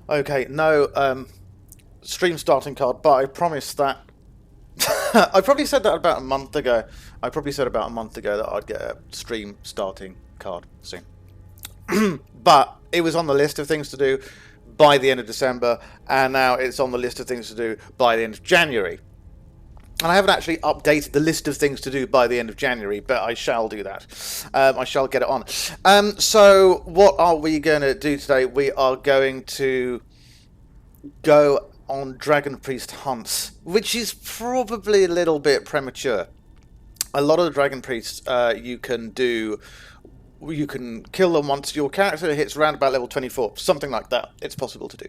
Okay, no stream starting card, but I promised that. I probably said that about a month ago. I probably said about a month ago that I'd get a stream starting card soon. But it was on the list of things to do by the end of December, and now it's on the list of things to do by the end of January. And I haven't actually updated the list of things to do by the end of January, but I shall do that. I shall get it on. So what are we going to do today? We are going to go on Dragon Priest hunts, which is probably a little bit premature. A lot of the Dragon Priests you can kill them once your character hits around about level 24, something like that. It's possible to do.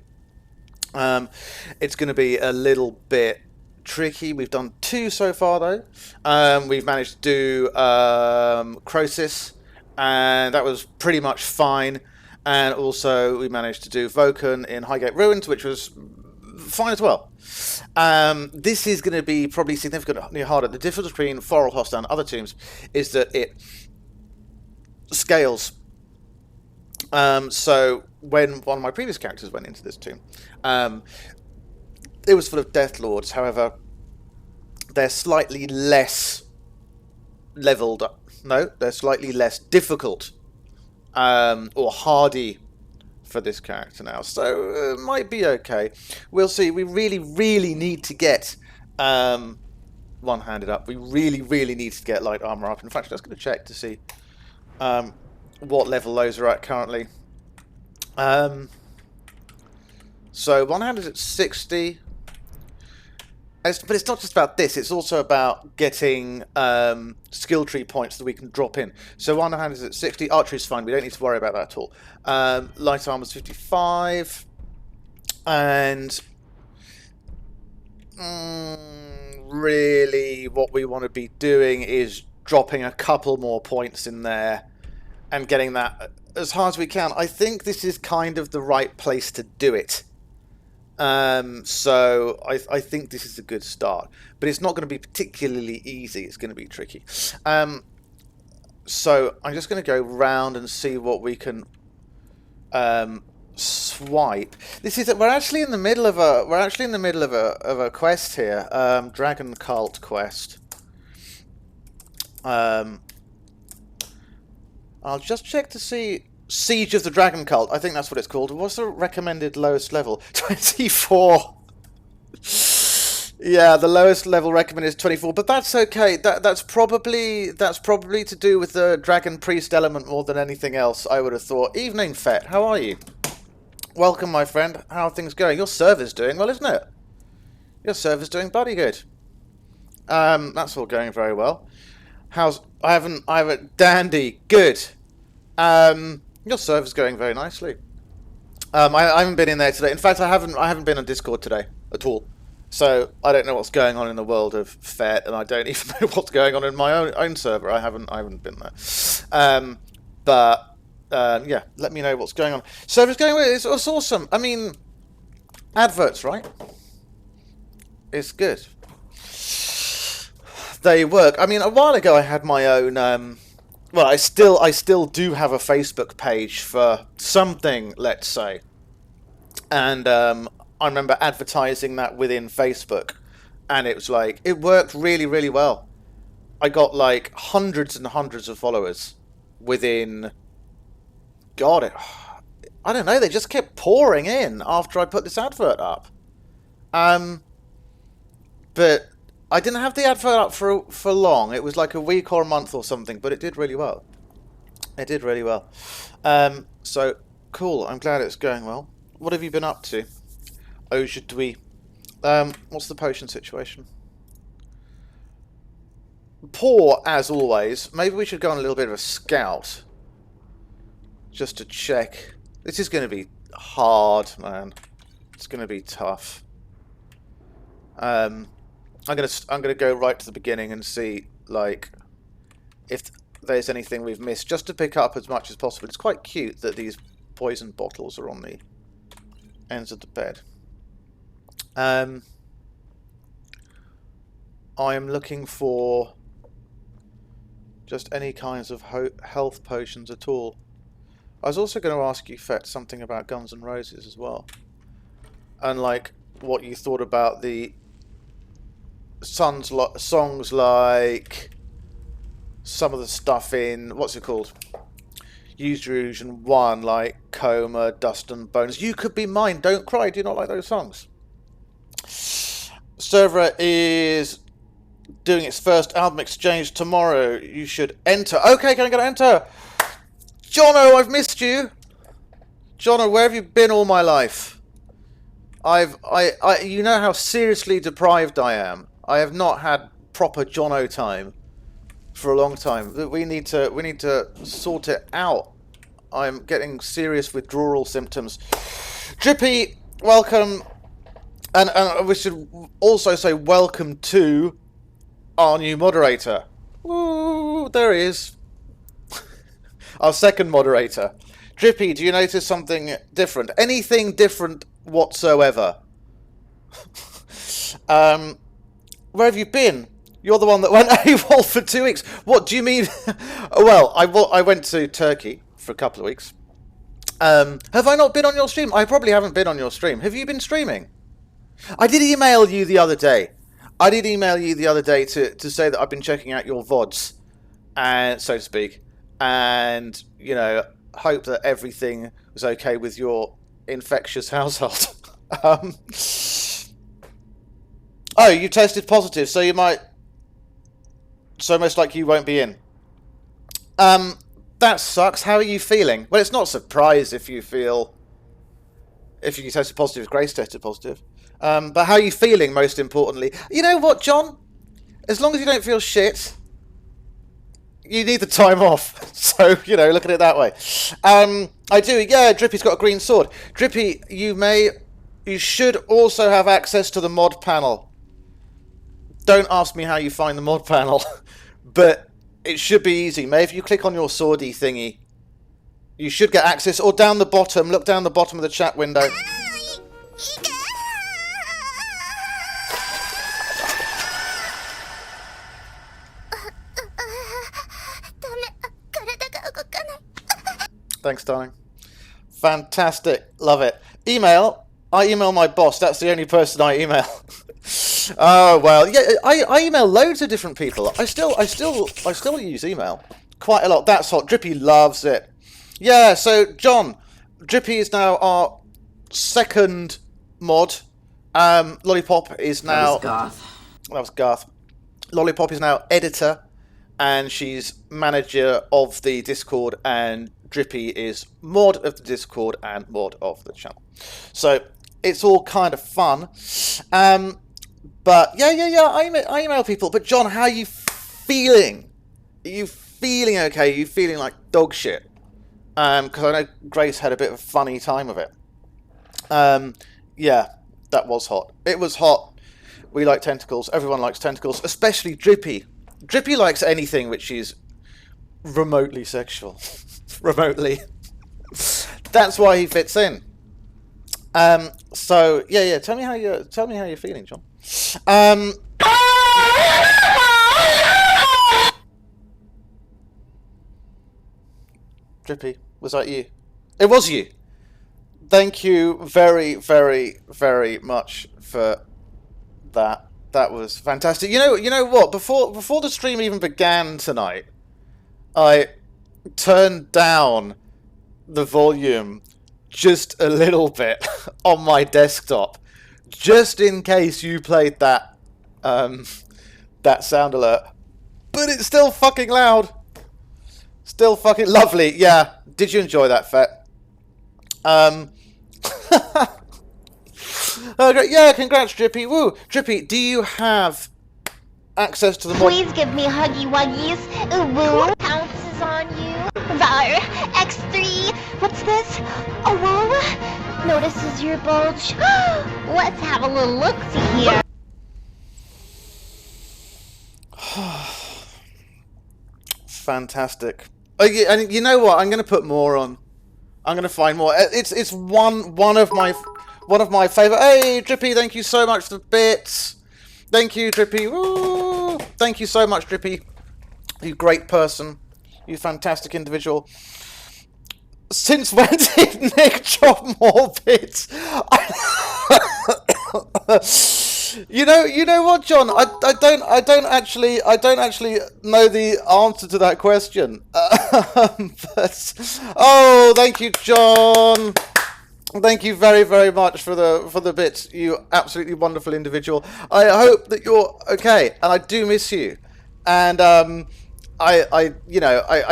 It's going to be a little bit tricky. We've done 2 so far, though. We've managed to do Croesus, and that was pretty much fine. And also, we managed to do Vulcan in Highgate Ruins, which was fine as well. This is going to be probably significantly harder. The difference between Forelhost and other tombs is that it scales. So when one of my previous characters went into this tomb, it was full of Death Lords. However, they're slightly less leveled up. No, they're slightly less difficult or hardy for this character now. So it might be okay. We'll see. We really, really need to get one-handed up. We really, really need to get light armor up. In fact, I'm just going to check to see what level those are at currently. So one-handed is at 60. But it's not just about this, it's also about getting skill tree points that we can drop in. So one hand is at 60, archery is fine, we don't need to worry about that at all. Light armor is 55, and really what we want to be doing is dropping a couple more points in there and getting that as hard as we can. I think this is kind of the right place to do it. So I think this is a good start, but it's not going to be particularly easy. It's going to be tricky. So I'm just going to go round and see what we can swipe. We're actually in the middle of a quest here. Dragon Cult quest. I'll just check to see. Siege of the Dragon Cult. I think that's what it's called. What's the recommended lowest level? 24. Yeah, the lowest level recommended is 24, but that's okay. That's probably to do with the Dragon Priest element more than anything else, I would have thought. Evening, Fett. How are you? Welcome, my friend. How are things going? Your server's doing well, isn't it? Your server's doing bloody good. That's all going very well. I haven't dandy. Good. Your server's going very nicely. I haven't been in there today. In fact, I haven't been on Discord today at all. So I don't know what's going on in the world of Fet, and I don't even know what's going on in my own server. I haven't been there. Yeah, let me know what's going on. Server's going well. It's awesome. I mean, adverts, right? It's good. They work. I mean, a while ago I had my own. Well, I still do have a Facebook page for something, let's say, and I remember advertising that within Facebook, and it was like it worked really, really well. I got like hundreds and hundreds of followers within. God, I don't know. They just kept pouring in after I put this advert up, but. I didn't have the advert up for long. It was like a week or a month or something, but it did really well. It did really well. So, cool. I'm glad it's going well. What have you been up to? Oh, should we... what's the potion situation? Poor, as always. Maybe we should go on a little bit of a scout. Just to check. This is going to be hard, man. It's going to be tough. I'm gonna go right to the beginning and see like if there's anything we've missed, just to pick up as much as possible. It's quite cute that these poison bottles are on the ends of the bed. I am looking for just any kinds of health potions at all. I was also going to ask you, Fet, something about Guns N' Roses as well. and like what you thought about the songs like some of the stuff in what's it called? Use Your Illusion 1, like Coma, Dust and Bones. You Could Be Mine, Don't Cry. Do you not like those songs? Server is doing its first album exchange tomorrow. You should enter. Okay, can I get enter? Jono, I've missed you. Jono, where have you been all my life? You know how seriously deprived I am. I have not had proper Jono time for a long time. We need to sort it out. I'm getting serious withdrawal symptoms. Drippy, welcome, and we should also say welcome to our new moderator. Ooh, there he is. Our second moderator. Drippy, do you notice something different? Anything different whatsoever? Where have you been? You're the one that went AWOL for 2 weeks. What do you mean? Well, I went to Turkey for a couple of weeks. Have I not been on your stream? I probably haven't been on your stream. Have you been streaming? I did email you the other day. To say that I've been checking out your VODs, and so to speak, and you know, hope that everything was okay with your infectious household. Oh, you tested positive, so you might. So most likely you won't be in. That sucks. How are you feeling? Well, it's not a surprise if you tested positive, if Grace tested positive. But how are you feeling, most importantly? You know what, John? As long as you don't feel shit, you need the time off. So, you know, look at it that way. I do, yeah, Drippy's got a green sword. Drippy, you should also have access to the mod panel. Don't ask me how you find the mod panel, but it should be easy. Maybe if you click on your swordy thingy, you should get access, or down the bottom, look down the bottom of the chat window. Thanks, darling. Fantastic. Love it. Email. I email my boss. That's the only person I email. Oh, well, yeah, I email loads of different people. I still use email quite a lot. That's hot. Drippy loves it. Yeah, so, John, Drippy is now our second mod. Lollipop is now... That was Garth. Lollipop is now editor, and she's manager of the Discord, and Drippy is mod of the Discord and mod of the channel. So, it's all kind of fun. But, yeah, I email people. But, John, how are you feeling? Are you feeling okay? Are you feeling like dog shit? Because I know Grace had a bit of a funny time of it. Yeah, that was hot. It was hot. We like tentacles. Everyone likes tentacles, especially Drippy. Drippy likes anything which is remotely sexual. Remotely. That's why he fits in. So yeah. Tell me how you're feeling, John. Drippy, was that you? It was you. Thank you very, very, very much for that. That was fantastic. You know what? Before the stream even began tonight, I turned down the volume just a little bit on my desktop, just in case you played that that sound alert. But it's still fucking loud. Still fucking lovely. Yeah. Did you enjoy that, Fet? Great. Yeah, congrats, Drippy. Woo. Drippy, do you have access to the mod? Please give me huggy wuggies. Ooh, woo. Pounces on you. Var. X3. What's this? Oh, whoa. Notices your bulge. Let's have a little look-see here. Fantastic. Oh, yeah, and you know what? I'm going to put more on. I'm going to find more. It's one of my favorite. Hey, Drippy, thank you so much for the bits. Thank you, Drippy. Woo! Thank you so much, Drippy. You great person. You fantastic individual. Since when did Nick drop more bits? You know what, John? I don't actually know the answer to that question. But oh, thank you, John. Thank you very, very much for the bits. You absolutely wonderful individual. I hope that you're okay, and I do miss you. And I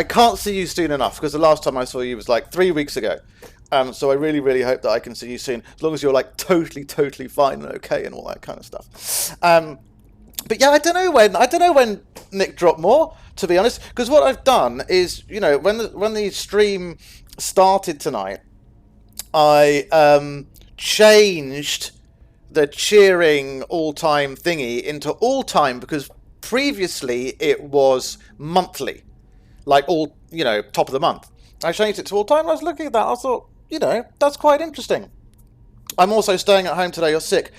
can't see you soon enough because the last time I saw you was like 3 weeks ago. So I really, really hope that I can see you soon, as long as you're like totally, totally fine and okay and all that kind of stuff. But yeah, I don't know when Nick dropped more, to be honest, because what I've done is, when the stream started tonight, I changed the cheering all-time thingy into all-time because previously it was monthly, like all, top of the month. I changed it to all-time. I was looking at that. I thought, that's quite interesting. I'm also staying at home today. You're sick.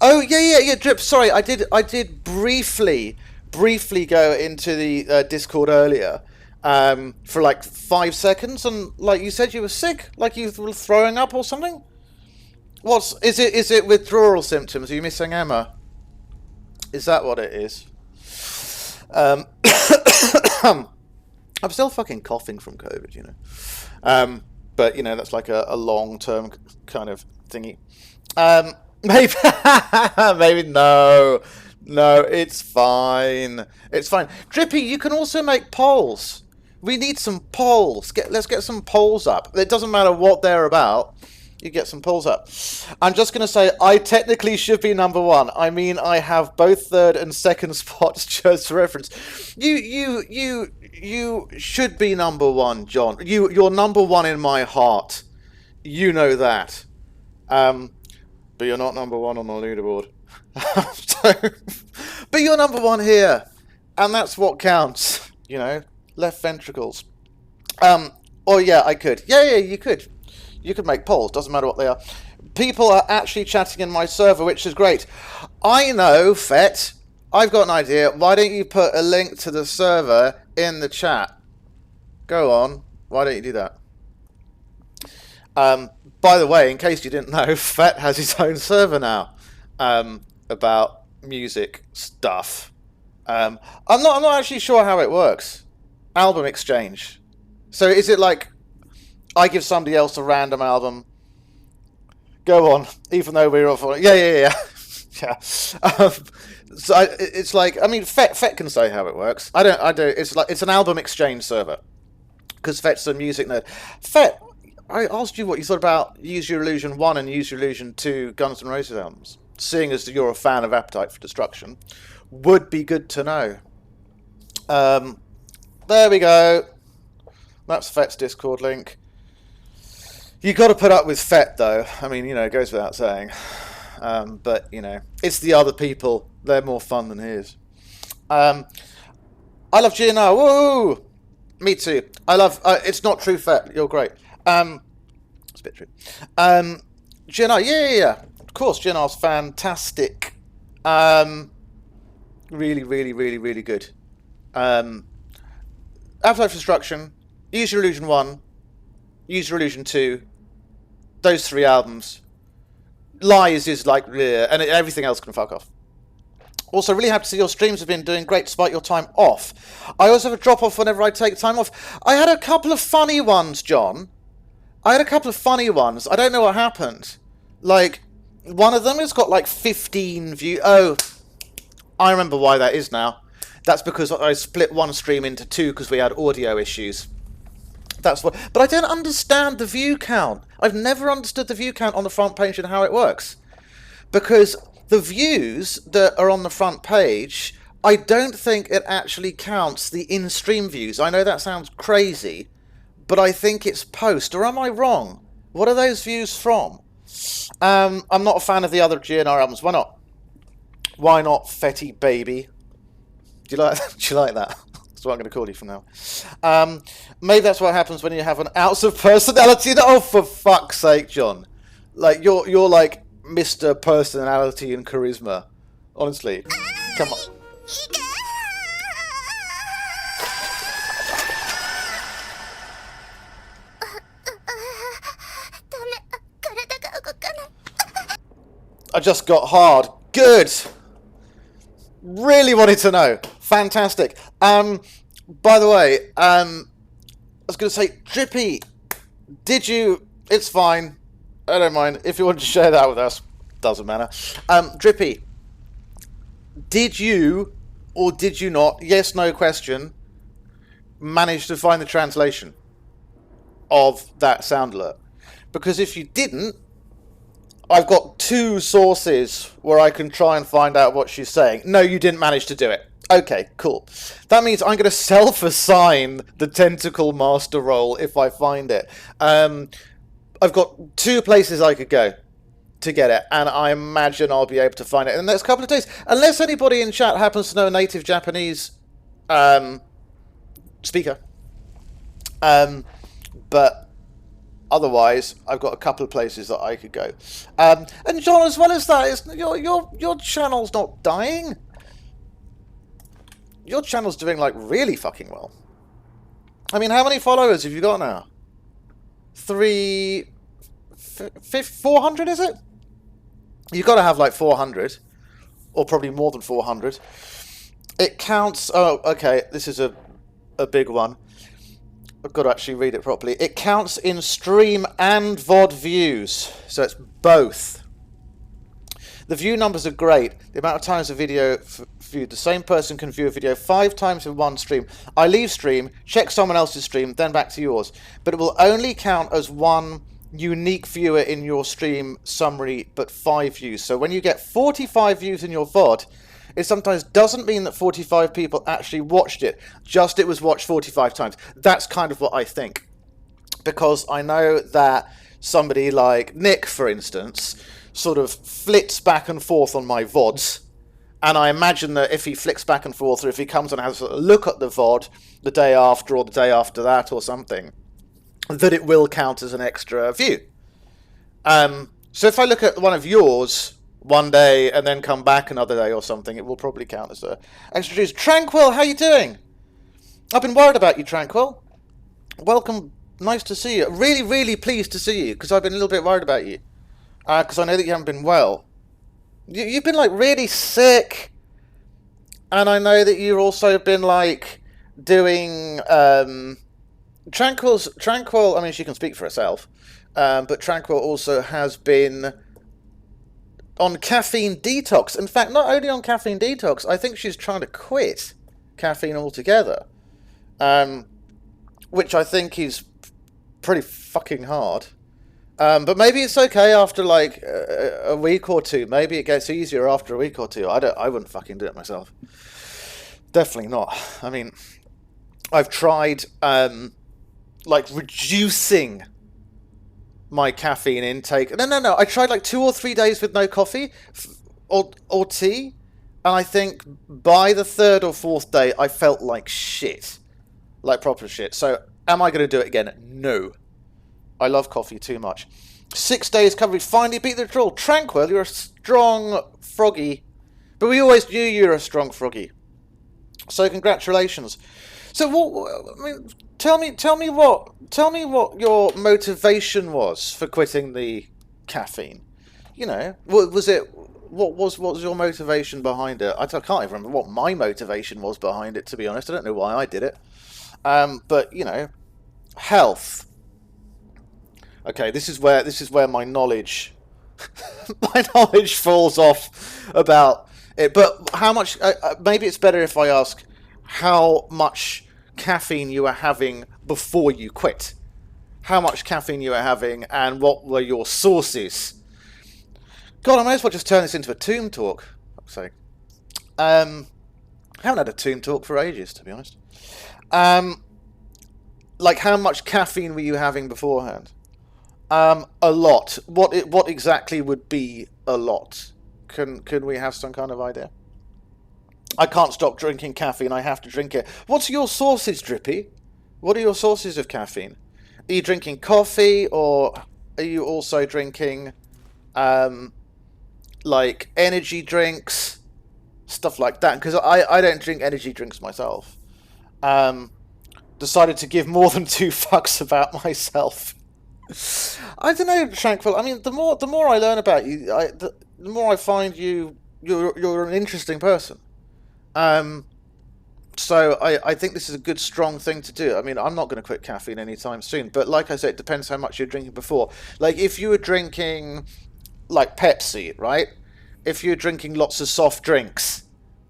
Oh, yeah, Drip. Sorry, I did briefly go into the Discord earlier for like 5 seconds, and like you said you were sick, like you were throwing up or something. Is it withdrawal symptoms? Are you missing Emma? Is that what it is? I'm still fucking coughing from COVID, but that's like a long-term kind of thingy. Maybe, maybe no, it's fine. It's fine. Drippy, you can also make polls. We need some polls. Let's get some polls up. It doesn't matter what they're about. You get some polls up. I'm just going to say I technically should be number one. I mean, I have both third and second spots just for reference. You should be number one, John. You're number one in my heart. You know that. But you're not number one on the leaderboard. But you're number one here. And that's what counts. Left ventricles. Oh yeah, I could. Yeah, you could. You could make polls, doesn't matter what they are. People are actually chatting in my server, which is great. I know, Fett. I've got an idea. Why don't you put a link to the server in the chat? Go on. Why don't you do that? By the way, in case you didn't know, Fett has his own server now about music stuff. I'm not actually sure how it works. Album exchange. So is it like I give somebody else a random album? Go on, even though we're off. Yeah. Yeah. So it's like, I mean, Fett can say how it works. I don't. It's an album exchange server because Fett's a music nerd. Fett, I asked you what you thought about Use Your Illusion 1 and Use Your Illusion 2 Guns N' Roses albums. Seeing as you're a fan of Appetite for Destruction, would be good to know. There we go. That's Fett's Discord link. You got to put up with Fett, though. I mean, it goes without saying. But, it's the other people. They're more fun than his. I love GNR. Woo! Me too. I love... it's not true, Fett. You're great. It's a bit true. GNR. Yeah. Of course, GNR's fantastic. Really, really, really, really good. Appetite for Destruction. Use Your Illusion 1. Use Your Illusion 2. Those 3 albums. Lies is like, and everything else can fuck off. Also, really happy to see your streams have been doing great despite your time off. I always have a drop-off whenever I take time off. I had a couple of funny ones, John. I don't know what happened. Like, one of them has got like 15 views. Oh, I remember why that is now. That's because I split one stream into 2 because we had audio issues. That's what. But I don't understand the view count. I've never understood the view count on the front page and how it works. Because the views that are on the front page, I don't think it actually counts the in-stream views. I know that sounds crazy, but I think it's post. Or am I wrong? What are those views from? I'm not a fan of the other GNR albums. Why not? Why not, Fetty Baby? Do you like that? That's what I'm going to call you from now. Maybe that's what happens when you have an ounce of personality. Oh, for fuck's sake, John! Like you're like Mr. Personality and Charisma. Honestly, come on. I just got hard. Good. Really wanted to know. Fantastic. By the way, I was going to say, Drippy, did you... It's fine. I don't mind. If you want to share that with us, doesn't matter. Drippy, did you, or did you not, yes, no question, manage to find the translation of that sound alert? Because if you didn't, I've got 2 sources where I can try and find out what she's saying. No, you didn't manage to do it. Okay, cool. That means I'm going to self-assign the Tentacle Master role if I find it. I've got 2 places I could go to get it, and I imagine I'll be able to find it in the next couple of days. Unless anybody in chat happens to know a native Japanese speaker. But... otherwise, I've got a couple of places that I could go. And John, as well as that, your channel's not dying. Your channel's doing, like, really fucking well. I mean, how many followers have you got now? 400, is it? You've got to have, like, 400. Or probably more than 400. It counts... Oh, okay, this is a big one. I've got to actually read it properly. It counts in stream and VOD views. So it's both. The view numbers are great. The amount of times a video viewed. The same person can view a video 5 times in one stream. I leave stream, check someone else's stream, then back to yours. But it will only count as one unique viewer in your stream summary, but 5 views. So when you get 45 views in your VOD, it sometimes doesn't mean that 45 people actually watched it, just it was watched 45 times. That's kind of what I think. Because I know that somebody like Nick, for instance, sort of flits back and forth on my VODs. And I imagine that if he flicks back and forth, or if he comes and has a look at the VOD the day after or the day after that or something, that it will count as an extra view. So if I look at one of yours... one day and then come back another day or something, it will probably count as a extra views. Tranquil, how you doing? I've been worried about you, Tranquil. Welcome, nice to see you. Really, really pleased to see you, because I've been a little bit worried about you. Because I know that you haven't been well. You've been, like, really sick. And I know that you've also been, like, doing... Tranquil, I mean, she can speak for herself. But Tranquil also has been... on caffeine detox. In fact, not only on caffeine detox, I think she's trying to quit caffeine altogether. Which I think is pretty fucking hard. But maybe it's okay after like a week or 2. Maybe it gets easier after a week or 2. I wouldn't fucking do it myself. Definitely not. I mean, I've tried like reducing my caffeine intake. No. I tried like 2 or 3 days with no coffee or tea, and I think by the 3rd or 4th day, I felt like shit, like proper shit. So, am I going to do it again? No. I love coffee too much. 6 days coverage. Finally beat the troll. Tranquil, you're a strong froggy, but we always knew you were a strong froggy. So, congratulations. So, what? I mean. Tell me what your motivation was for quitting the caffeine. You know, what was your motivation behind it? I can't even remember what my motivation was behind it, to be honest. I don't know why I did it. But you know, health. Okay, this is where my knowledge falls off about it. But how much? Maybe it's better if I ask how much caffeine you were having before you quit. How much caffeine you were having, and what were your sources? God, I may as well just turn this into a tomb talk. So, I haven't had a tomb talk for ages, to be honest. Like, how much caffeine were you having beforehand? A lot. What exactly would be a lot? Can we have some kind of idea? I can't stop drinking caffeine. I have to drink it. What's your sources, Drippy? What are your sources of caffeine? Are you drinking coffee, or are you also drinking, like, energy drinks? Stuff like that. Because I don't drink energy drinks myself. Decided to give more than 2 fucks about myself. I don't know, Tranquil. I mean, the more I learn about you, the more I find you're an interesting person. So I think this is a good, strong thing to do. I mean, I'm not going to quit caffeine anytime soon, but like I said, it depends how much you're drinking before. Like, if you were drinking, like, Pepsi, right? If you're drinking lots of soft drinks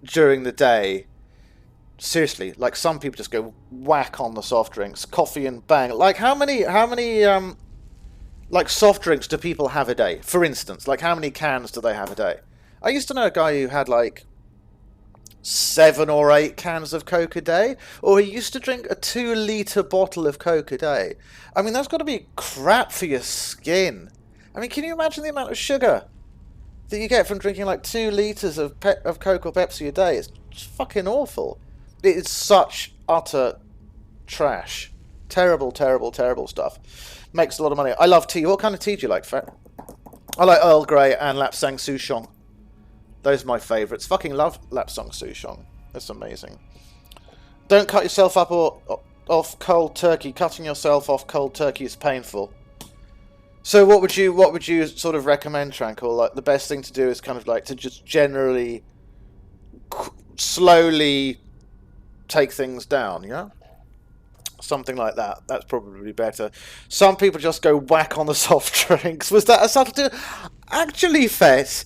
during the day, seriously, like, some people just go whack on the soft drinks, coffee and bang. Like, how many, like, soft drinks do people have a day? For instance, like, how many cans do they have a day? I used to know a guy who had, like, 7 or 8 cans of Coke a day, or he used to drink a 2-litre bottle of Coke a day. I mean, that's got to be crap for your skin. I mean, can you imagine the amount of sugar that you get from drinking like 2 litres of Coke or Pepsi a day? It's fucking awful. It is such utter trash. Terrible, terrible, terrible stuff. Makes a lot of money. I love tea. What kind of tea do you like, Fat? I like Earl Grey and Lapsang Souchong. Those are my favourites. Fucking love Lapsang Souchong. That's amazing. Don't cut yourself up off cold turkey. Cutting yourself off cold turkey is painful. So what would you sort of recommend, Tranquil? Like, the best thing to do is kind of like to just generally slowly take things down, yeah? Something like that. That's probably better. Some people just go whack on the soft drinks. Was that a subtlety? Actually, Fess,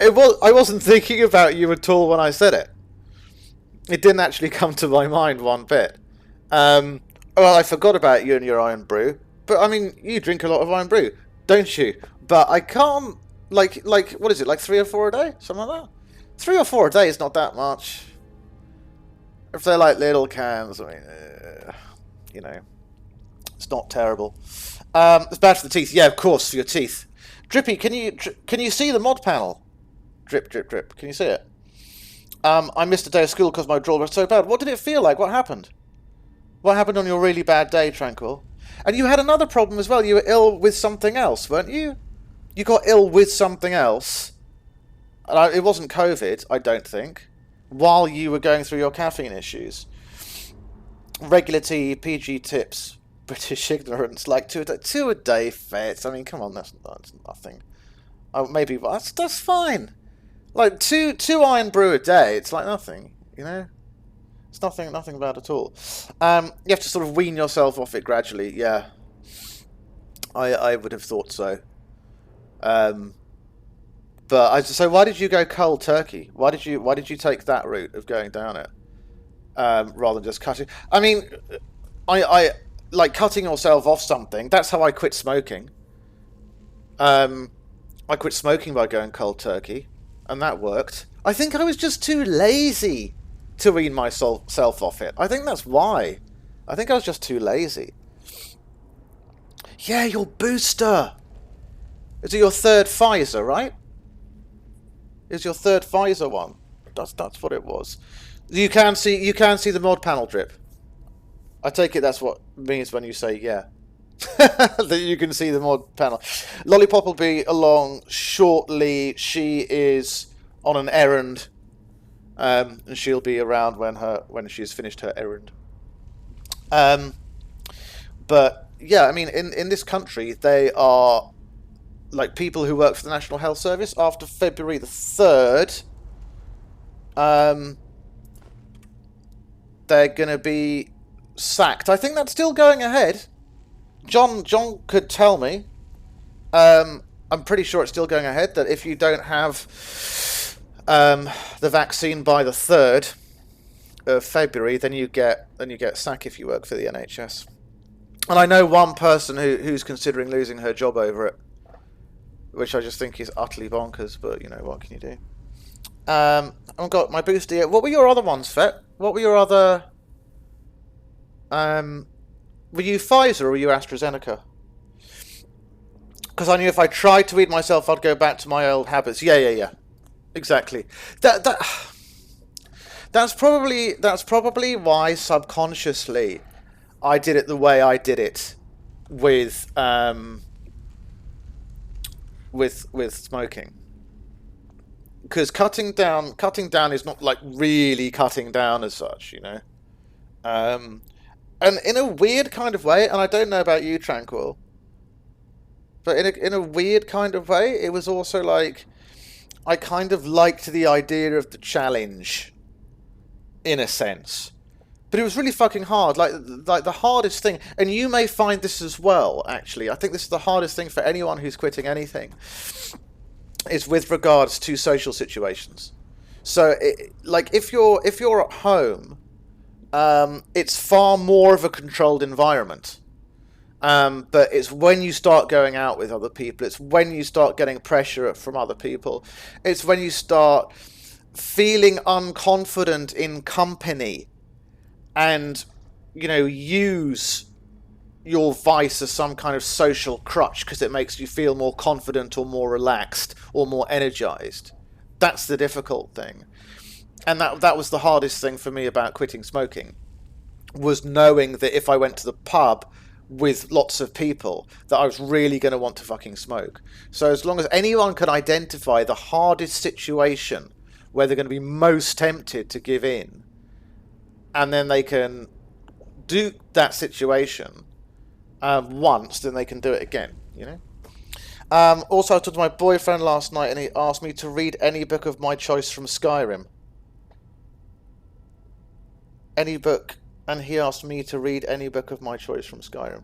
I wasn't thinking about you at all when I said it. It didn't actually come to my mind one bit. Well, I forgot about you and your Iron Brew. But, I mean, you drink a lot of Iron Brew, don't you? But I can't, like, what is it, like 3 or 4 a day? Something like that? 3 or 4 a day is not that much. If they're like little cans, I mean, you know, it's not terrible. It's bad for the teeth. Yeah, of course, for your teeth. Drippy, can you see the mod panel? Drip, drip, drip. Can you see it? I missed a day of school because my draw was so bad. What did it feel like? What happened? What happened on your really bad day, Tranquil? And you had another problem as well. You were ill with something else, weren't you? You got ill with something else. And it wasn't COVID, I don't think. While you were going through your caffeine issues. Regular tea, PG tips, British ignorance, like 2 a day. 2 a day, Fets. I mean, come on, that's nothing. Oh, maybe that's fine. Like two Iron Brew a day, it's like nothing, you know. It's nothing bad at all. You have to sort of wean yourself off it gradually. Yeah, I would have thought so. But so why did you go cold turkey? Why did you take that route of going down it rather than just cutting? I mean, I like cutting yourself off something. That's how I quit smoking. I quit smoking by going cold turkey, and that worked. I think I was just too lazy to wean myself off it. I think that's why. I think I was just too lazy. Yeah, your booster. Is it your 3rd Pfizer, right? Is your 3rd Pfizer one? That's what it was. You can see the mod panel, Drip. I take it that's what it means when you say yeah. That you can see the mod panel. Lollipop will be along shortly. She is on an errand. And she'll be around when she's finished her errand. But yeah, I mean, in this country, they are like people who work for the National Health Service. After February the 3rd, they're gonna be sacked. I think that's still going ahead. John could tell me. I'm pretty sure it's still going ahead. That if you don't have the vaccine by the 3rd of February, then you get sacked if you work for the NHS. And I know one person who's considering losing her job over it, which I just think is utterly bonkers. But you know, what can you do? I've got my booster yet. What were your other ones, Fet? What were your other? Were you Pfizer or were you AstraZeneca? Because I knew if I tried to eat myself, I'd go back to my old habits. Yeah. Exactly. That's probably why subconsciously I did it the way I did it with smoking. Because cutting down is not like really cutting down as such, you know. And in a weird kind of way, and I don't know about you, Tranquil, but in a weird kind of way, it was also like I kind of liked the idea of the challenge, in a sense. But it was really fucking hard. Like the hardest thing, and you may find this as well, actually. I think this is the hardest thing for anyone who's quitting anything, is with regards to social situations. So, if you're at home, it's far more of a controlled environment. But it's when you start going out with other people, it's when you start getting pressure from other people, it's when you start feeling unconfident in company and, use your vice as some kind of social crutch because it makes you feel more confident or more relaxed or more energized. That's the difficult thing. And that was the hardest thing for me about quitting smoking, was knowing that if I went to the pub with lots of people, that I was really going to want to fucking smoke. So as long as anyone can identify the hardest situation where they're going to be most tempted to give in, and then they can do that situation once, then they can do it again, Also, I talked to my boyfriend last night, and he asked me to read any book of my choice from Skyrim. Any book, and he asked me to read any book of my choice from Skyrim.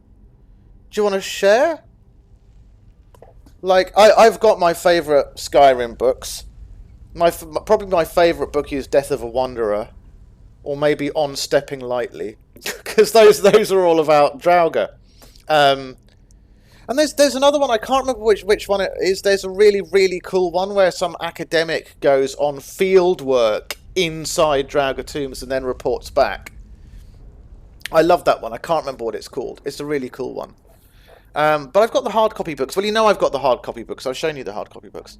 Do you want to share? I've got my favourite Skyrim books. Probably my favourite book is Death of a Wanderer, or maybe On Stepping Lightly, because those are all about Draugr. And there's another one, I can't remember which one it is. There's a really, really cool one where some academic goes on field work inside Draugr tombs and then reports back. I love that one. I can't remember what it's called. It's a really cool one. But I've got the hard copy books. Well, I've got the hard copy books. I've shown you the hard copy books.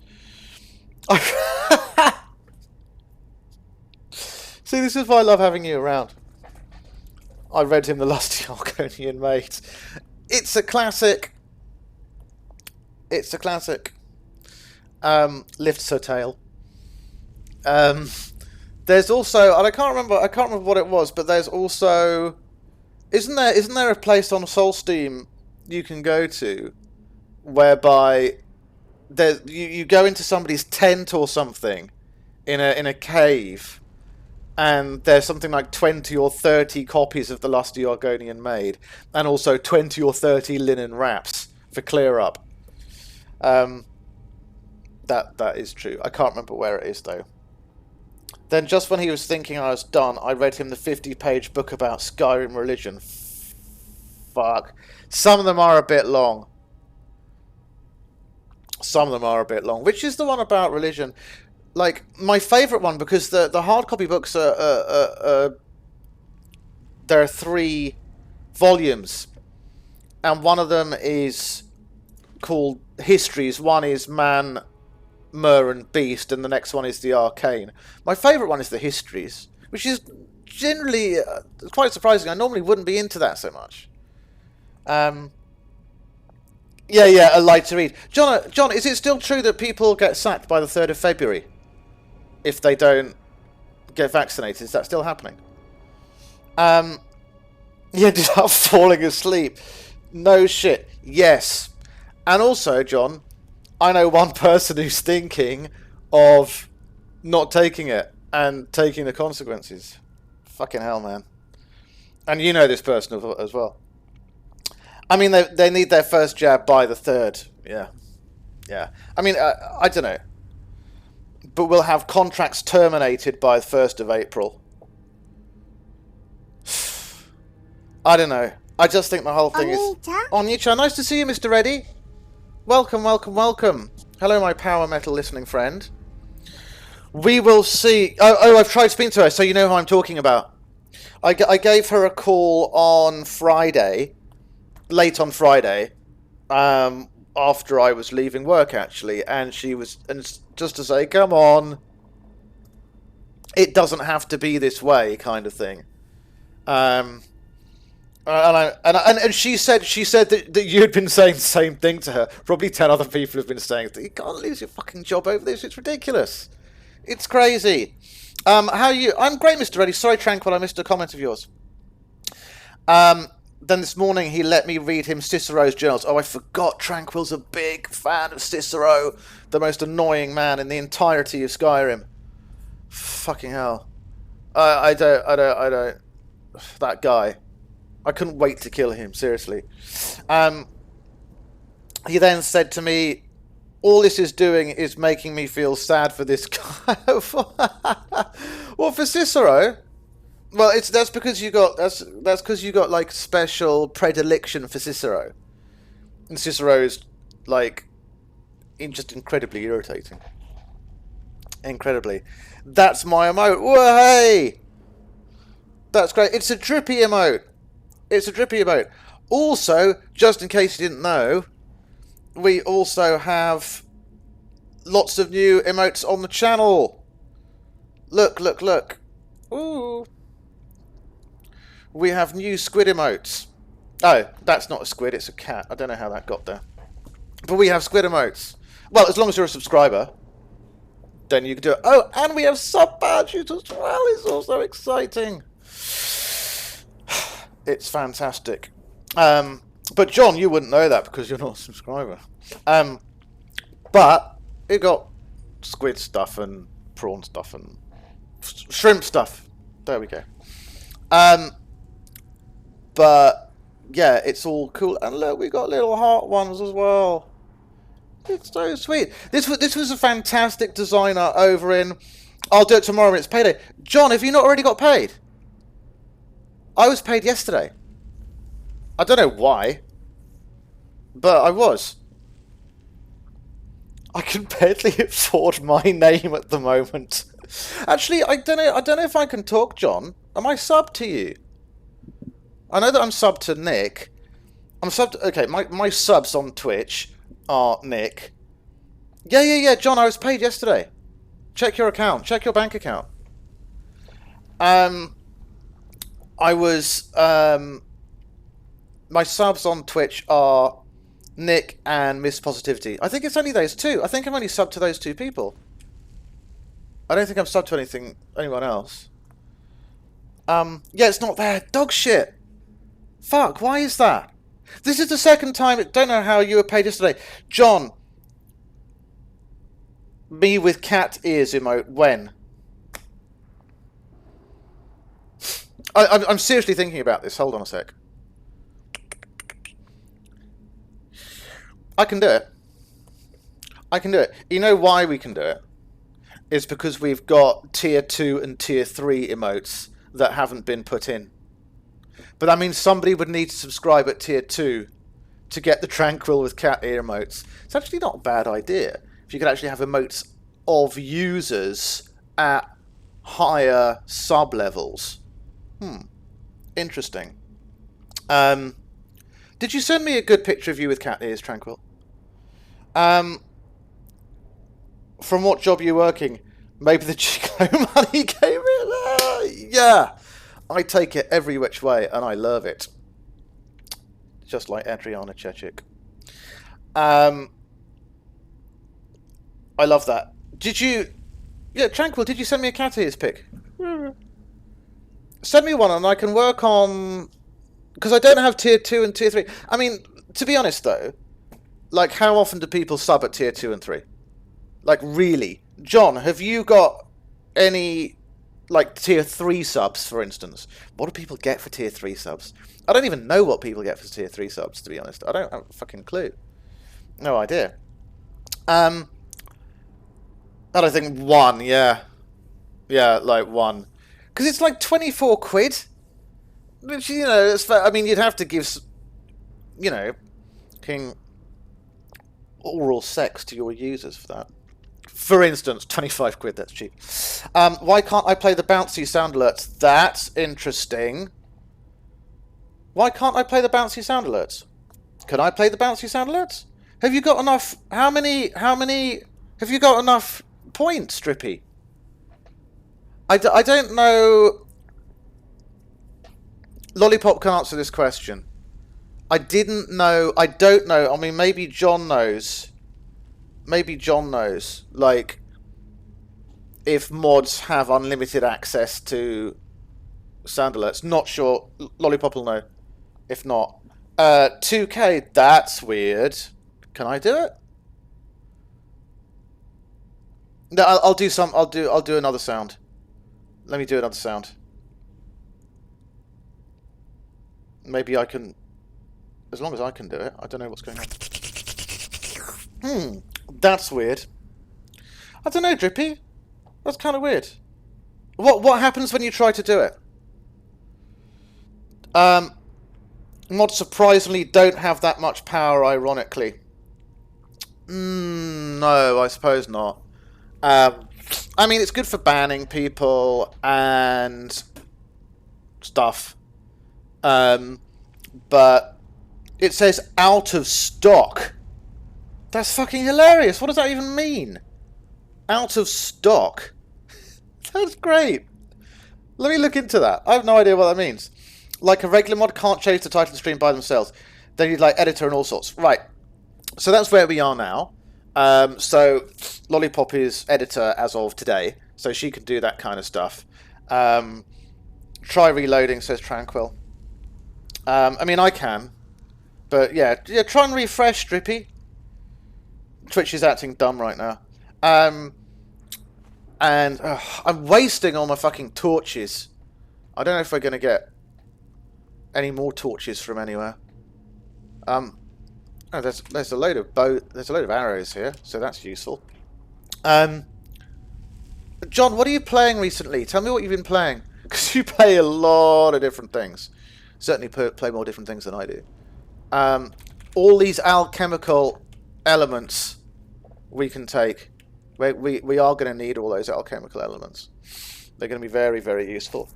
See, this is why I love having you around. I read him The Lusty Argonian Maid. It's a classic. Lifts her tail. There's also, and I can't remember what it was, but there's also, isn't there a place on Soulsteam you can go to whereby you go into somebody's tent or something in a cave, and there's something like 20 or 30 copies of The Lusty Argonian Maid, and also 20 or 30 linen wraps for clear up. That is true. I can't remember where it is though. Then just when he was thinking I was done, I read him the 50-page book about Skyrim religion. Fuck. Some of them are a bit long. Which is the one about religion? Like, my favourite one, because the hard copy books there are 3 volumes. And one of them is called Histories. One is Man, Mer and Beast, and the next one is the Arcane. My favourite one is the Histories, which is generally quite surprising. I normally wouldn't be into that so much. A light to read. John, is it still true that people get sacked by the 3rd of February if they don't get vaccinated? Is that still happening? You ended up falling asleep. No shit. Yes. And also, John, I know one person who's thinking of not taking it and taking the consequences. Fucking hell, man. And you know this person as well. I mean, they need their first jab by the 3rd. Yeah. I mean, I don't know. But we'll have contracts terminated by the 1st of April. I don't know. I just think the whole thing is... Onycha, nice to see you, Mr. Reddy. Welcome. Hello, my power metal listening friend. We will see... Oh, I've tried speaking to her, so you know who I'm talking about. I gave her a call on Friday, late on Friday, after I was leaving work, actually, and she was... And just to say, come on. It doesn't have to be this way, kind of thing. And she said that you had been saying the same thing to her. Probably 10 other people have been saying that you can't lose your fucking job over this. It's ridiculous. It's crazy. How are you? I'm great, Mr. Reddy. Sorry, Tranquil, I missed a comment of yours. then this morning he let me read him Cicero's journals. Oh, I forgot Tranquil's a big fan of Cicero, the most annoying man in the entirety of Skyrim. Fucking hell. I don't. That guy. I couldn't wait to kill him, seriously. He then said to me, all this is doing is making me feel sad for this guy. Well, for Cicero, well, that's because you got like special predilection for Cicero, and Cicero is like just incredibly irritating. Incredibly, that's my emote. Whoa, hey, that's great. It's a drippy emote. Also, just in case you didn't know, we also have lots of new emotes on the channel. Look. Ooh. We have new squid emotes. Oh, that's not a squid, it's a cat. I don't know how that got there. But we have squid emotes. Well, as long as you're a subscriber, then you can do it. Oh, and we have sub badges as well. It's also exciting. It's fantastic. But John, you wouldn't know that because you're not a subscriber. But it got squid stuff and prawn stuff and shrimp stuff. There we go. But yeah, it's all cool. And look, we got little heart ones as well. It's so sweet. This was a fantastic designer over in. I'll do it tomorrow when it's payday. John, have you not already got paid? I was paid yesterday. I don't know why, but I was. I can barely afford my name at the moment. Actually, I don't know if I can talk, John. Am I subbed to you? I know that I'm subbed to Nick. I'm subbed. Okay, my subs on Twitch are Nick. Yeah, John. I was paid yesterday. Check your account. Check your bank account. I was. My subs on Twitch are Nick and Miss Positivity. I think it's only those two. I think I'm only subbed to those two people. I don't think I'm subbed to anyone else. Yeah, it's not there. Dog shit. Fuck, why is that? This is the second time. Don't know how you were paid yesterday. John. Me with cat ears emote. When? I'm seriously thinking about this. Hold on a sec. I can do it. You know why we can do it? It's because we've got tier 2 and tier 3 emotes that haven't been put in. But that means somebody would need to subscribe at tier 2 to get the Tranquil with cat ear emotes. It's actually not a bad idea. If you could actually have emotes of users at higher sub levels. Interesting. Did you send me a good picture of you with cat ears, Tranquil? From what job are you working? Maybe the Chico money came in. Yeah, I take it every which way, and I love it. Just like Adriana Chechik. I love that. Did you... Yeah, Tranquil, did you send me a cat ears pic? Send me one and I can work on... Because I don't have tier 2 and tier 3. I mean, to be honest though, like how often do people sub at tier 2 and 3? Like really? John, have you got any like tier 3 subs, for instance? What do people get for tier 3 subs? I don't even know what people get for tier 3 subs, to be honest. I don't have a fucking clue. No idea. I don't think one, yeah. Yeah, like one. Because it's like 24 quid. Which, you know, it's, I mean, you'd have to give, you know, king oral sex to your users for that. For instance, 25 quid, that's cheap. Why can't I play the bouncy sound alerts? That's interesting. Why can't I play the bouncy sound alerts? Can I play the bouncy sound alerts? Have you got enough? How many? Have you got enough points, Drippy? I don't know. Lollipop can answer this question. I didn't know. I don't know. I mean, maybe John knows. Maybe John knows. Like, if mods have unlimited access to sound alerts. Not sure. Lollipop will know. If not, 2K. That's weird. Can I do it? No, I'll do some. I'll do another sound. Let me do another sound. Maybe I can. As long as I can do it, I don't know what's going on. That's weird. I don't know, Drippy. That's kind of weird. What happens when you try to do it? Mods surprisingly don't have that much power, ironically. No, I suppose not. I mean, it's good for banning people and stuff. But it says out of stock. That's fucking hilarious. What does that even mean? Out of stock. That's great. Let me look into that. I have no idea what that means. Like a regular mod can't change the title of the stream by themselves. They need like editor and all sorts. Right. So that's where we are now. So Lollipop is editor as of today. So she can do that kind of stuff. Try reloading, says Tranquil. I mean, I can. But yeah, try and refresh, Drippy. Twitch is acting dumb right now. And I'm wasting all my fucking torches. I don't know if we're going to get any more torches from anywhere. Oh, there's a load of arrows here, so that's useful. John, what are you playing recently? Tell me what you've been playing, because you play a lot of different things. Certainly play more different things than I do. All these alchemical elements we can take. We are going to need all those alchemical elements. They're going to be very, very useful.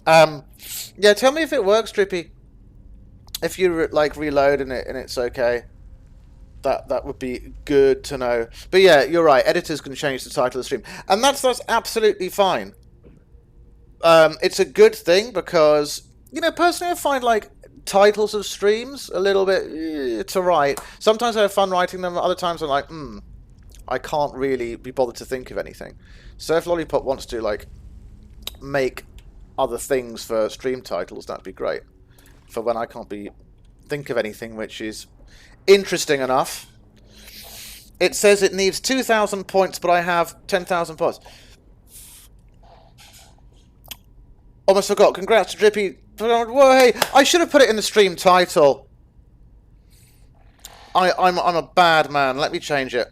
Yeah, tell me if it works, Drippy. If you like reload and it's okay, that would be good to know. But yeah, you're right. Editors can change the title of the stream, and that's absolutely fine. It's a good thing because personally, I find like titles of streams a little bit. It's alright. Sometimes I have fun writing them. Other times I'm like, I can't really be bothered to think of anything. So if Lollipop wants to like make other things for stream titles, that'd be great. For when I can't think of anything which is interesting enough. It says it needs 2,000 points, but I have 10,000 points. Almost forgot. Congrats to Drippy. Whoa, hey, I should have put it in the stream title. I'm a bad man. Let me change it.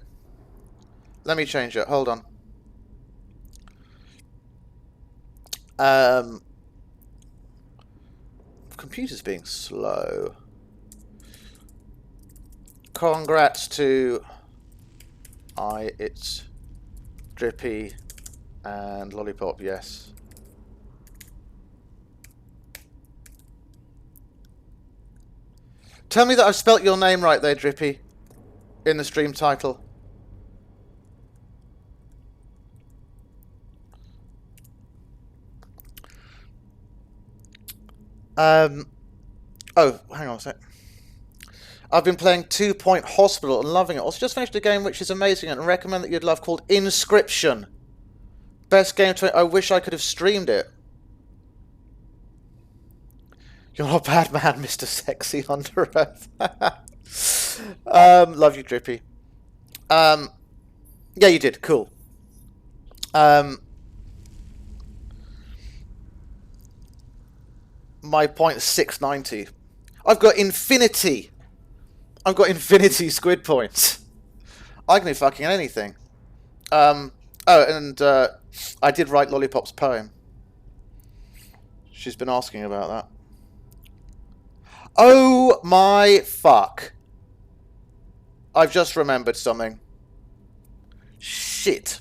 Hold on. Computer's being slow. Congrats to it's Drippy and Lollipop, yes. Tell me that I've spelt your name right there, Drippy, in the stream title. Oh, hang on a sec. I've been playing 2 Point Hospital and loving it. Also just finished a game which is amazing and recommend that you'd love called Inscription. Best game to... I wish I could have streamed it. You're not a bad man, Mr. Sexy Under Earth. Love you, Drippy. Yeah, you did. Cool. My point is 690. I've got infinity. I've got infinity squid points. I can do fucking anything. Oh, and I did write Lollipop's poem. She's been asking about that. Oh my fuck. I've just remembered something. Shit.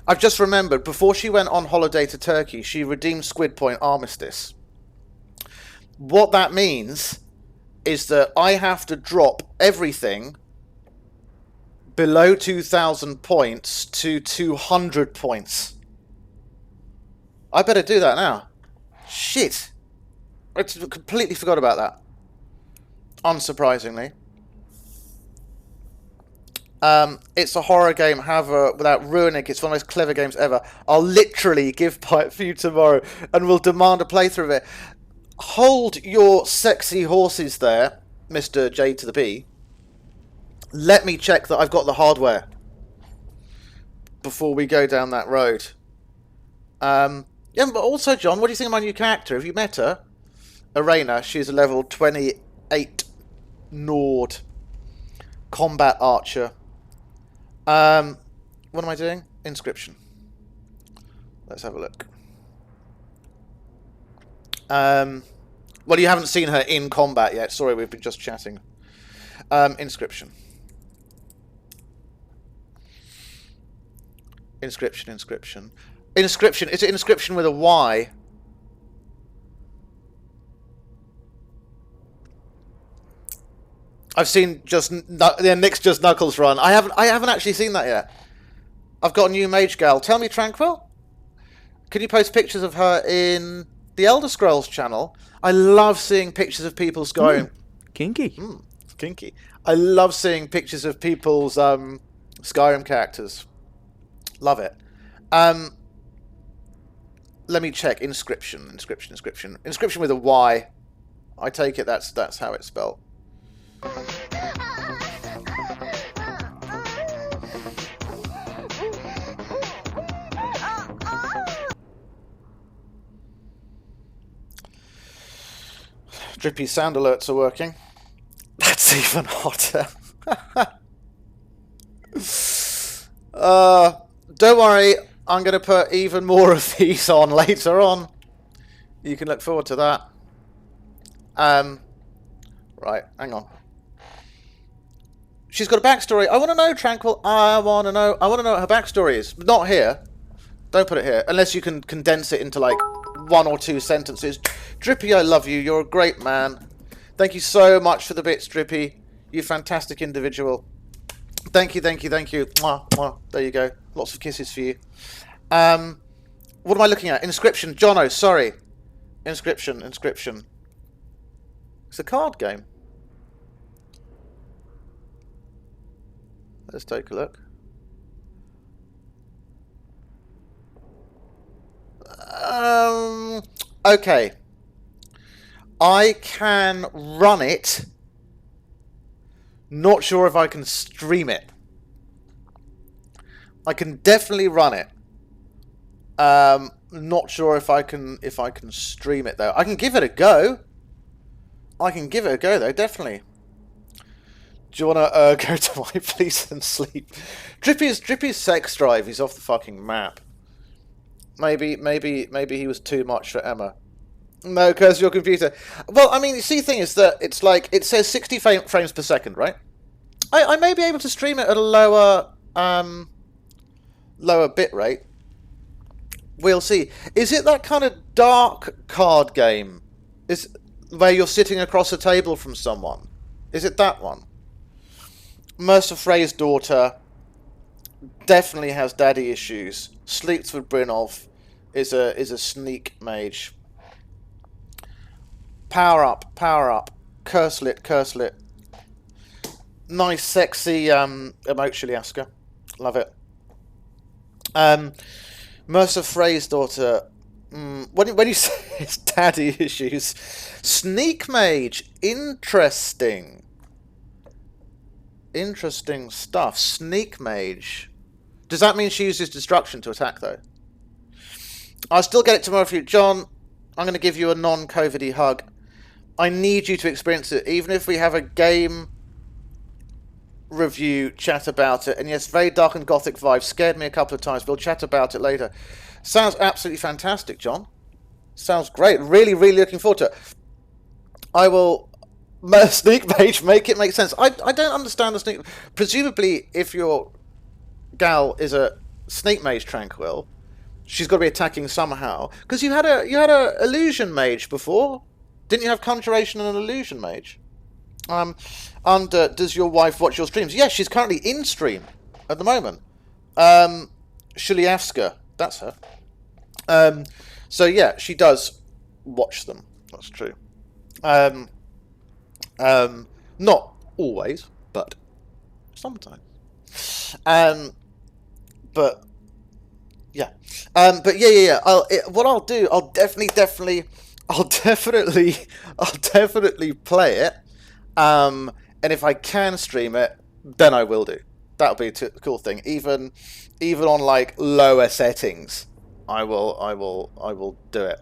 I've just remembered, before she went on holiday to Turkey, she redeemed Squid Point Armistice. What that means is that I have to drop everything below 2,000 points to 200 points. I better do that now. Shit. I completely forgot about that. Unsurprisingly. It's a horror game, however, without ruining it, it's one of the most clever games ever. I'll literally give pipe for you tomorrow and will demand a playthrough of it. hold your sexy horses there, Mr. J to the B. Let me check that I've got the hardware before we go down that road. Yeah, but also, John, what do you think of my new character? Have you met her? Arayne, she's a level 28 Nord combat archer. What am I doing? Inscription. Let's have a look. Well, you haven't seen her in combat yet. Sorry, we've been just chatting. Inscription. Inscription, inscription. Inscription. Is it inscription with a Y? I've seen just Nick's just Knuckles run. I haven't actually seen that yet. I've got a new mage gal. Tell me, Tranquil. Can you post pictures of her in the Elder Scrolls channel? I love seeing pictures of people's Skyrim. Kinky. Kinky. I love seeing pictures of people's Skyrim characters. Love it. Let me check. Inscription. Inscription. Inscription. Inscription with a Y. I take it that's how it's spelled. Drippy sound alerts are working. That's even hotter. Don't worry, I'm going to put even more of these on later on. You can look forward to that. Right, hang on. She's got a backstory. I want to know, Tranquil. I want to know what her backstory is. Not here. Don't put it here. Unless you can condense it into like 1 or 2 sentences. Drippy, I love you. You're a great man. Thank you so much for the bits, Drippy. You fantastic individual. Thank you, thank you, thank you. Mwah, mwah. There you go. Lots of kisses for you. What am I looking at? Inscription. Jono, sorry. Inscription, inscription. It's a card game. Let's take a look. Okay. I can run it. Not sure if I can stream it. I can definitely run it. Not sure if I can stream it though. I can give it a go. I can give it a go though, definitely. Do you want to go to my place and sleep? Drippy's sex drive. He's off the fucking map. Maybe he was too much for Emma. No, because your computer. Well, I mean, you see, the thing is that it's like it says 60 frames per second, right? I may be able to stream it at a lower bit rate. We'll see. Is it that kind of dark card game? Is where you're sitting across a table from someone? Is it that one? Mercer Frey's daughter definitely has daddy issues. Sleeps with Brynolf. Is a sneak mage. Power up. Curselet. Nice, sexy emotionally Asker. Love it. Mercer Frey's daughter. When you say it's daddy issues, sneak mage. Interesting stuff. Sneak mage. Does that mean she uses destruction to attack though? I'll still get it tomorrow for you, John. I'm going to give you a non-COVID-y hug. I need you to experience it, even if we have a game review chat about it. And yes, very dark and gothic vibe. Scared me a couple of times. We'll chat about it later. Sounds absolutely fantastic, John. Sounds great. Really, really looking forward to it. I will... Sneak mage, make it make sense. I don't understand the sneak... Presumably, if your gal is a sneak mage, Tranquil, she's got to be attacking somehow. Because you had a illusion mage before. Didn't you have conjuration and an illusion mage? Does your wife watch your streams? Yes, she's currently in stream at the moment. Shuliavska, that's her. So yeah, she does watch them. That's true. Not always, but sometimes. But yeah. But yeah. What I'll do, I'll definitely. I'll definitely play it. And if I can stream it, then I will do. That'll be a cool thing. Even on like lower settings, I will do it.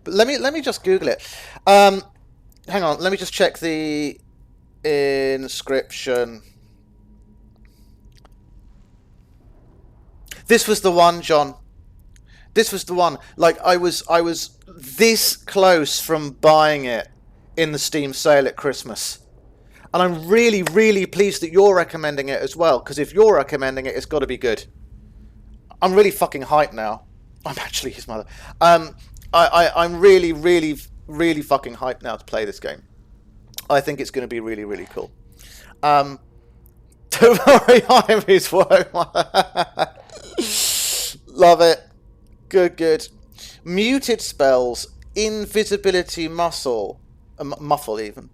But let me just Google it. Hang on, let me just check the inscription. This was the one, John. This was the one. Like I was this close from buying it in the Steam sale at Christmas. And I'm really, really pleased that you're recommending it as well, because if you're recommending it, it's got to be good. I'm really fucking hyped now. I'm actually his mother. I'm really, really, really fucking hyped now to play this game. I think it's going to be really, really cool. Don't worry, I'm his work. Love it. Good. Muted spells, invisibility muffle even.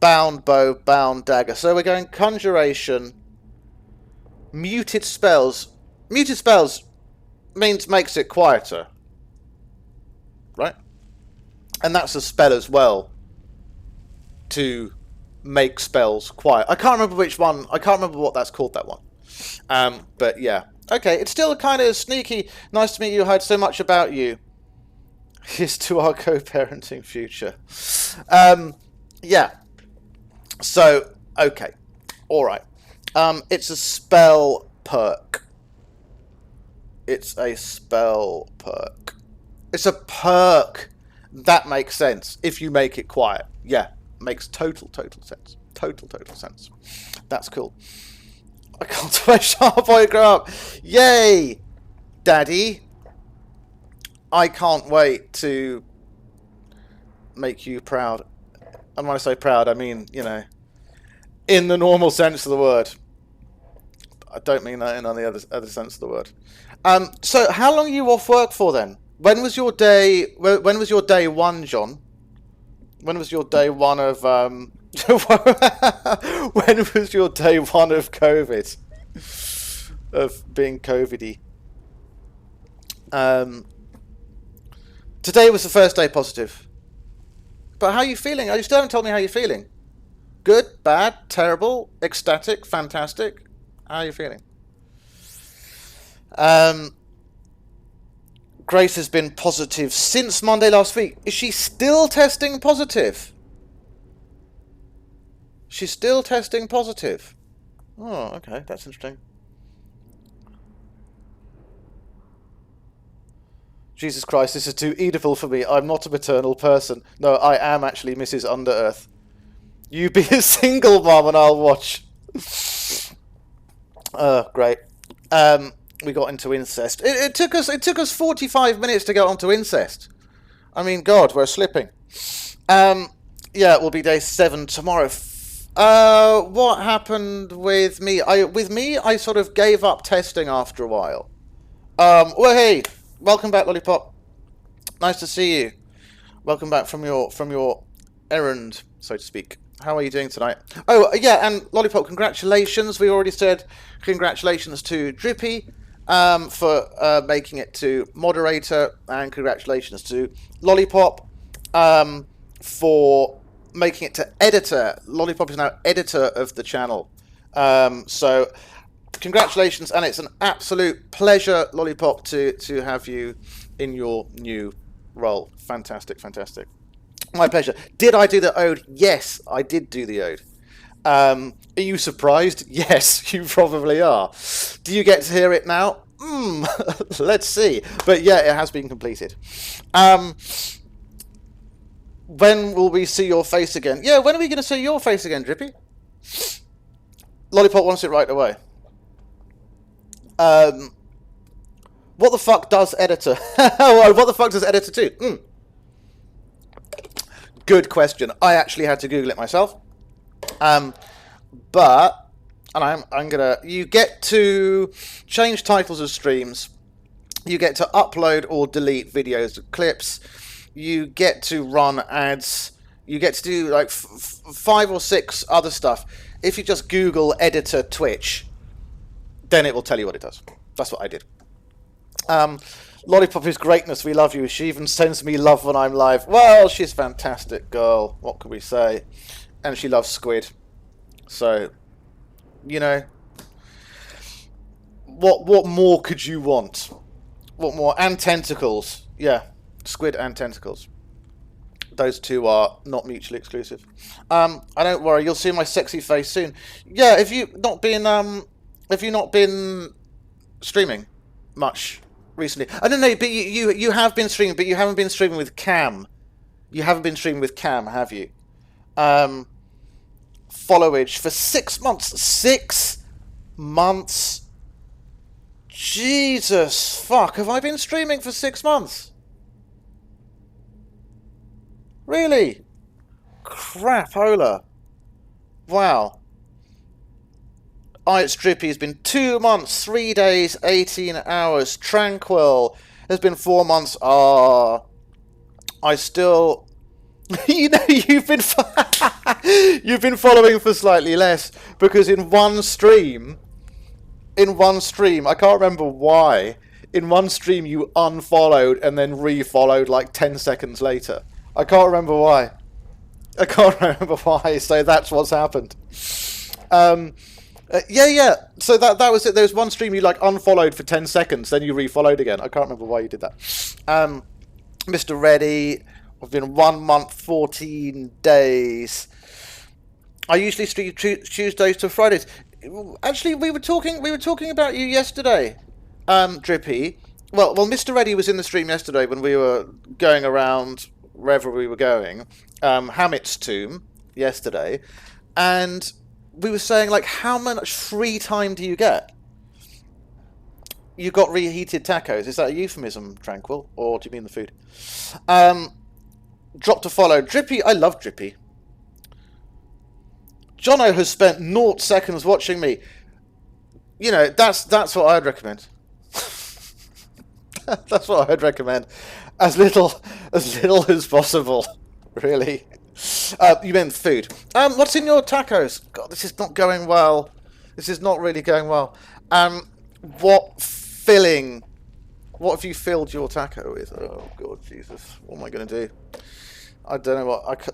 Bound bow, bound dagger. So we're going conjuration, muted spells. Muted spells makes it quieter, right? And that's a spell as well, to make spells quiet. I can't remember which one. I can't remember what that's called, that one. But yeah. Okay, it's still kind of sneaky. Nice to meet you. I heard so much about you. Here's to our co-parenting future. Yeah. So, okay. Alright. It's a spell perk. It's a spell perk. It's a perk. That makes sense. If you make it quiet. Yeah. Makes total sense. Total sense. That's cool. I can't wait Sharp Boy grow up. Yay! Daddy. I can't wait to make you proud. And when I say proud, I mean, you know, in the normal sense of the word. I don't mean that in any other sense of the word. So how long are you off work for then? When was your day? When was your day one, John? When was your day one of when was your day one of COVID? Of being COVID-y? Today was the first day positive. But how are you feeling? You still haven't told me how you're feeling. Good, bad, terrible, ecstatic, fantastic. How are you feeling? Grace has been positive since Monday last week. Is she still testing positive? She's still testing positive. Oh, okay, that's interesting. Jesus Christ, this is too Oedipal for me. I'm not a maternal person. No, I am actually Mrs. Underearth. You be a single mom and I'll watch. Great. We got into incest. It took us 45 minutes to get onto incest. I mean, God, we're slipping. Yeah, it will be day 7 tomorrow. What happened with me? I sort of gave up testing after a while. Well, hey, welcome back, Lollipop. Nice to see you. Welcome back from your errand, so to speak. How are you doing tonight? Oh, yeah, and Lollipop, congratulations. We already said congratulations to Drippy for making it to moderator, and congratulations to Lollipop for making it to editor. Lollipop is now editor of the channel. So congratulations, and it's an absolute pleasure, Lollipop, to have you in your new role. Fantastic. My pleasure. Did I do the ode? Yes, I did do the ode. Are you surprised? Yes, you probably are. Do you get to hear it now? Let's see. But yeah, it has been completed. When will we see your face again? Yeah, when are we going to see your face again, Drippy? Lollipop wants it right away. What the fuck does editor? What the fuck does editor do? Good question. I actually had to Google it myself. But, and I'm gonna. You get to change titles of streams. You get to upload or delete videos, clips. You get to run ads. You get to do like 5 or 6 other stuff. If you just Google editor Twitch, then it will tell you what it does. That's what I did. Lollipop is greatness. We love you. She even sends me love when I'm live. Well, she's a fantastic girl. What can we say? And she loves Squid. So, you know, what more could you want? What more? And tentacles. Yeah, Squid and tentacles. Those two are not mutually exclusive. I don't worry. You'll see my sexy face soon. Yeah, have you not been streaming much recently? I don't know, but you have been streaming, but you haven't been streaming with Cam. You haven't been streaming with Cam, have you? Followage for 6 months. 6 months. Jesus fuck! Have I been streaming for 6 months? Really? Crapola. Wow. It's Drippy has been 2 months, 3 days, 18 hours. Tranquil has been 4 months. I still... you know, you've been following for slightly less, because in one stream, I can't remember why, in one stream you unfollowed and then refollowed like 10 seconds later. I can't remember why. So that's what's happened. Yeah. So that was it. There was one stream you like unfollowed for 10 seconds, then you refollowed again. I can't remember why you did that. Mr. Reddy, I've been 1 month, 14 days. I usually stream Tuesdays to Fridays. Actually, we were talking about you yesterday, Drippy. Well, Mr. Reddy was in the stream yesterday when we were going around wherever we were going, Hamit's tomb yesterday, and we were saying, like, how much free time do you get? You got reheated tacos. Is that a euphemism, Tranquil? Or do you mean the food? Drop to follow. Drippy, I love Drippy. Jono has spent 0 seconds watching me. You know, that's what I'd recommend. That's what I'd recommend. As little as possible, really. You meant food. What's in your tacos? God, this is not going well. This is not really going well. What filling? What have you filled your taco with? Oh, God, Jesus. What am I going to do? I don't know what...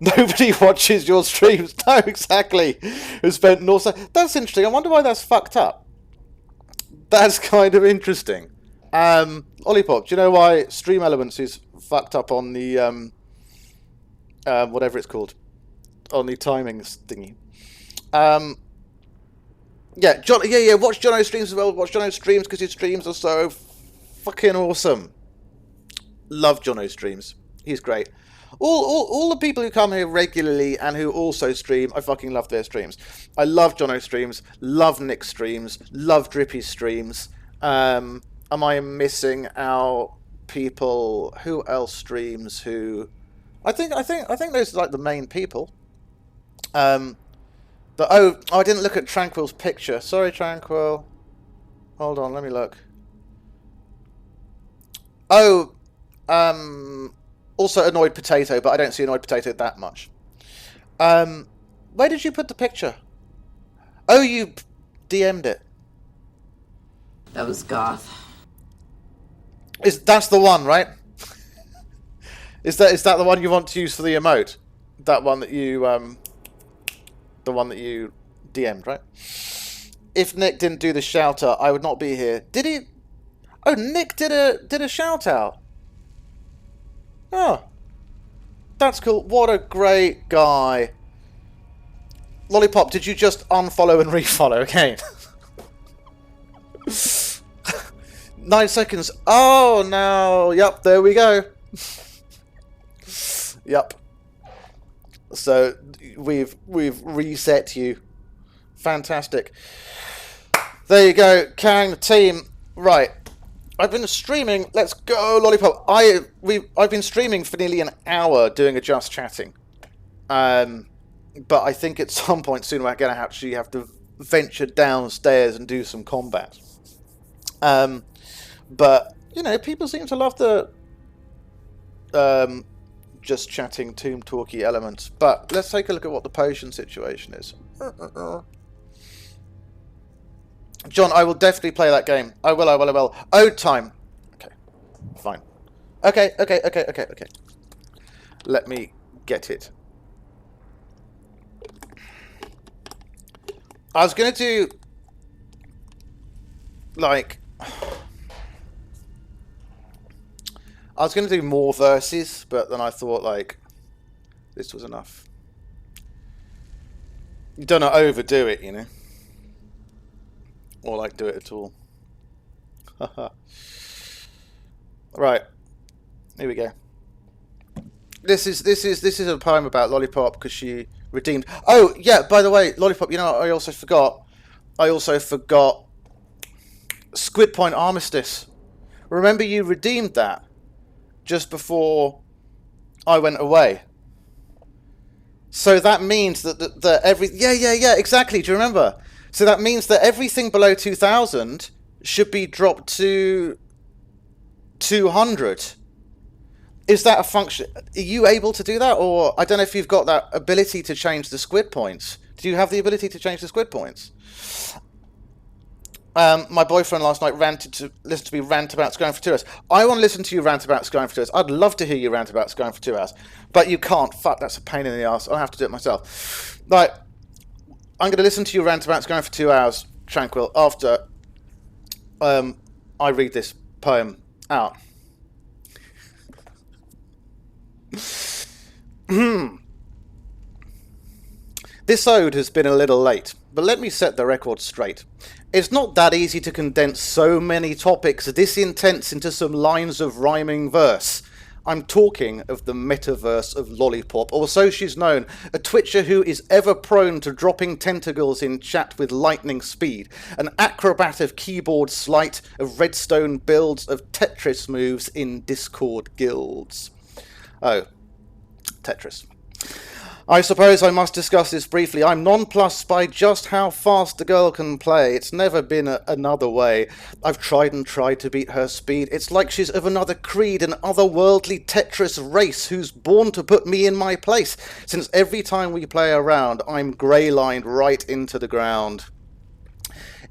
Nobody watches your streams. No, exactly. Who spent no... That's interesting. I wonder why that's fucked up. That's kind of interesting. Lollipop, do you know why Stream Elements is fucked up on the... whatever it's called. On the timings thingy. Yeah, watch Jono's streams as well. Watch Jono's streams because his streams are so fucking awesome. Love Jono's streams. He's great. All the people who come here regularly and who also stream, I fucking love their streams. I love Jono's streams, love Nick's streams, love Drippy's streams. Am I missing out people? Who else streams? Who? I think those are like the main people. I didn't look at Tranquil's picture. Sorry, Tranquil. Hold on, let me look. Also Annoyed Potato, but I don't see Annoyed Potato that much. Where did you put the picture? Oh, you DM'd it. That was goth. That's the one, right? Is that the one you want to use for the emote? That one that you DM'd, right? If Nick didn't do the shout out, I would not be here. Did he? Oh, Nick did a shout out. Oh, that's cool. What a great guy. Lollipop, did you just unfollow and refollow again? 9 seconds. Oh, no. Yep, there we go. Yep. So, we've reset you. Fantastic. There you go. Carrying the team. Right. I've been streaming. Let's go, Lollipop. I've been streaming for nearly an hour doing a just chatting. But I think at some point soon we're going to actually have to venture downstairs and do some combat. But, you know, people seem to love the just chatting tomb talky elements. But let's take a look at what the potion situation is. John, I will definitely play that game. I will, I will, I will. Ode time. Okay, fine. Okay. Let me get it. I was going to do, like... I was going to do more verses, but then I thought, like, this was enough. You don't want to overdo it, you know? Or, like, do it at all. Right. Here we go. This is a poem about Lollipop because she redeemed. Oh yeah, by the way, Lollipop. You know, I also forgot Squid Point Armistice. Remember, you redeemed that just before I went away. So that means that yeah, exactly. Do you remember? So that means that everything below 2000 should be dropped to 200. Is that a function? Are you able to do that? Or I don't know if you've got that ability to change the squid points. Do you have the ability to change the squid points? My boyfriend last night listened to me rant about Skyrim for 2 hours. I want to listen to you rant about Skyrim for 2 hours. I'd love to hear you rant about Skyrim for 2 hours. But you can't. Fuck, that's a pain in the ass. I'll have to do it myself. Right. I'm going to listen to you rant about Skyrim for 2 hours, Tranquil, after I read this poem out. This ode has been a little late, but let me set the record straight. It's not that easy to condense so many topics this intense into some lines of rhyming verse. I'm talking of the metaverse of Lollipop, or so she's known, a twitcher who is ever prone to dropping tentacles in chat with lightning speed, an acrobat of keyboard sleight, of redstone builds, of Tetris moves in Discord guilds. Oh, Tetris. I suppose I must discuss this briefly. I'm nonplussed by just how fast the girl can play. It's never been another way. I've tried and tried to beat her speed. It's like she's of another creed, an otherworldly Tetris race who's born to put me in my place, since every time we play around, I'm grey-lined right into the ground.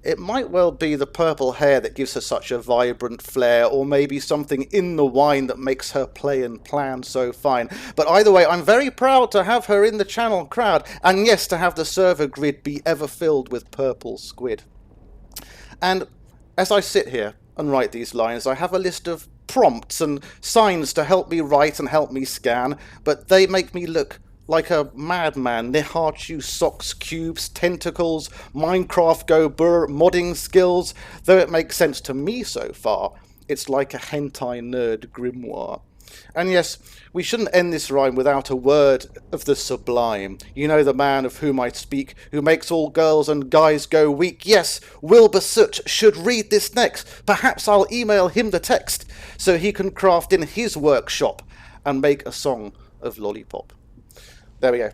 It might well be the purple hair that gives her such a vibrant flair, or maybe something in the wine that makes her play and plan so fine. But either way, I'm very proud to have her in the channel crowd, and yes, to have the server grid be ever filled with purple squid. And as I sit here and write these lines, I have a list of prompts and signs to help me write and help me scan, but they make me look like a madman. Nihachu, socks, cubes, tentacles, Minecraft go burr, modding skills. Though it makes sense to me so far, it's like a hentai nerd grimoire. And yes, we shouldn't end this rhyme without a word of the sublime. You know the man of whom I speak, who makes all girls and guys go weak. Yes, Wilbur Soot should read this next. Perhaps I'll email him the text, so he can craft in his workshop and make a song of Lollipop. There we go.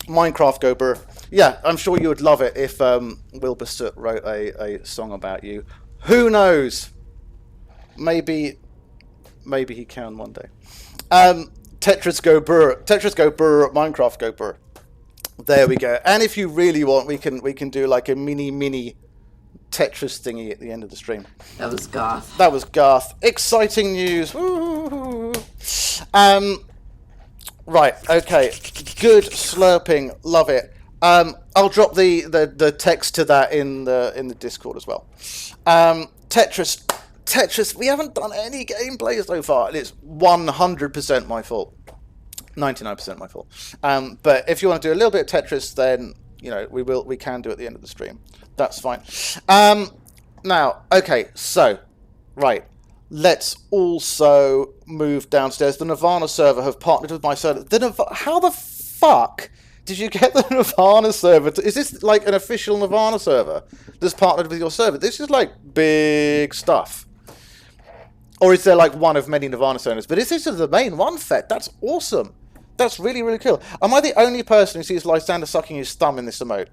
Minecraft go burr. Yeah, I'm sure you would love it if Wilbur Soot wrote a song about you. Who knows? Maybe he can one day. Tetris go burr. Tetris go burr. Minecraft go burr. There we go. And if you really want, we can do like a mini Tetris thingy at the end of the stream. That was goth. That was goth. Exciting news. Woo. Right, okay. Good slurping. Love it. I'll drop the text to that in the Discord as well. Tetris, we haven't done any gameplay so far, and it's 100% my fault. 99% my fault. But if you want to do a little bit of Tetris, then we can do it at the end of the stream. That's fine. Now, okay, so right. Let's also move downstairs. The Nirvana server have partnered with my server. How the fuck did you get the Nirvana server? Is this like an official Nirvana server that's partnered with your server? This is like big stuff. Or is there like one of many Nirvana servers? But this is the main one, Fet. That's awesome. That's really, really cool. Am I the only person who sees Lysander sucking his thumb in this emote?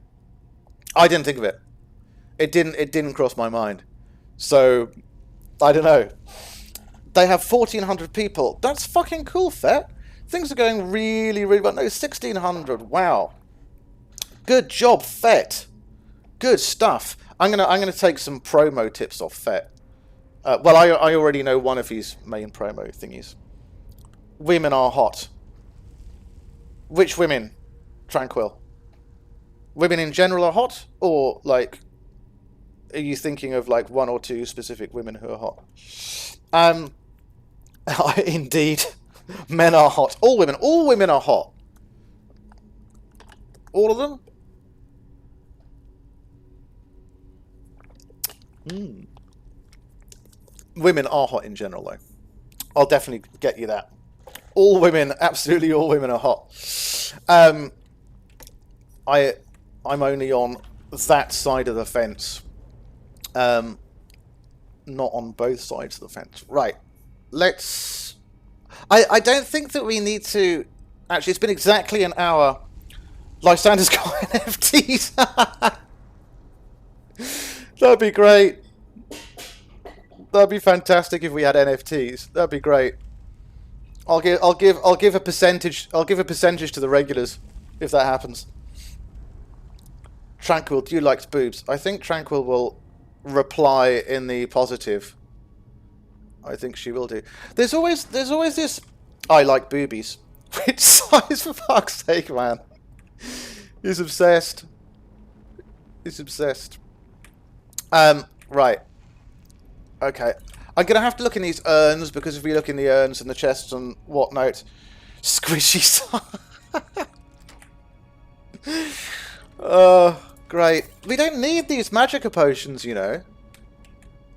I didn't think of it. It didn't cross my mind. So I don't know. They have 1,400 people. That's fucking cool, Fet. Things are going really, really well. No, 1,600. Wow. Good job, Fet. Good stuff. I'm gonna take some promo tips off Fet. Well, I already know one of his main promo thingies. Women are hot. Which women? Tranquil. Women in general are hot, or like, are you thinking of like one or two specific women who are hot? Indeed, men are hot. All women are hot. All of them. Women are hot in general, though. I'll definitely get you that. All women, absolutely all women are hot. I'm only on that side of the fence. Not on both sides of the fence. Right. Let's... I don't think that we need to... Actually, it's been exactly an hour. Lysander's got NFTs. That'd be great. That'd be fantastic if we had NFTs. That'd be great. I'll give a percentage. I'll give a percentage to the regulars if that happens. Tranquil, do you like boobs? I think Tranquil will reply in the positive. I think she will do. There's always this. I like boobies. Which size, for fuck's sake, man? He's obsessed. He's obsessed. Right. Okay. I'm going to have to look in these urns, because if we look in the urns and the chests and whatnot, squishy great. We don't need these magica potions, you know.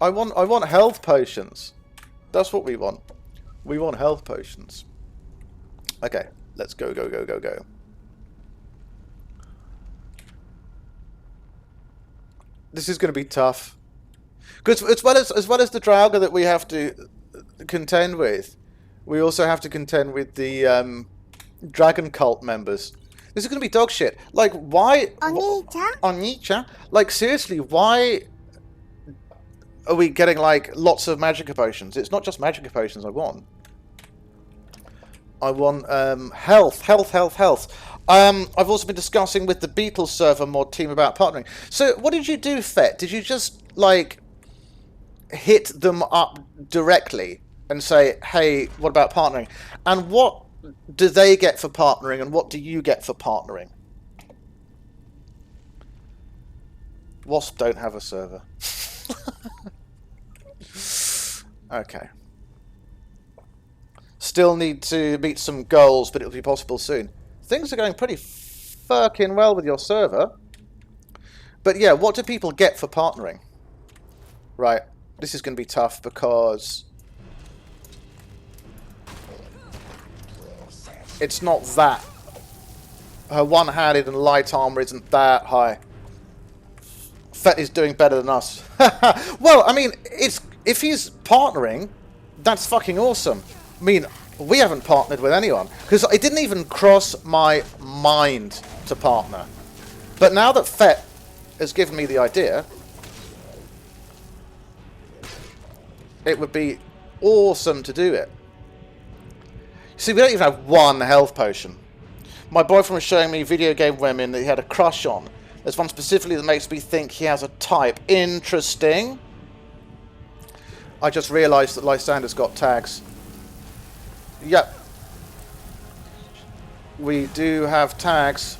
I want health potions. That's what we want. We want health potions. Okay, let's go. This is going to be tough. Because as well as the Draugr that we have to contend with, we also have to contend with the Dragon Cult members. This is going to be dog shit. Like, why... Onicha? Like, seriously, why are we getting, like, lots of magica potions? It's not just magica potions I want. I want health. I've also been discussing with the Beatles server mod team about partnering. So, what did you do, Fet? Did you just, like... hit them up directly and say, hey, what about partnering? And what do they get for partnering, and what do you get for partnering? Wasp don't have a server. Okay. Still need to meet some goals, but it'll be possible soon. Things are going pretty fucking well with your server. But yeah, what do people get for partnering? Right. This is going to be tough because it's not that. Her one-handed and light armor isn't that high. Fet is doing better than us. Well, I mean, if he's partnering, that's fucking awesome. I mean, we haven't partnered with anyone because it didn't even cross my mind to partner. But now that Fet has given me the idea, it would be awesome to do it. See, we don't even have one health potion. My boyfriend was showing me video game women that he had a crush on. There's one specifically that makes me think he has a type. Interesting. I just realised that Lysander's got tags. Yep. We do have tags.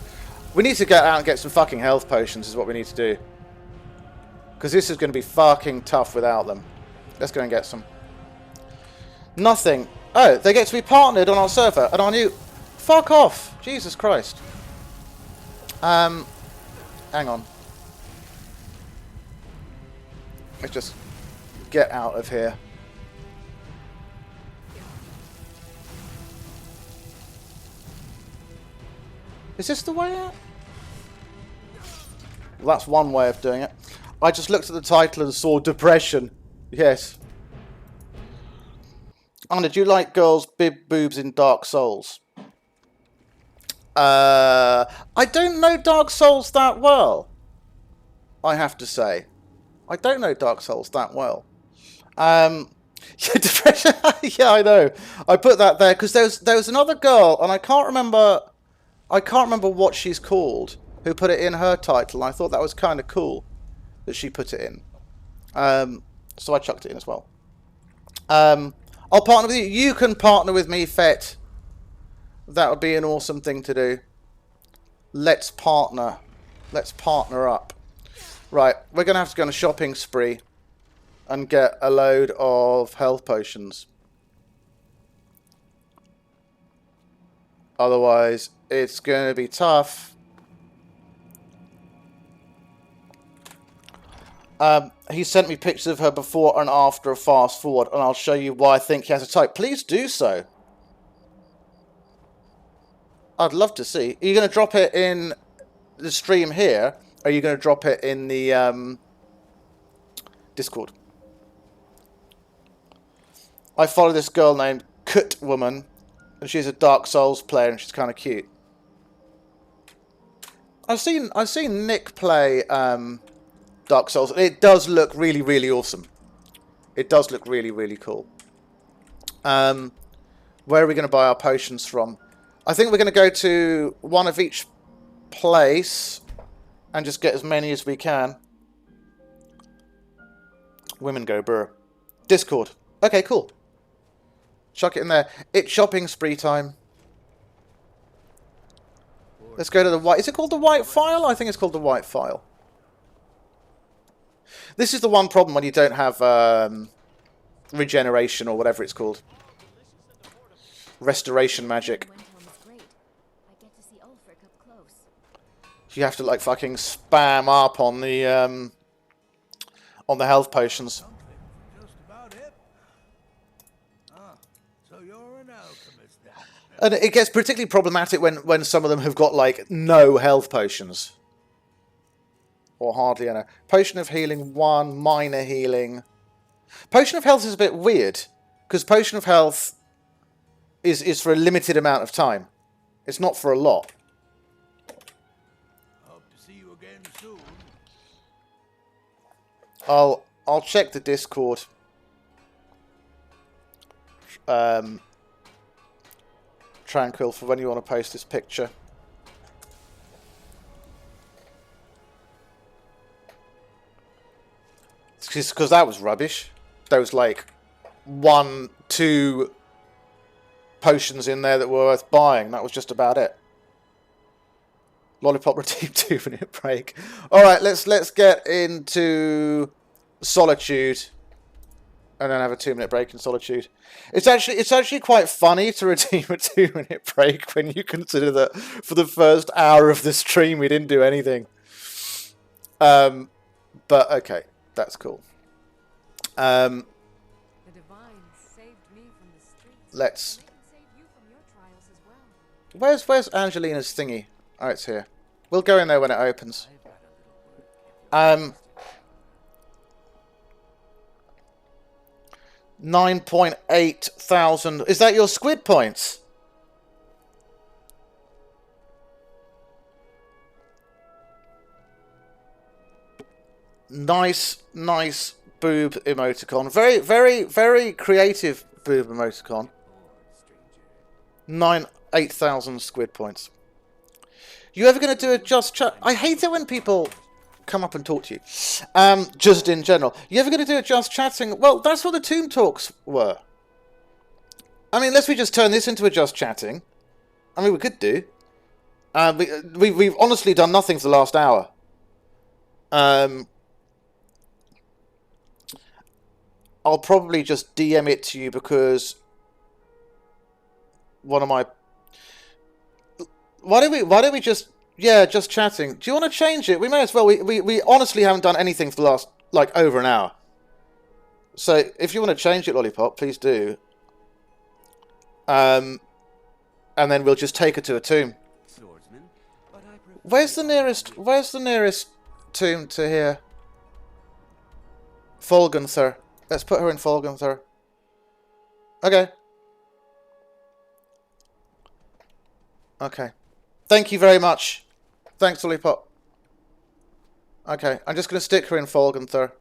We need to get out and get some fucking health potions is what we need to do. Because this is going to be fucking tough without them. Let's go and get some. Nothing. Oh, they get to be partnered on our server. And our new... Fuck off. Jesus Christ. Hang on. Let's just get out of here. Is this the way out? Well, that's one way of doing it. I just looked at the title and saw depression. Yes. Anna, do you like girls' big boobs in Dark Souls? I don't know Dark Souls that well. I have to say. I don't know Dark Souls that well. Yeah, depression. Yeah, I know. I put that there because there was another girl, and I can't remember what she's called, who put it in her title. And I thought that was kind of cool. that she put it in. So I chucked it in as well. I'll partner with you. You can partner with me, Fet. That would be an awesome thing to do. Let's partner. Let's partner up. Right, we're going to have to go on a shopping spree and get a load of health potions. Otherwise, it's going to be tough. He sent me pictures of her before and after a fast forward, and I'll show you why I think he has a type. Please do so. I'd love to see. Are you going to drop it in the stream here? Or are you going to drop it in the Discord? I follow this girl named Kut Woman, and she's a Dark Souls player, and she's kind of cute. I've seen Nick play Dark Souls. It does look really, really awesome. It does look really, really cool. Where are we going to buy our potions from? I think we're going to go to one of each place and just get as many as we can. Women go brr. Discord. Okay, cool. Chuck it in there. It's shopping spree time. Let's go to the white... Is it called the white file? I think it's called the white file. This is the one problem when you don't have regeneration or whatever it's called. Restoration magic. You have to like fucking spam up on the health potions. And it gets particularly problematic when some of them have got like no health potions. Or hardly any. Potion of healing 1, minor healing. Potion of health is a bit weird. Because potion of health is for a limited amount of time. It's not for a lot. Hope to see you again soon. I'll check the Discord. Tranquil for when you want to post this picture. Because that was rubbish. There was like 1, 2 potions in there that were worth buying. That was just about it. Lollipop redeemed 2-minute break. All right, let's get into Solitude, and then have a 2-minute break in Solitude. It's actually quite funny to redeem a 2-minute break when you consider that for the first hour of the stream we didn't do anything. But okay, that's cool. The divine saved me from the streets. Let's. They can save you from your trials as well. Where's Angelina's thingy? Oh, it's here. We'll go in there when it opens. 9.8 thousand. Is that your squid points? Nice boob emoticon. Very, very, very creative boob emoticon. 8,000 squid points. You ever going to do a just chat? I hate it when people come up and talk to you. Just in general. You ever going to do a just chatting? Well, that's what the Tomb Talks were. I mean, unless we just turn this into a just chatting. I mean, we could do. We've honestly done nothing for the last hour. I'll probably just DM it to you because one of my... Why don't we just... Yeah, just chatting. Do you want to change it? We may as well. We honestly haven't done anything for the last, like, over an hour. So, if you want to change it, Lollipop, please do. And then we'll just take her to a tomb. Where's the nearest tomb to here? Folganther. Let's put her in Folganther. Okay. Okay. Thank you very much. Thanks, Lollipop. Okay, I'm just going to stick her in Folganther.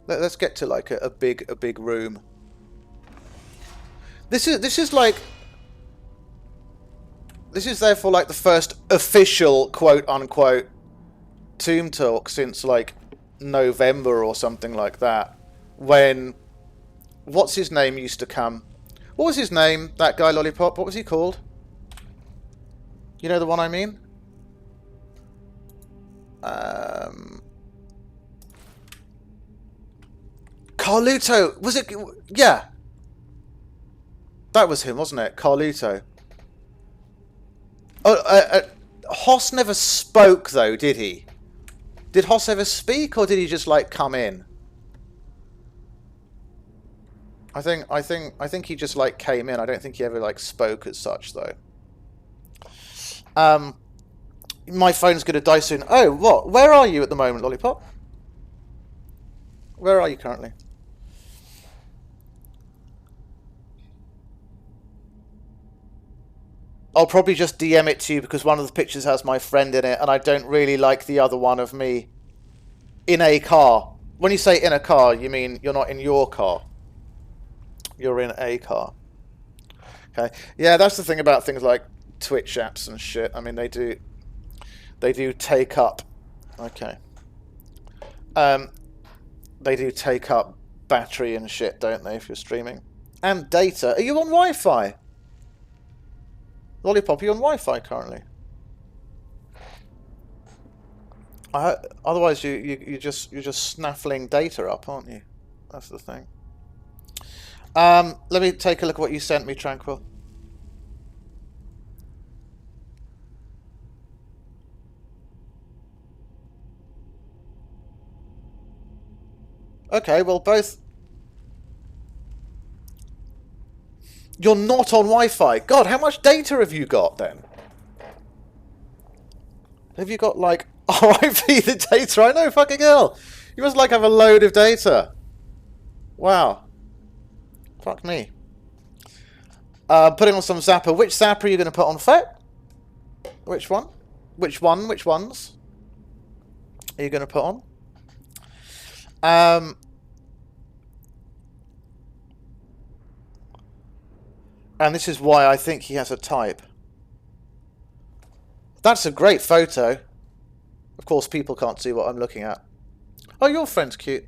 Let's get to like a big room. This is like... This is therefore like the first official quote-unquote Tomb Talk since like November or something like that. When... What's his name used to come? What was his name? That guy Lollipop? What was he called? You know the one I mean? Carluto! Was it... Yeah. That was him, wasn't it? Carluto. Oh, Hoss never spoke, though, did he? Did Hoss ever speak, or did he just, like, come in? I think he just, like, came in. I don't think he ever, like, spoke as such, though. My phone's going to die soon. Oh, what? Where are you at the moment, Lollipop? Where are you currently? I'll probably just DM it to you because one of the pictures has my friend in it and I don't really like the other one of me in a car. When you say in a car, you mean you're not in your car. You're in a car. Okay. Yeah, that's the thing about things like Twitch apps and shit. I mean, they do take up... Okay. They do take up battery and shit, don't they, if you're streaming? And data. Are you on Wi-Fi? Lollipop, are you on Wi-Fi currently? Otherwise, you're just snaffling data up, aren't you? That's the thing. Let me take a look at what you sent me, Tranquil. Okay, well, both... You're not on Wi-Fi. God, how much data have you got, then? Have you got, like, RIP the data? I know, fucking hell. You must, like, have a load of data. Wow. Fuck me. Putting on some Zapper. Which Zapper are you going to put on, Fet? Which one? Which ones are you going to put on? And this is why I think he has a type. That's a great photo. Of course, people can't see what I'm looking at. Oh, your friend's cute.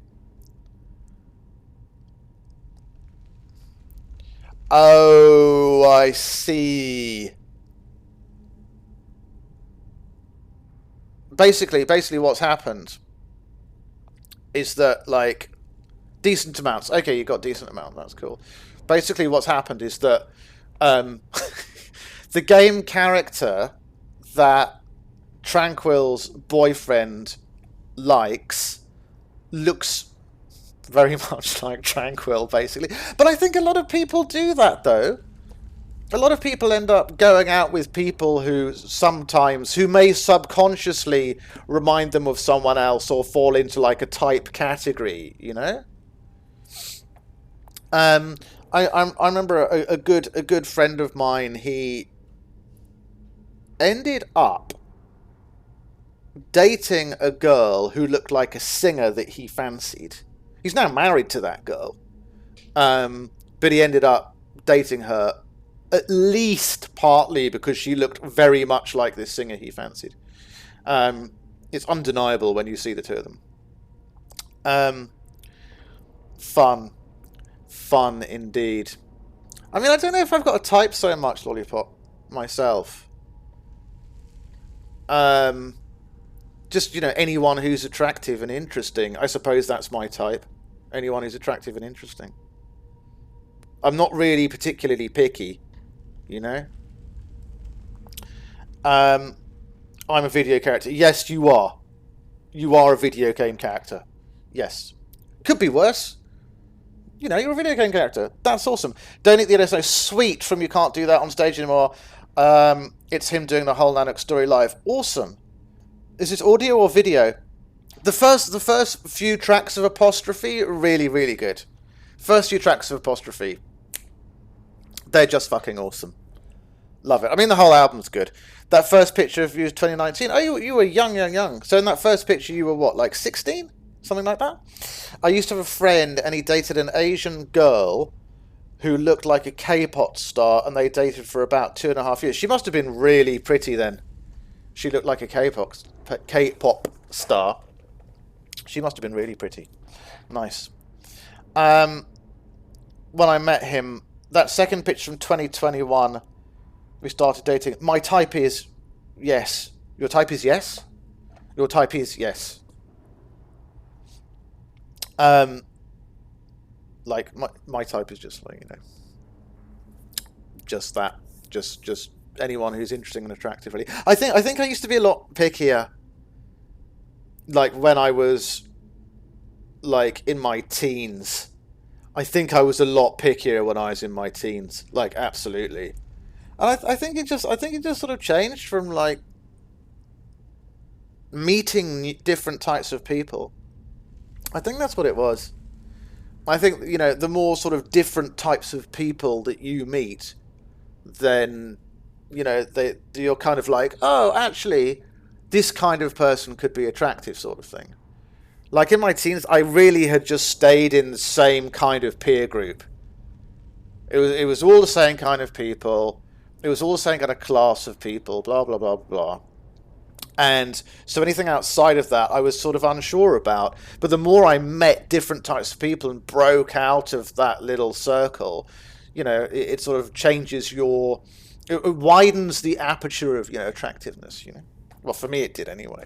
Oh, I see. Basically what's happened is that, like, decent amounts. Okay, you got decent amount. That's cool. Basically, what's happened is that the game character that Tranquil's boyfriend likes looks very much like Tranquil, basically. But I think a lot of people do that, though. A lot of people end up going out with people who may subconsciously remind them of someone else or fall into, like, a type category, you know? I remember a good friend of mine, he ended up dating a girl who looked like a singer that he fancied. He's now married to that girl. But he ended up dating her at least partly because she looked very much like this singer he fancied. It's undeniable when you see the two of them. Fun indeed. I mean, I don't know if I've got a type so much, Lollipop, myself. Just, you know, anyone who's attractive and interesting. I suppose that's my type. Anyone who's attractive and interesting. I'm not really particularly picky, you know? I'm a video character. Yes, you are. You are a video game character. Yes. Could be worse. You know, you're a video game character. That's awesome. Donate the LSO. Sweet from You Can't Do That on Stage Anymore. It's him doing the whole Nanook story live. Awesome. Is it audio or video? The first few tracks of Apostrophe, really, really good. First few tracks of Apostrophe, they're just fucking awesome. Love it. I mean, the whole album's good. That first picture of you was 2019. Oh, you were young. So in that first picture, you were what, like 16? Something like that? I used to have a friend, and he dated an Asian girl who looked like a K-pop star, and they dated for about 2.5 years. She must have been really pretty then. She looked like a K-pop star. She must have been really pretty. Nice. When I met him, that second picture from 2021, we started dating. My type is yes. Your type is yes? Your type is yes. Like, my type is just like, just that. Just anyone who's interesting and attractive, really. I think I used to be a lot pickier, like, when I was, like, in my teens. I think I was a lot pickier when I was in my teens. Like, absolutely. And I think it just sort of changed from, like, meeting different types of people. I think that's what it was. I think, the more sort of different types of people that you meet, then, you're kind of like, oh, actually, this kind of person could be attractive, sort of thing. Like, in my teens, I really had just stayed in the same kind of peer group. It was all the same kind of people. It was all the same kind of class of people, blah, blah, blah, blah. And so anything outside of that, I was sort of unsure about. But the more I met different types of people and broke out of that little circle, it sort of changes it widens the aperture of, attractiveness, Well, for me, it did anyway,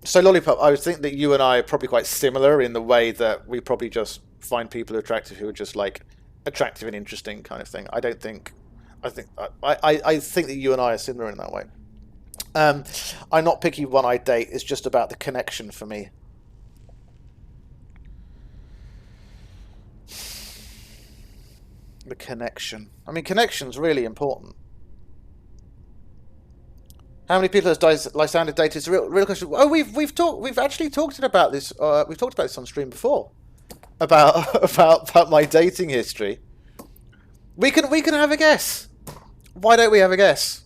So, Lollipop, I would think that you and I are probably quite similar in the way that we probably just find people attractive who are just, like, attractive and interesting kind of thing. I think that you and I are similar in that way. I'm not picky when I date. It's just about the connection for me. The connection. I mean, connection's really important. How many people has Lysander dated? It's a real question. Oh, we've actually talked about this. We've talked about this on stream before. About my dating history. We can have a guess. Why don't we have a guess?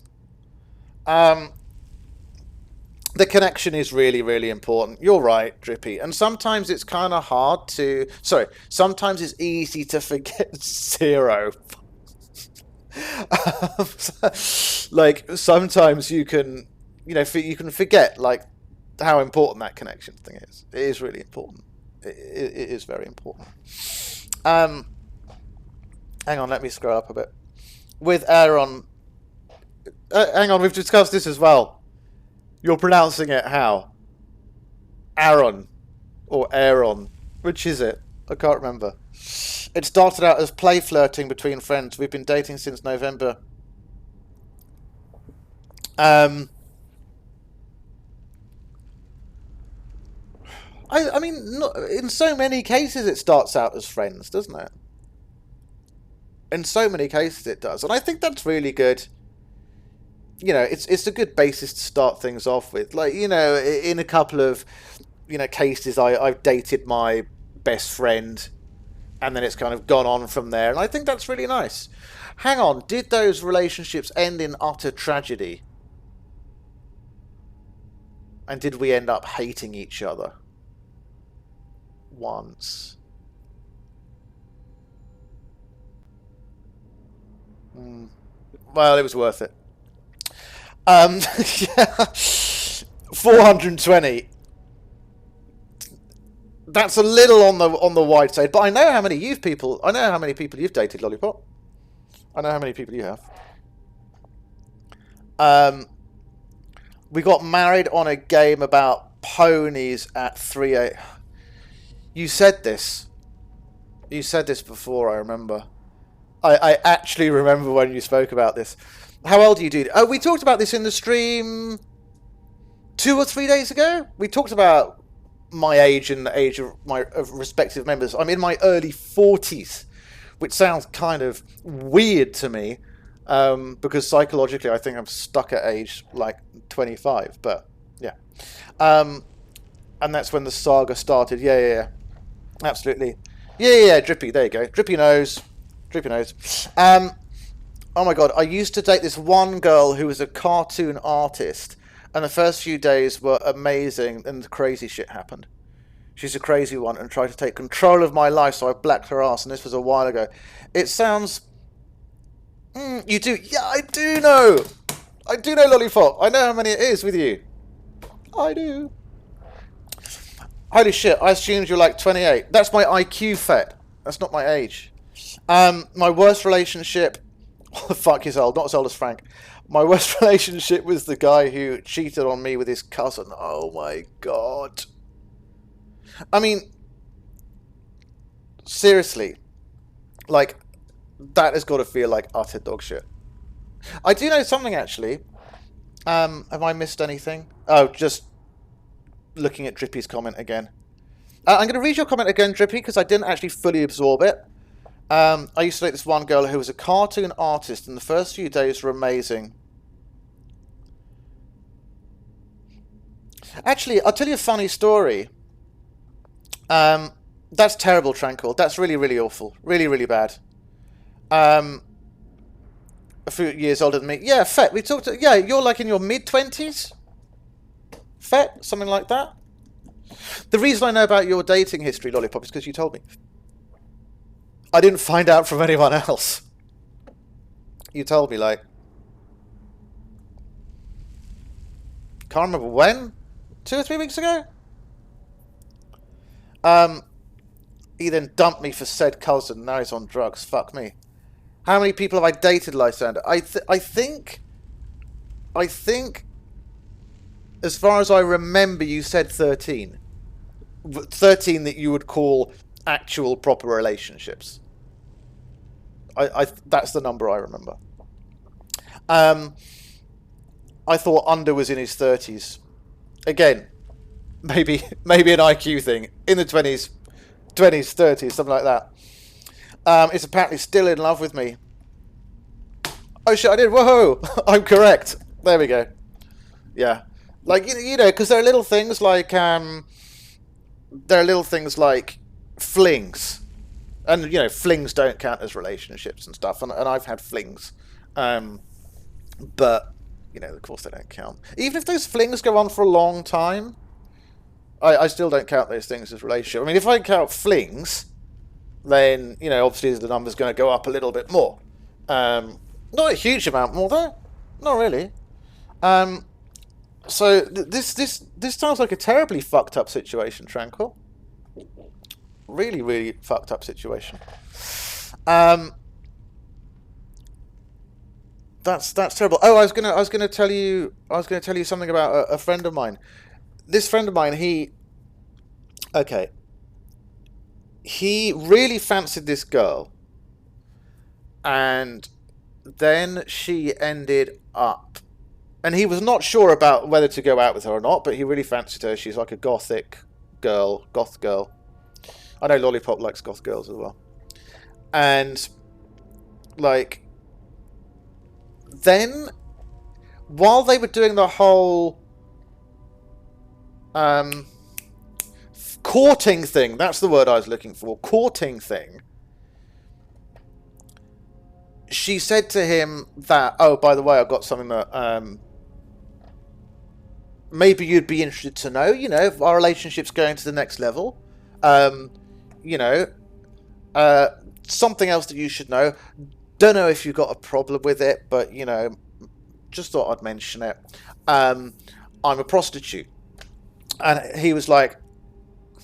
The connection is really, really important. You're right, Drippy. And sometimes it's kind of hard to... Sorry, sometimes it's easy to forget zero. Like, sometimes you can, you can forget, like, how important that connection thing is. It is really important. It is very important. Hang on, let me scroll up a bit. With Aaron... hang on, we've discussed this as well. You're pronouncing it how? Aaron. Or Aaron. Which is it? I can't remember. It started out as play flirting between friends. We've been dating since November. I mean, in so many cases it starts out as friends, doesn't it? In so many cases it does. And I think that's really good. It's a good basis to start things off with. Like, in a couple of, cases, I've dated my best friend, and then it's kind of gone on from there. And I think that's really nice. Hang on, did those relationships end in utter tragedy? And did we end up hating each other? Once. Well, it was worth it. Yeah. 420. That's a little on the wide side, but I know how many people you've dated, Lollipop. I know how many people you have. We got married on a game about ponies at 3 a.m. You said this. You said this before, I remember. I actually remember when you spoke about this. How old are you, dude? Oh, we talked about this in the stream 2 or 3 days ago. We talked about my age and the age of my respective members. I'm in my early 40s, which sounds kind of weird to me, because psychologically I think I'm stuck at age like 25. But yeah, and that's when the saga started. Yeah, absolutely. Yeah. Drippy, there you go. Drippy knows. Oh my god, I used to date this one girl who was a cartoon artist, and the first few days were amazing, and crazy shit happened. She's a crazy one and tried to take control of my life, so I blacked her ass, and this was a while ago. It sounds... you do... Yeah, I do know! I do know, Lollipop. I know how many it is with you. I do. Holy shit, I assumed you're like 28. That's my IQ, Fet. That's not my age. My worst relationship... Fuck, he's old. Not as old as Frank. My worst relationship was the guy who cheated on me with his cousin. Oh my god. I mean, seriously. Like, that has got to feel like utter dog shit. I do know something, actually. Have I missed anything? Oh, just looking at Drippy's comment again. I'm going to read your comment again, Drippy, because I didn't actually fully absorb it. I used to date this one girl who was a cartoon artist, and the first few days were amazing. Actually, I'll tell you a funny story. That's terrible, Tranquil. That's really, really awful. Really, really bad. A few years older than me. Yeah, Fet, we talked... Yeah, you're like in your mid-20s? Fet? Something like that? The reason I know about your dating history, Lollipop, is because you told me. I didn't find out from anyone else. You told me, like... Can't remember when? 2 or 3 weeks ago? He then dumped me for said cousin. Now he's on drugs. Fuck me. How many people have I dated, Lysander? I think... As far as I remember, you said 13. 13 that you would call actual proper relationships. That's the number I remember. I thought Under was in his 30s. Again, maybe an IQ thing. In the 20s, 30s, something like that. Is apparently still in love with me. Oh shit, I did. Whoa! I'm correct. There we go. Yeah. Like, you know, because there are little things like, flings. And, you know, flings don't count as relationships and stuff. And I've had flings. But, you know, of course they don't count. Even if those flings go on for a long time, I still don't count those things as relationship. I mean, if I count flings, then, you know, obviously the number's going to go up a little bit more. Not a huge amount more, though. Not really. So this sounds like a terribly fucked up situation, Tranquil. Really, really fucked up situation. That's terrible. Oh, I was gonna tell you something about a friend of mine. This friend of mine, he really fancied this girl, and then she ended up, and he was not sure about whether to go out with her or not, but he really fancied her. She's like a goth girl. I know Lollipop likes goth girls as well. And, like, then, while they were doing the whole courting thing, that's the word I was looking for, courting thing, she said to him that, oh, by the way, I've got something that maybe you'd be interested to know, you know, if our relationship's going to the next level. You know, something else that you should know. Don't know if you've got a problem with it, but, you know, just thought I'd mention it. I'm a prostitute. And he was like,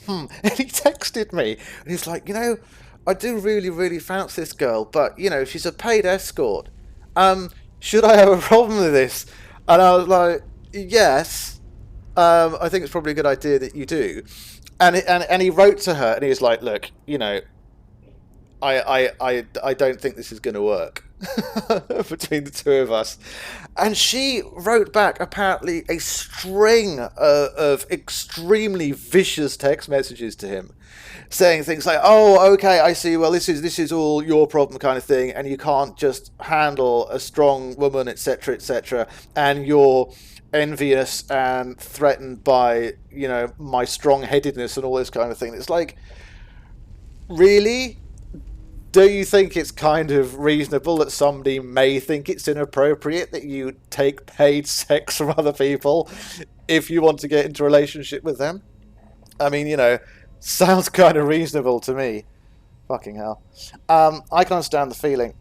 And he texted me. And he's like, you know, I do really, really fancy this girl, but, you know, she's a paid escort. Should I have a problem with this? And I was like, yes. I think it's probably a good idea that you do. And he wrote to her, and he was like, look, you know, I don't think this is going to work between the two of us. And she wrote back apparently a string of extremely vicious text messages to him, saying things like, oh, okay, I see, well, this is all your problem kind of thing, and you can't just handle a strong woman, etc., and you're envious and threatened by, you know, my strong-headedness and all this kind of thing. It's like, really? Do you think it's kind of reasonable that somebody may think it's inappropriate that you take paid sex from other people if you want to get into a relationship with them? I mean, you know, Sounds kind of reasonable to me. Fucking hell. I can understand the feeling.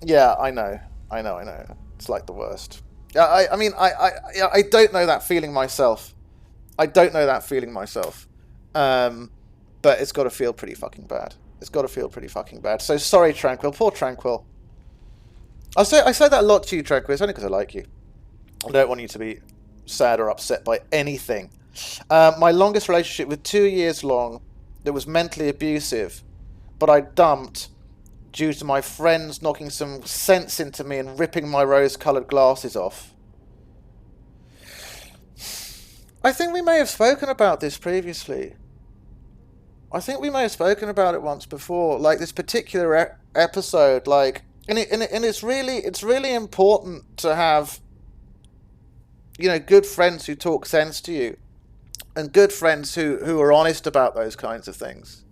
Yeah, I know. It's like the worst. I don't know that feeling myself. But it's got to feel pretty fucking bad. So sorry, Tranquil. Poor Tranquil. I say that a lot to you, Tranquil. It's only because I like you. I don't want you to be sad or upset by anything. My longest relationship was 2 years long. That was mentally abusive, but I dumped due to my friends knocking some sense into me and ripping my rose-coloured glasses off. I think we may have spoken about this previously. I think we may have spoken about it once before, like this particular episode, like, and it's really important to have, you know, good friends who talk sense to you, and good friends who are honest about those kinds of things.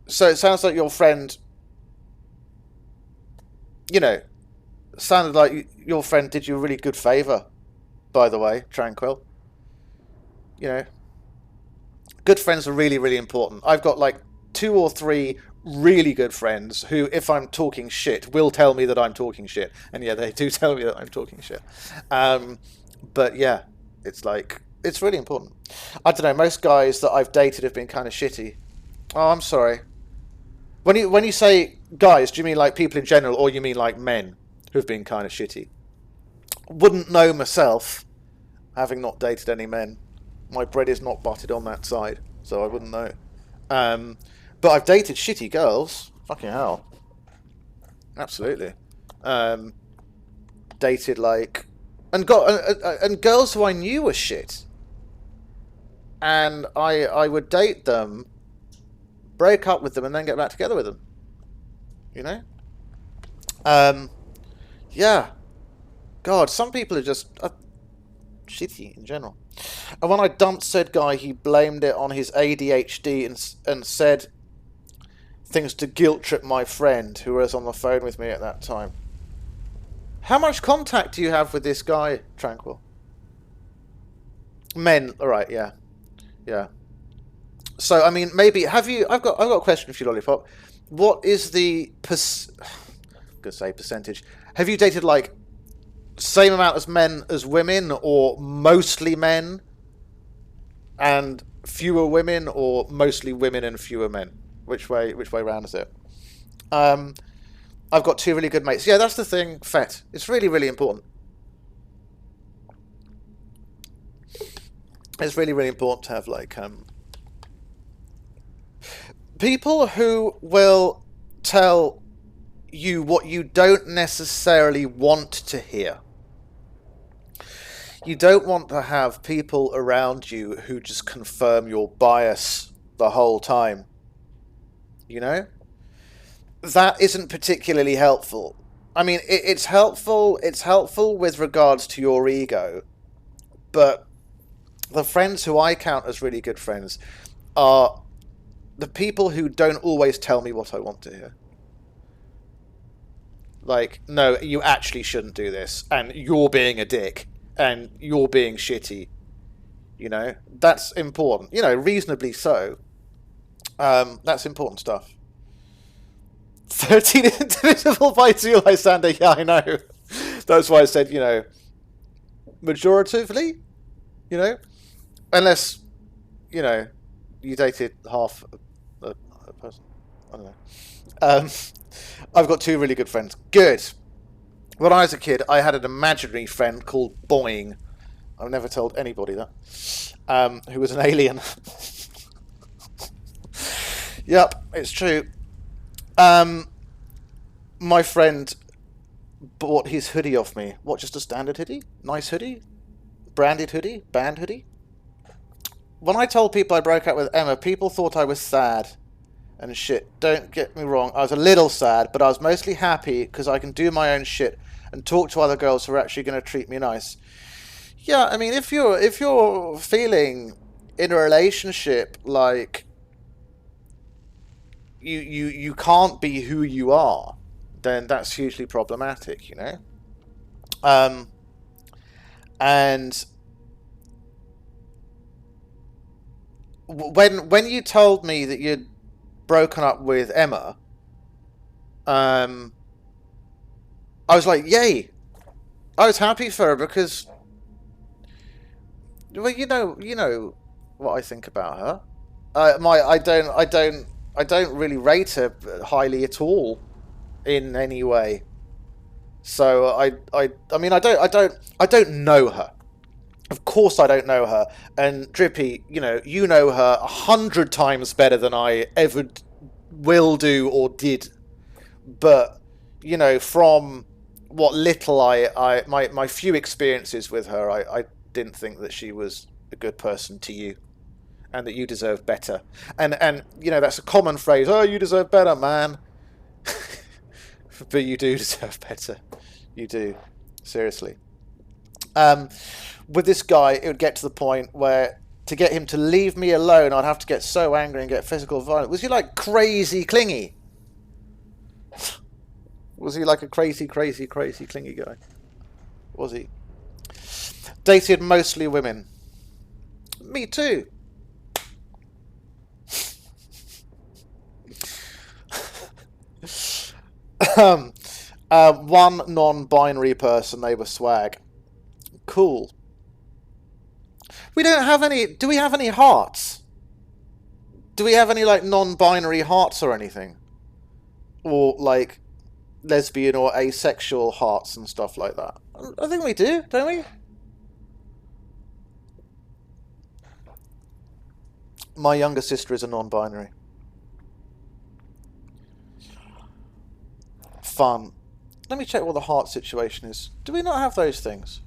So it sounds like your friend, you know, sounded like your friend did you a really good favour, by the way, Tranquil. You know, good friends are really, really important. I've got like 2 or 3 really good friends who, if I'm talking shit, will tell me that I'm talking shit. And yeah, they do tell me that I'm talking shit. But yeah, it's like, it's really important. I don't know, most guys that I've dated have been kind of shitty. Oh, I'm sorry. When you say guys, do you mean like people in general, or you mean like men who've been kind of shitty? Wouldn't know myself, having not dated any men. My bread is not buttered on that side, so I wouldn't know. But I've dated shitty girls. Fucking hell. Absolutely. Dated like... And girls who I knew were shit. And I would date them, break up with them, and then get back together with them. You know? Yeah. God, some people are just shitty in general. And when I dumped said guy, he blamed it on his ADHD and said things to guilt trip my friend who was on the phone with me at that time. How much contact do you have with this guy, Tranquil? Men, alright, yeah. Yeah. So, I mean, maybe, have you... I've got a question for you, Lollipop. What is the... I'm going to say percentage. Have you dated, like, same amount as men as women, or mostly men and fewer women, or mostly women and fewer men? Which way round is it? I've got 2 really good mates. Yeah, that's the thing, Fett. It's really, really important. It's really, really important to have, like, people who will tell you what you don't necessarily want to hear. You don't want to have people around you who just confirm your bias the whole time. You know? That isn't particularly helpful. I mean, it's helpful with regards to your ego, but the friends who I count as really good friends are the people who don't always tell me what I want to hear. Like, no, you actually shouldn't do this, and you're being a dick, and you're being shitty. You know? That's important. You know, reasonably so. That's important stuff. 13 indivisible by 2, Lysander. Yeah, I know. That's why I said, you know, majoratively, you know? Unless, you know, you dated half a person. I don't know. I've got 2 really good friends. Good. When I was a kid, I had an imaginary friend called Boing. I've never told anybody that. Who was an alien. Yep, it's true. My friend bought his hoodie off me. What, just a standard hoodie? Nice hoodie? Branded hoodie? Band hoodie? When I told people I broke up with Emma, people thought I was sad and shit. Don't get me wrong, I was a little sad, but I was mostly happy because I can do my own shit and talk to other girls who are actually going to treat me nice. Yeah, I mean, if you're feeling in a relationship like you can't be who you are, then that's hugely problematic, you know? And when you told me that you'd broken up with Emma, I was like, yay! I was happy for her because, well, you know what I think about her. I don't really rate her highly at all in any way. So I mean I don't know her. Of course I don't know her. And Drippy, you know her 100 times better than I ever will do or did. But from what little my few experiences with her, I didn't think that she was a good person to you, and that you deserve better. And that's a common phrase. Oh, you deserve better, man. But you do deserve better. You do. Seriously. With this guy, it would get to the point where to get him to leave me alone, I'd have to get so angry and get physical violence. Was he like crazy clingy? Was he like a crazy clingy guy? Was he? Dated mostly women. Me too. One non-binary person, they were swag. Cool. We don't have any... Do we have any hearts? Do we have any, like, non-binary hearts or anything? Or, like, lesbian or asexual hearts and stuff like that? I think we do, don't we? My younger sister is a non-binary. Fun. Let me check what the heart situation is. Do we not have those things?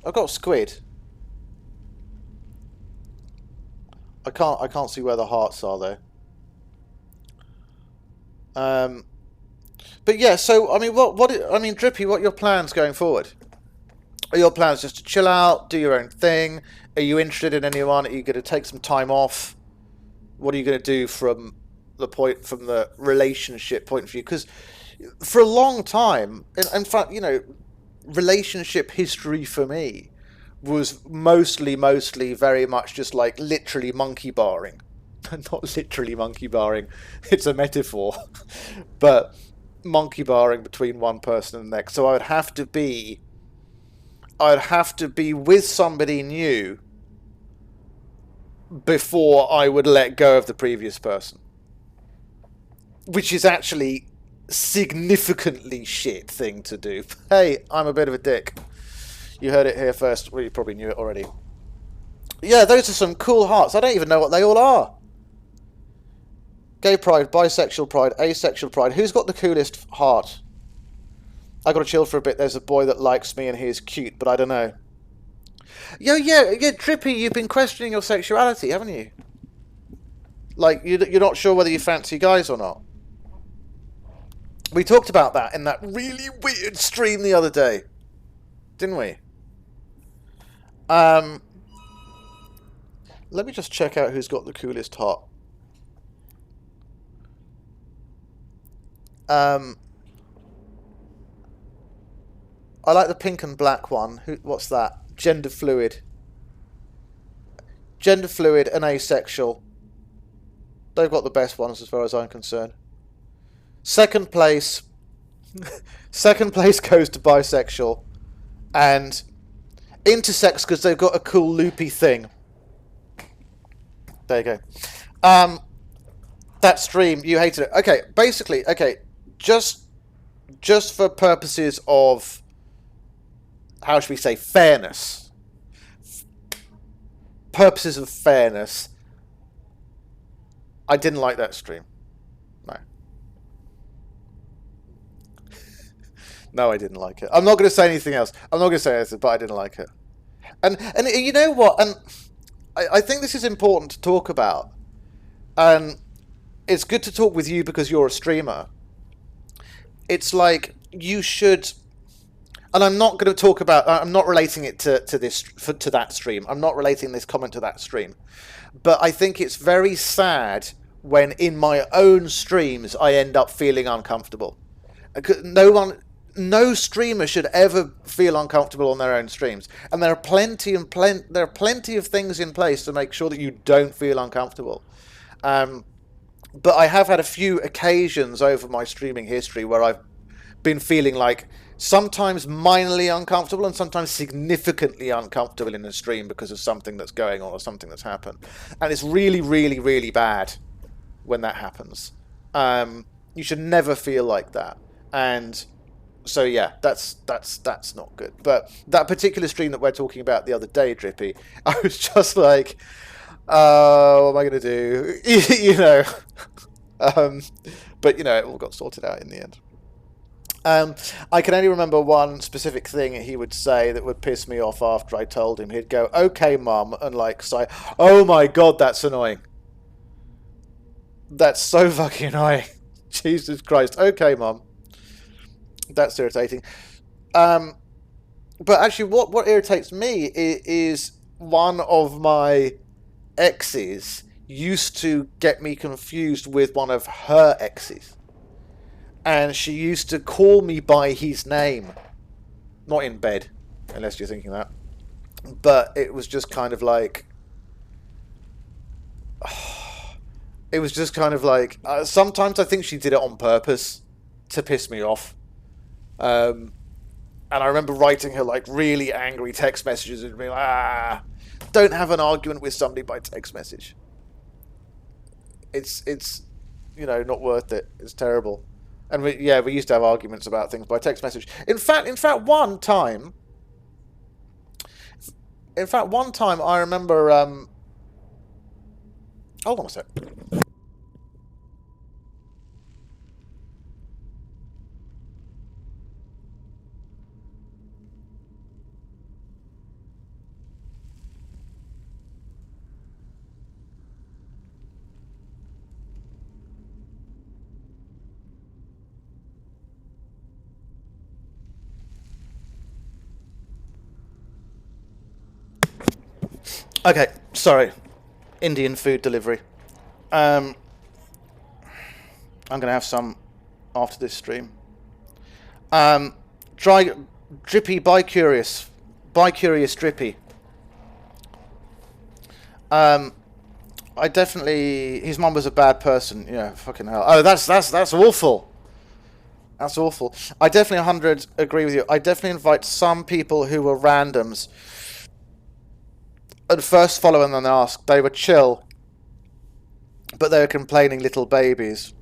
I've got squid. I can't see where the hearts are though. But yeah, so I mean, Drippy, what are your plans going forward? Are your plans just to chill out, do your own thing? Are you interested in anyone? Are you going to take some time off? What are you going to do from the relationship point of view? Because for a long time, in fact, relationship history for me was mostly very much just like literally monkey barring. Not literally monkey barring, it's a metaphor. But monkey barring between one person and the next. So I'd have to be with somebody new before I would let go of the previous person. Which is actually significantly shit thing to do. Hey, I'm a bit of a dick. You heard it here first. Well, you probably knew it already. Yeah, those are some cool hearts. I don't even know what they all are. Gay pride, bisexual pride, asexual pride. Who's got the coolest heart? I gotta chill for a bit. There's a boy that likes me and he's cute, but I don't know. Yeah, Trippy, you've been questioning your sexuality, haven't you? Like, you're not sure whether you fancy guys or not. We talked about that in that really weird stream the other day. Didn't we? Let me just check out who's got the coolest heart. I like the pink and black one. What's that? Gender fluid. Gender fluid and asexual. They've got the best ones as far as I'm concerned. Second place goes to bisexual. And intersex because they've got a cool loopy thing. There you go. That stream, you hated it. Okay, basically, just for purposes of, how should we say, fairness. Purposes of fairness, I didn't like that stream. No. No, I didn't like it. I'm not going to say anything else. I'm not going to say anything, but I didn't like it. And you know what? And I think this is important to talk about. And it's good to talk with you because you're a streamer. It's like you should... And I'm not going to talk about... I'm not relating it to that stream. I'm not relating this comment to that stream. But I think it's very sad when in my own streams I end up feeling uncomfortable. No no streamer should ever feel uncomfortable on their own streams, and there are plenty of things in place to make sure that you don't feel uncomfortable. But I have had a few occasions over my streaming history where I've been feeling like sometimes minorly uncomfortable and sometimes significantly uncomfortable in a stream because of something that's going on or something that's happened. And it's really, really, really bad when that happens. You should never feel like that. And so yeah, that's not good. But that particular stream that we're talking about the other day, Drippy, I was just like, what am I going to do? You know. But you know, it all got sorted out in the end. I can only remember one specific thing he would say that would piss me off after I told him. He'd go, "Okay, Mum," and like say, "Oh my God, that's annoying. That's so fucking annoying." Jesus Christ. Okay, Mum. That's irritating. But actually, what irritates me is one of my exes used to get me confused with one of her exes. And she used to call me by his name. Not in bed, unless you're thinking that. But it was just kind of like... It was just kind of like... sometimes I think she did it on purpose to piss me off. And I remember writing her like really angry text messages and being like, don't have an argument with somebody by text message. It's you know, not worth it. It's terrible. And we used to have arguments about things by text message. In fact, one time I remember. Hold on a sec. Okay, sorry. Indian food delivery. I'm going to have some after this stream. Drippy, bi-curious. Bi-curious Drippy. I definitely... His mum was a bad person. Yeah, fucking hell. Oh, that's awful. That's awful. I definitely 100 agree with you. I definitely invite some people who were randoms and first follow and then ask. They were chill, but they were complaining little babies.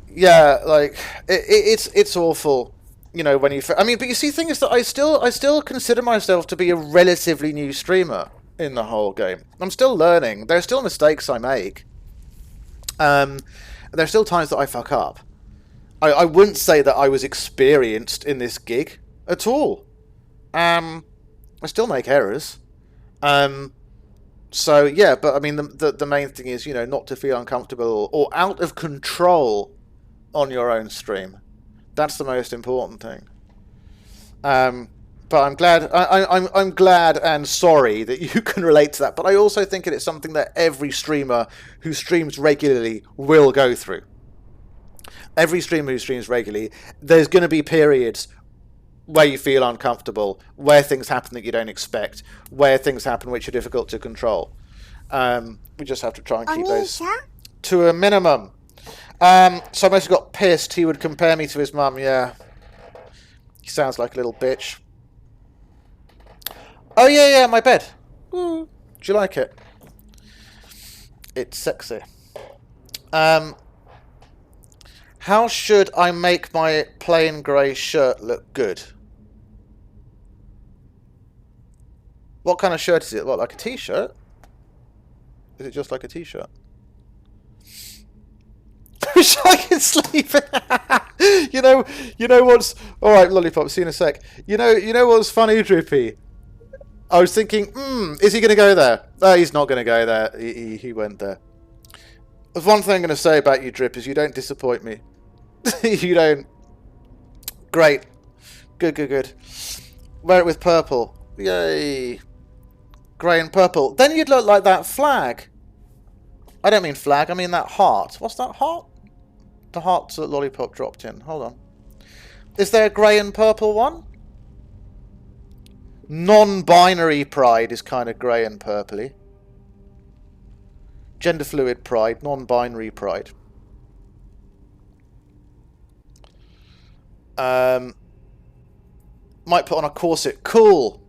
Yeah, like it's awful. You know, when you... I mean, but you see, thing is that I still consider myself to be a relatively new streamer in the whole game. I'm still learning. There are still mistakes I make. There are still times that I fuck up. I wouldn't say that I was experienced in this gig at all. I still make errors. So yeah, but I mean the main thing is, you know, not to feel uncomfortable or out of control on your own stream. That's the most important thing. But I'm glad I'm glad and sorry that you can relate to that. But I also think that it's something that every streamer who streams regularly will go through. Every streamer who streams regularly, there's going to be periods where you feel uncomfortable, where things happen that you don't expect, where things happen which are difficult to control. We just have to try and keep those to a minimum. So I mostly got pissed. He would compare me to his mum. Yeah, he sounds like a little bitch. Oh yeah, my bed. Ooh. Do you like it? It's sexy. How should I make my plain grey shirt look good? What kind of shirt is it? What, like a t-shirt? Is it just like a t-shirt? Wish I could sleep. You know what's... Alright, Lollipop, see you in a sec. You know what's funny, Drippy? I was thinking, is he going to go there? No, he's not going to go there. He went there. There's one thing I'm going to say about you, Drip, is you don't disappoint me. You don't. Great. Good. Wear it with purple. Yay. Grey and purple. Then you'd look like that flag. I don't mean flag, I mean that heart. What's that heart? The heart that Lollipop dropped in. Hold on. Is there a grey and purple one? Non-binary pride is kind of grey and purpley. Gender fluid pride, non-binary pride. Might put on a corset. Cool.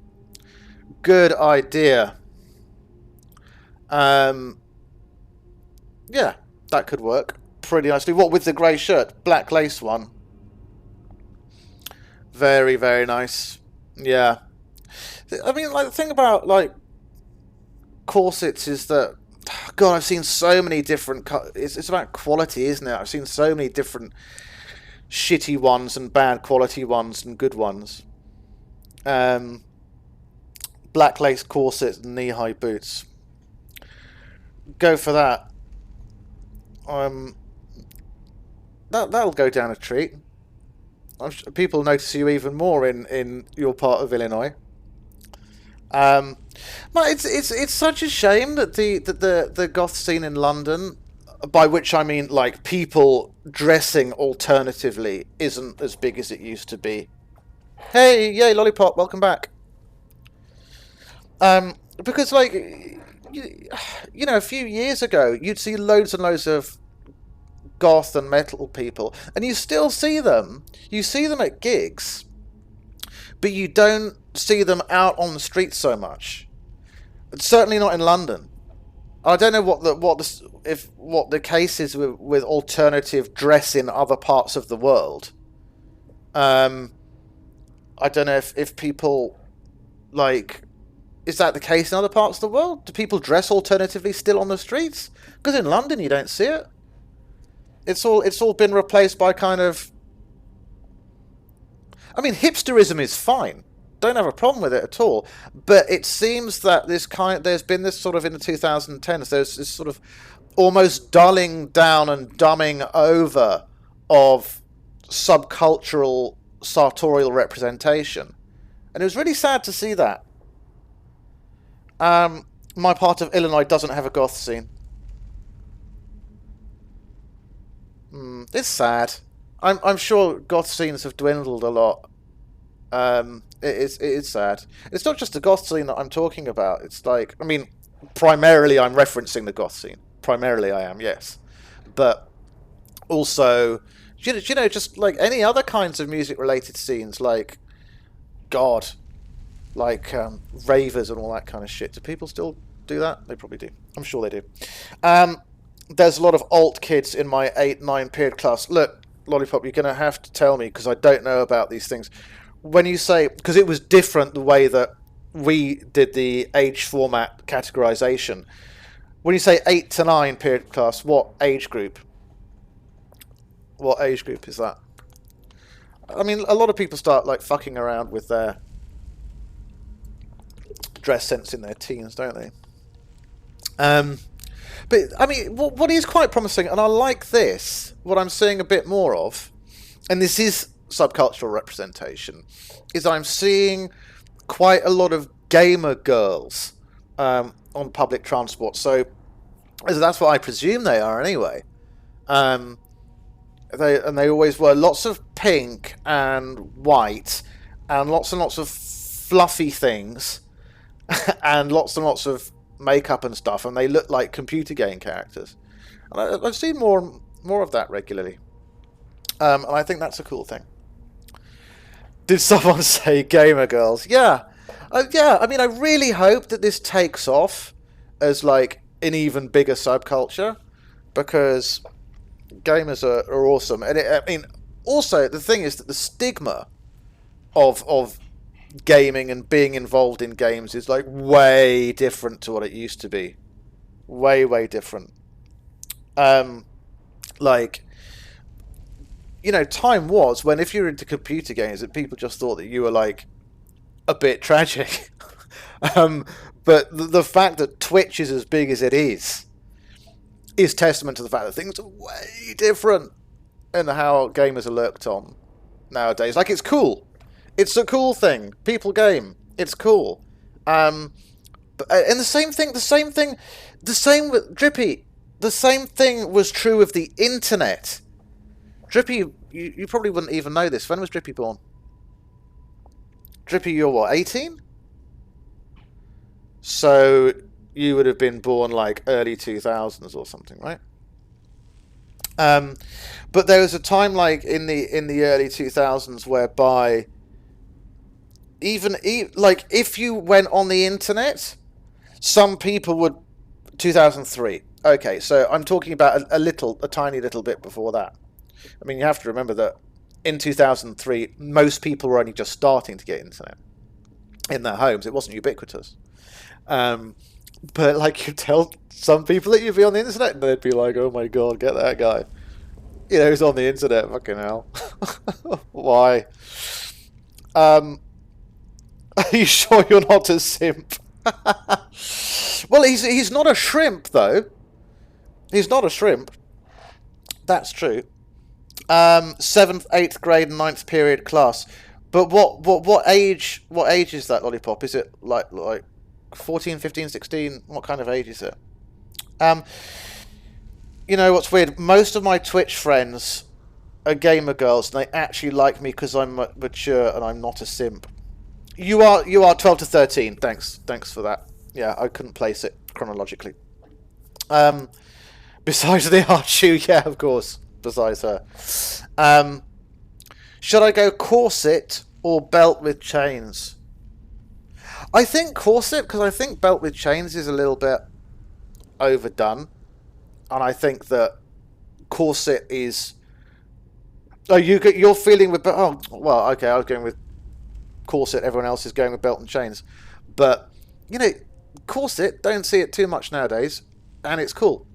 Good idea. Yeah, that could work pretty nicely. What, with the grey shirt? Black lace one. Very, very nice. Yeah. I mean, like, the thing about, like, corsets is that, God, I've seen so many different... It's about quality, isn't it? I've seen so many different shitty ones and bad quality ones and good ones. Black lace corsets and knee-high boots. Go for that. That'll go down a treat. I'm sure people notice you even more in your part of Illinois. But it's such a shame that the goth scene in London, by which I mean like people dressing alternatively, isn't as big as it used to be. Hey, yay, Lollipop, welcome back. Because like you know, a few years ago, you'd see loads and loads of goth and metal people, and you still see them. You see them at gigs, but you don't see them out on the streets so much. Certainly not in London. I don't know what the case is with alternative dress in other parts of the world. I don't know if people like. Is that the case in other parts of the world? Do people dress alternatively still on the streets? Because in London you don't see it. It's all been replaced by kind of... I mean, hipsterism is fine. Don't have a problem with it at all. But it seems that there's been this sort of, in the 2010s, there's this sort of almost dulling down and dumbing over of subcultural sartorial representation. And it was really sad to see that. My part of Illinois doesn't have a goth scene. It's sad. I'm sure goth scenes have dwindled a lot. It is sad. It's not just the goth scene that I'm talking about. It's like, I mean, primarily I'm referencing the goth scene. Primarily I am, yes. But also, you know, just like any other kinds of music-related scenes, like, God, like ravers and all that kind of shit. Do people still do that? They probably do. I'm sure they do. There's a lot of alt kids in my 8-9 period class. Look, Lollipop, you're going to have to tell me, because I don't know about these things. When you say... Because it was different the way that we did the age format categorization. When you say 8 to 9 period class, what age group? What age group is that? I mean, a lot of people start, like, fucking around with their dress sense in their teens, don't they? But, I mean, what is quite promising, and I like this, what I'm seeing a bit more of, and this is subcultural representation, is I'm seeing quite a lot of gamer girls on public transport. So that's what I presume they are anyway. They always wear lots of pink and white and lots of fluffy things and lots of makeup and stuff, and they look like computer game characters. And I've seen more of that regularly, and I think that's a cool thing. Did someone say gamer girls? Yeah. I mean, I really hope that this takes off as like an even bigger subculture, because gamers are awesome. And I mean, also the thing is that the stigma of gaming and being involved in games is like way different to what it used to be. Way different. Like, you know, time was when if you were into computer games that people just thought that you were like a bit tragic. But the fact that Twitch is as big as it is testament to the fact that things are way different in how gamers are looked on nowadays. Like, it's cool. It's a cool thing. People game. It's cool. And the same with Drippy. The same thing was true of the internet. Drippy, you probably wouldn't even know this. When was Drippy born? Drippy, you're what, 18? So you would have been born like early 2000s or something, right? But there was a time like in the early 2000s whereby even like if you went on the internet, some people would 2003. Okay, so I'm talking about a tiny little bit before that. I mean, you have to remember that in 2003, most people were only just starting to get internet in their homes. It wasn't ubiquitous. But like you tell some people that you'd be on the internet and they'd be like, oh my god, get that guy. You know, who's on the internet, fucking hell. Why? Are you sure you're not a simp? Well, he's not a shrimp, though. He's not a shrimp. That's true. 7th, 8th grade, 9th period class. But what age is that, Lollipop? Is it like 14, 15, 16? What kind of age is it? You know what's weird? Most of my Twitch friends are gamer girls, and they actually like me because I'm mature and I'm not a simp. You are 12 to 13. Thanks for that. Yeah, I couldn't place it chronologically. Besides the Archu, yeah, of course. Besides her. Should I go corset or belt with chains? I think corset, because I think belt with chains is a little bit overdone. And I think that corset is... Oh, you're feeling with... Oh, well, okay, I was going with corset. Everyone else is going with belt and chains. But, you know, corset, don't see it too much nowadays. And it's cool.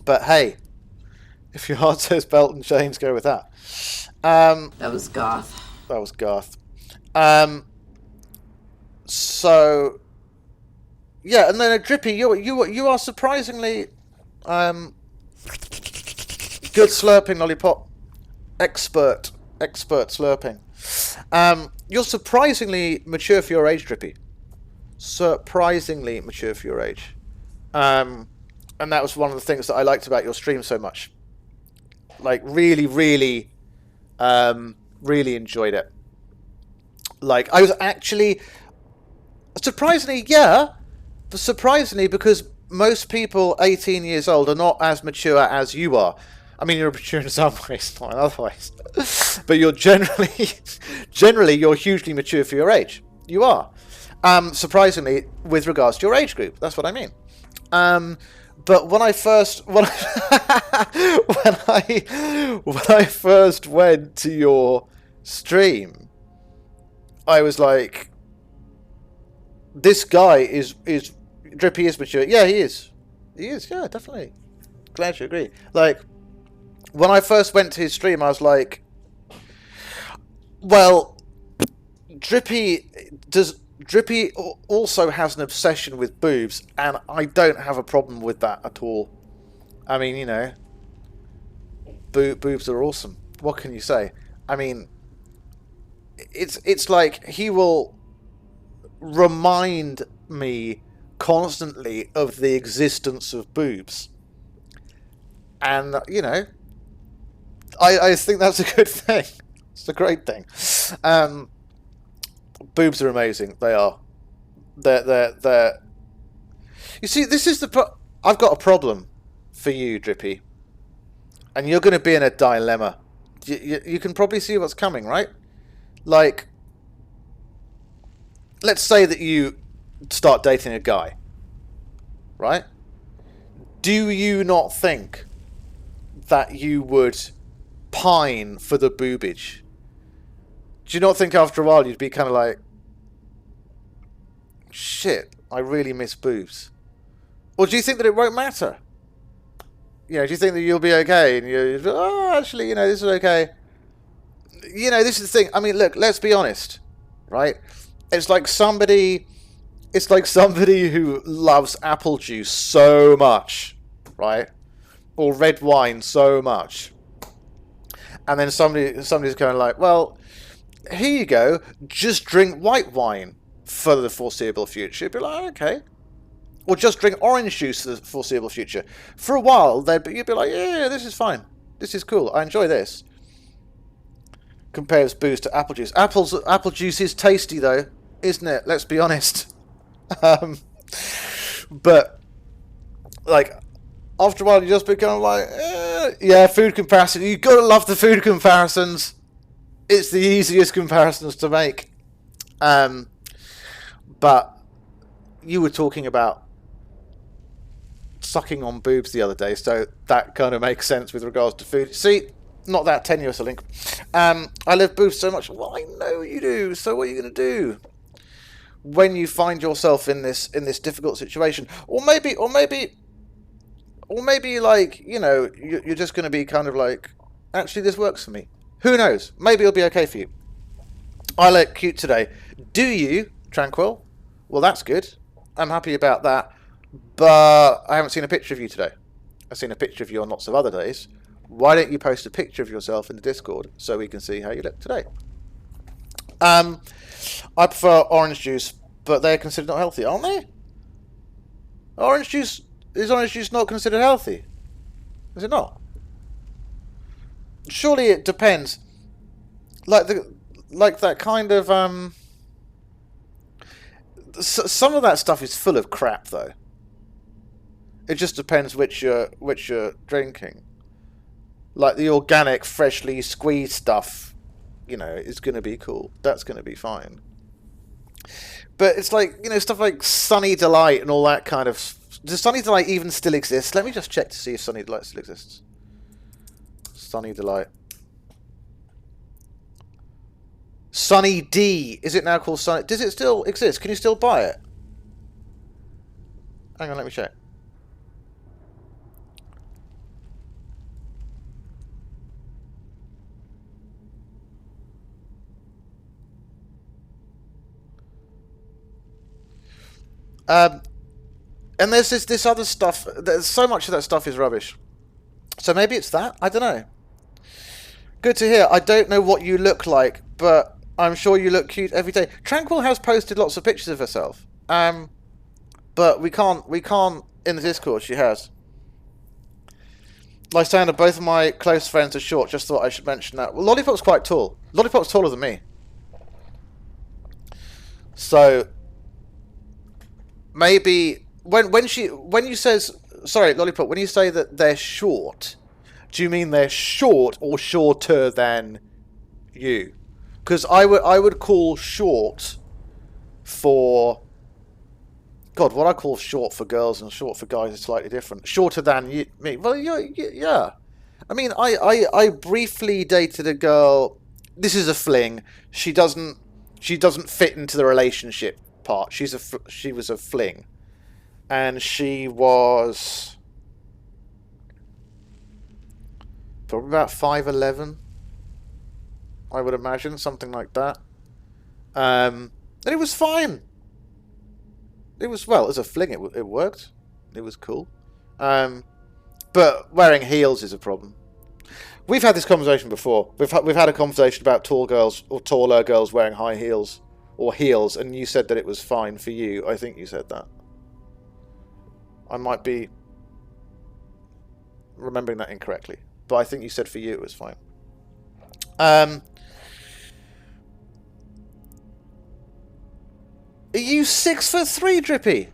But hey, if your heart says belt and chains, go with that. That was goth. That was goth. So, yeah, and then Drippy, you are surprisingly good slurping, Lollipop. Expert slurping. You're surprisingly mature for your age, Drippy. Surprisingly mature for your age. And that was one of the things that I liked about your stream so much. Like, really, really, really enjoyed it. Like, I was actually... Surprisingly, yeah. Surprisingly, because most people 18 years old are not as mature as you are. I mean, you're mature in some ways, not in other ways. But you're generally, you're hugely mature for your age. You are. Surprisingly, with regards to your age group. That's what I mean. But when I first when I first went to your stream, I was like, this guy is Drippy is mature. Yeah, he is. He is. Yeah, definitely. Glad you agree. Like, when I first went to his stream, I was like, well, Drippy also has an obsession with boobs, and I don't have a problem with that at all. I mean, you know, boobs are awesome. What can you say? I mean, it's like he will remind me constantly of the existence of boobs, and you know, I think that's a good thing. It's a great thing. Boobs are amazing. They are. They're. You see, this is I've got a problem for you, Drippy, and you're going to be in a dilemma. You can probably see what's coming, right? Like, let's say that you start dating a guy, right? Do you not think that you would pine for the boobage? Do you not think after a while you'd be kind of like, shit, I really miss boobs? Or do you think that it won't matter? You know, do you think that you'll be okay? And you'll be, oh, actually, you know, this is okay. You know, this is the thing. I mean, look, let's be honest, right? It's like somebody who loves apple juice so much, right? Or red wine so much. And then somebody's kind of like, well, here you go, just drink white wine for the foreseeable future. You'd be like, okay. Or just drink orange juice for the foreseeable future. For a while, you'd be like, yeah, this is fine. This is cool. I enjoy this. Compares booze to apple juice. Apple juice is tasty though, isn't it? Let's be honest. But like after a while, you just become like, yeah, food comparison. You gotta love the food comparisons. It's the easiest comparisons to make. But you were talking about sucking on boobs the other day, so that kind of makes sense with regards to food. See, not that tenuous a link. I love boobs so much. Well, I know you do. So what are you going to do when you find yourself in this difficult situation? Or maybe like, you know, you're just going to be kind of like, actually, this works for me. Who knows? Maybe it'll be okay for you. I look cute today. Do you, Tranquil? Well, that's good. I'm happy about that. But I haven't seen a picture of you today. I've seen a picture of you on lots of other days. Why don't you post a picture of yourself in the Discord so we can see how you look today? I prefer orange juice, but they're considered not healthy, aren't they? Is orange juice not considered healthy? Is it not? Surely it depends. Like that kind of some of that stuff is full of crap though. It just depends which you're drinking. Like the organic, freshly squeezed stuff, you know, is going to be cool. That's going to be fine. But it's like, you know, stuff like Sunny Delight and all that kind of... Does Sunny Delight even still exist? Let me just check to see if Sunny Delight still exists. Sunny Delight. Sunny D. Is it now called Sunny... Does it still exist? Can you still buy it? Hang on, let me check. And there's this other stuff. There's so much of that stuff is rubbish. So maybe it's that. I don't know. Good to hear. I don't know what you look like, but I'm sure you look cute every day. Tranquil has posted lots of pictures of herself. But we can't in the Discord. She has. Lysander, both of my close friends are short. Just thought I should mention that. Well, Lollipop's quite tall. Lollipop's taller than me. So maybe when you says, sorry, Lollipop, when you say that they're short, do you mean they're short or shorter than you? Because I would call short for... God, what I call short for girls and short for guys is slightly different. Shorter than me. Well, yeah. I mean, I briefly dated a girl. This is a fling. She doesn't fit into the relationship part. She was a fling, and she was probably about 5'11", I would imagine, something like that. And it was fine. It was, well, as a fling, it worked. It was cool. But wearing heels is a problem. We've had this conversation before. We've had a conversation about tall girls or taller girls wearing high heels or heels, and you said that it was fine for you. I think you said that. I might be remembering that incorrectly, but I think you said for you it was fine. Are you 6'3", Drippy?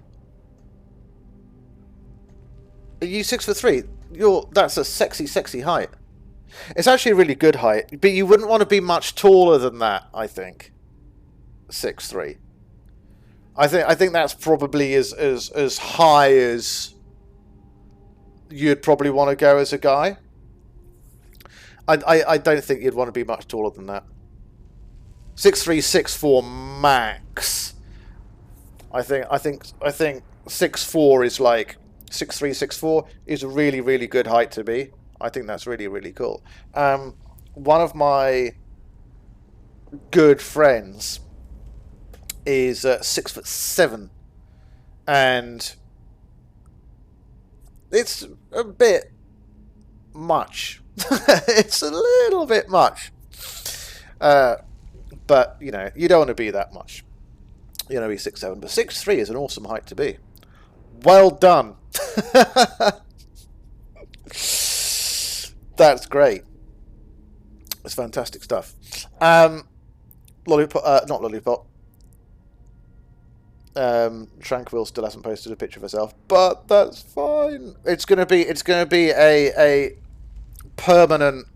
Are you 6'3"? That's a sexy height. It's actually a really good height, but you wouldn't want to be much taller than that, I think. 6'3". I think that's probably as high as you'd probably want to go as a guy. I don't think you'd want to be much taller than that. 6'3", 6'4" max. I think 6'4" is like 6'3", 6'4" is a really, really good height to be. I think that's really, really cool. One of my good friends is 6'7", and it's a bit much. It's a little bit much, but you know, you don't want to be that much. You know, be 6'7", but 6'3" is an awesome height to be. Well done. That's great. It's fantastic stuff. Lollipop, not Lollipop. Tranquil still hasn't posted a picture of herself, but that's fine. It's gonna be a permanent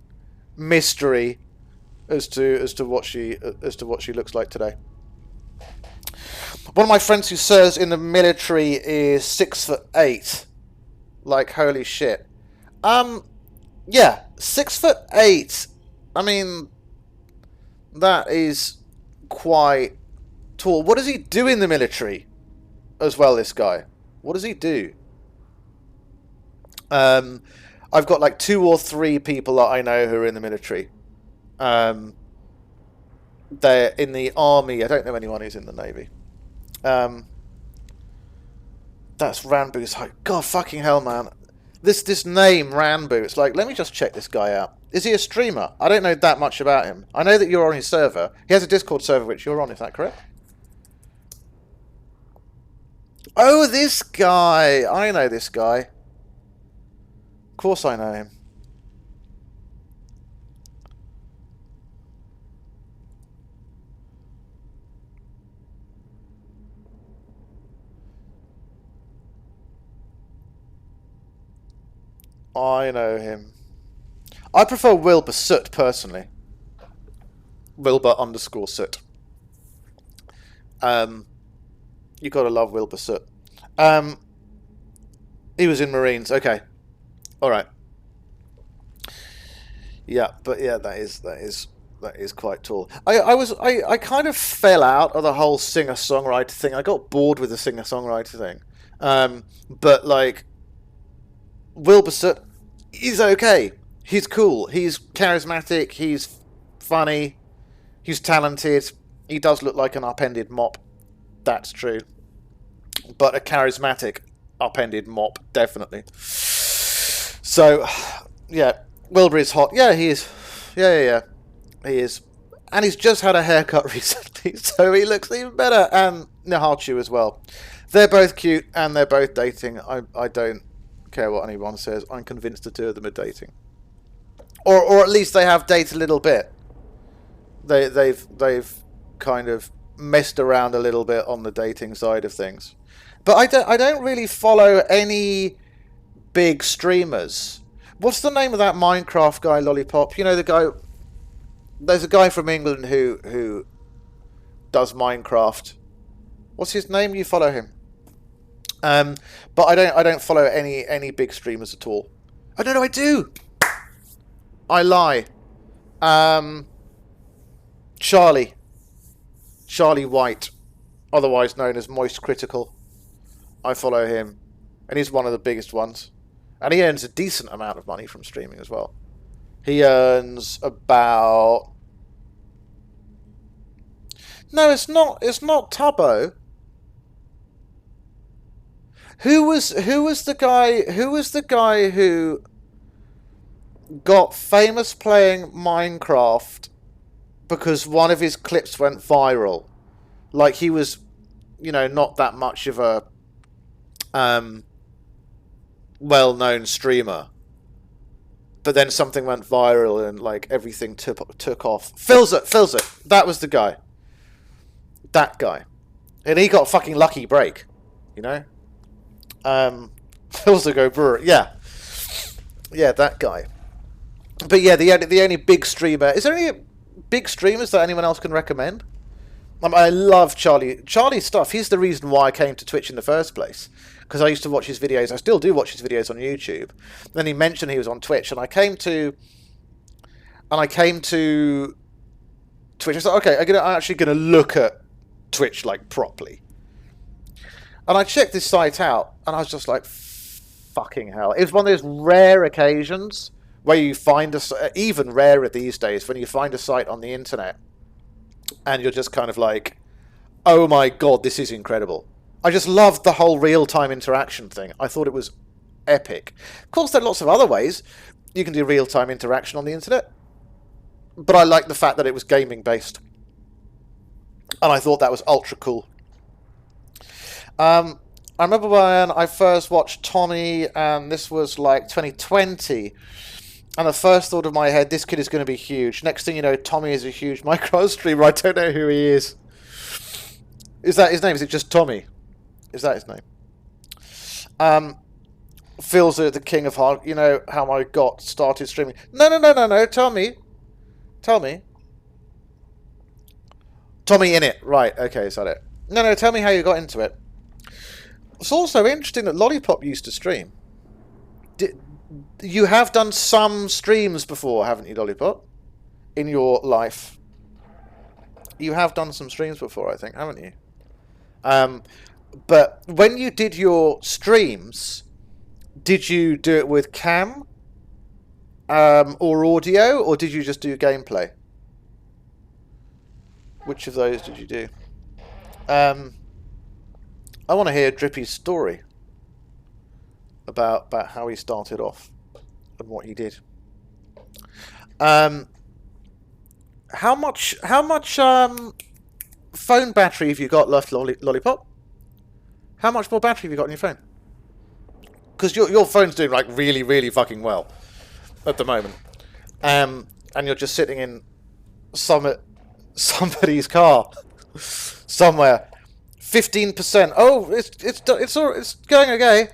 mystery as to what she looks like today. One of my friends who serves in the military is 6'8". Like, holy shit. Yeah, 6'8". I mean, that is quite tall. What does he do in the military as well, this guy? What does he do? I've got like 2 or 3 people that I know who are in the military. They're in the army. I don't know anyone who's in the navy. That's Ranbu. It's like, God fucking hell, man. This name, Ranbu, it's like, let me just check this guy out. Is he a streamer? I don't know that much about him. I know that you're on his server. He has a Discord server which you're on, is that correct? Oh, this guy. I know this guy. Of course I know him. I know him. I prefer Wilbur Soot, personally. Wilbur_Soot. You gotta love Wilbur Soot. He was in Marines. Okay. Alright. Yeah, but yeah, that is quite tall. I kind of fell out of the whole singer-songwriter thing. I got bored with the singer-songwriter thing. But like, Wilbur Soot, he's okay. He's cool. He's charismatic. He's funny. He's talented. He does look like an upended mop. That's true. But a charismatic upended mop, definitely. So, yeah, Wilbur is hot. Yeah, he is. Yeah. He is. And he's just had a haircut recently, so he looks even better. And Nihachu as well. They're both cute, and they're both dating. I don't care what anyone says. I'm convinced the 2 of them are dating. Or at least they have dated a little bit. They've kind of messed around a little bit on the dating side of things. But I don't really follow any big streamers. What's the name of that Minecraft guy, Lollipop? You know, the guy... There's a guy from England who does Minecraft. What's his name? You follow him. But I don't follow any big streamers at all. Oh, no, I do! I lie. Charlie White, otherwise known as Moist Critical. I follow him, and he's one of the biggest ones. And he earns a decent amount of money from streaming as well. He earns about... No, it's not Tubbo. Who was the guy who got famous playing Minecraft because one of his clips went viral? Like, he was, you know, not that much of a well-known streamer, but then something went viral and like everything took off. Philzit, that was the guy. That guy, and he got a fucking lucky break, you know. Also go brewer, yeah, that guy. But yeah, the only big streamer. Is there any big streamers that anyone else can recommend? I love Charlie's stuff. He's the reason why I came to Twitch in the first place, because I used to watch his videos. I still do watch his videos on YouTube. Then he mentioned he was on Twitch, and I came to Twitch. I thought, okay, I'm actually gonna look at Twitch like properly. And I checked this site out, and I was just like, fucking hell. It was one of those rare occasions where you find even rarer these days, when you find a site on the internet and you're just kind of like, oh my god, this is incredible. I just loved the whole real-time interaction thing. I thought it was epic. Of course, there are lots of other ways you can do real-time interaction on the internet, but I liked the fact that it was gaming-based. And I thought that was ultra cool. I remember when I first watched Tommy, and this was like 2020, And the first thought of my head, this kid is going to be huge. Next thing you know, Tommy is a huge Minecraft streamer. I don't know who he is. Is that his name? Is it just Tommy? Is that his name? Phil's the king of hard. You know how I got started streaming. No. Tell me. Tommy in it. Right, okay, is that it? No, tell me how you got into it. It's also interesting that Lollipop used to stream. You have done some streams before, haven't you, Lollipop? In your life. You have done some streams before, I think, haven't you? But when you did your streams, did you do it with cam? Or audio? Or did you just do gameplay? Which of those did you do? I want to hear Drippy's story about how he started off and what he did. How much phone battery have you got left, Lollipop? How much more battery have you got on your phone? Because your phone's doing like really, really fucking well at the moment, and you're just sitting in somebody's car somewhere. 15%. Oh, it's going okay.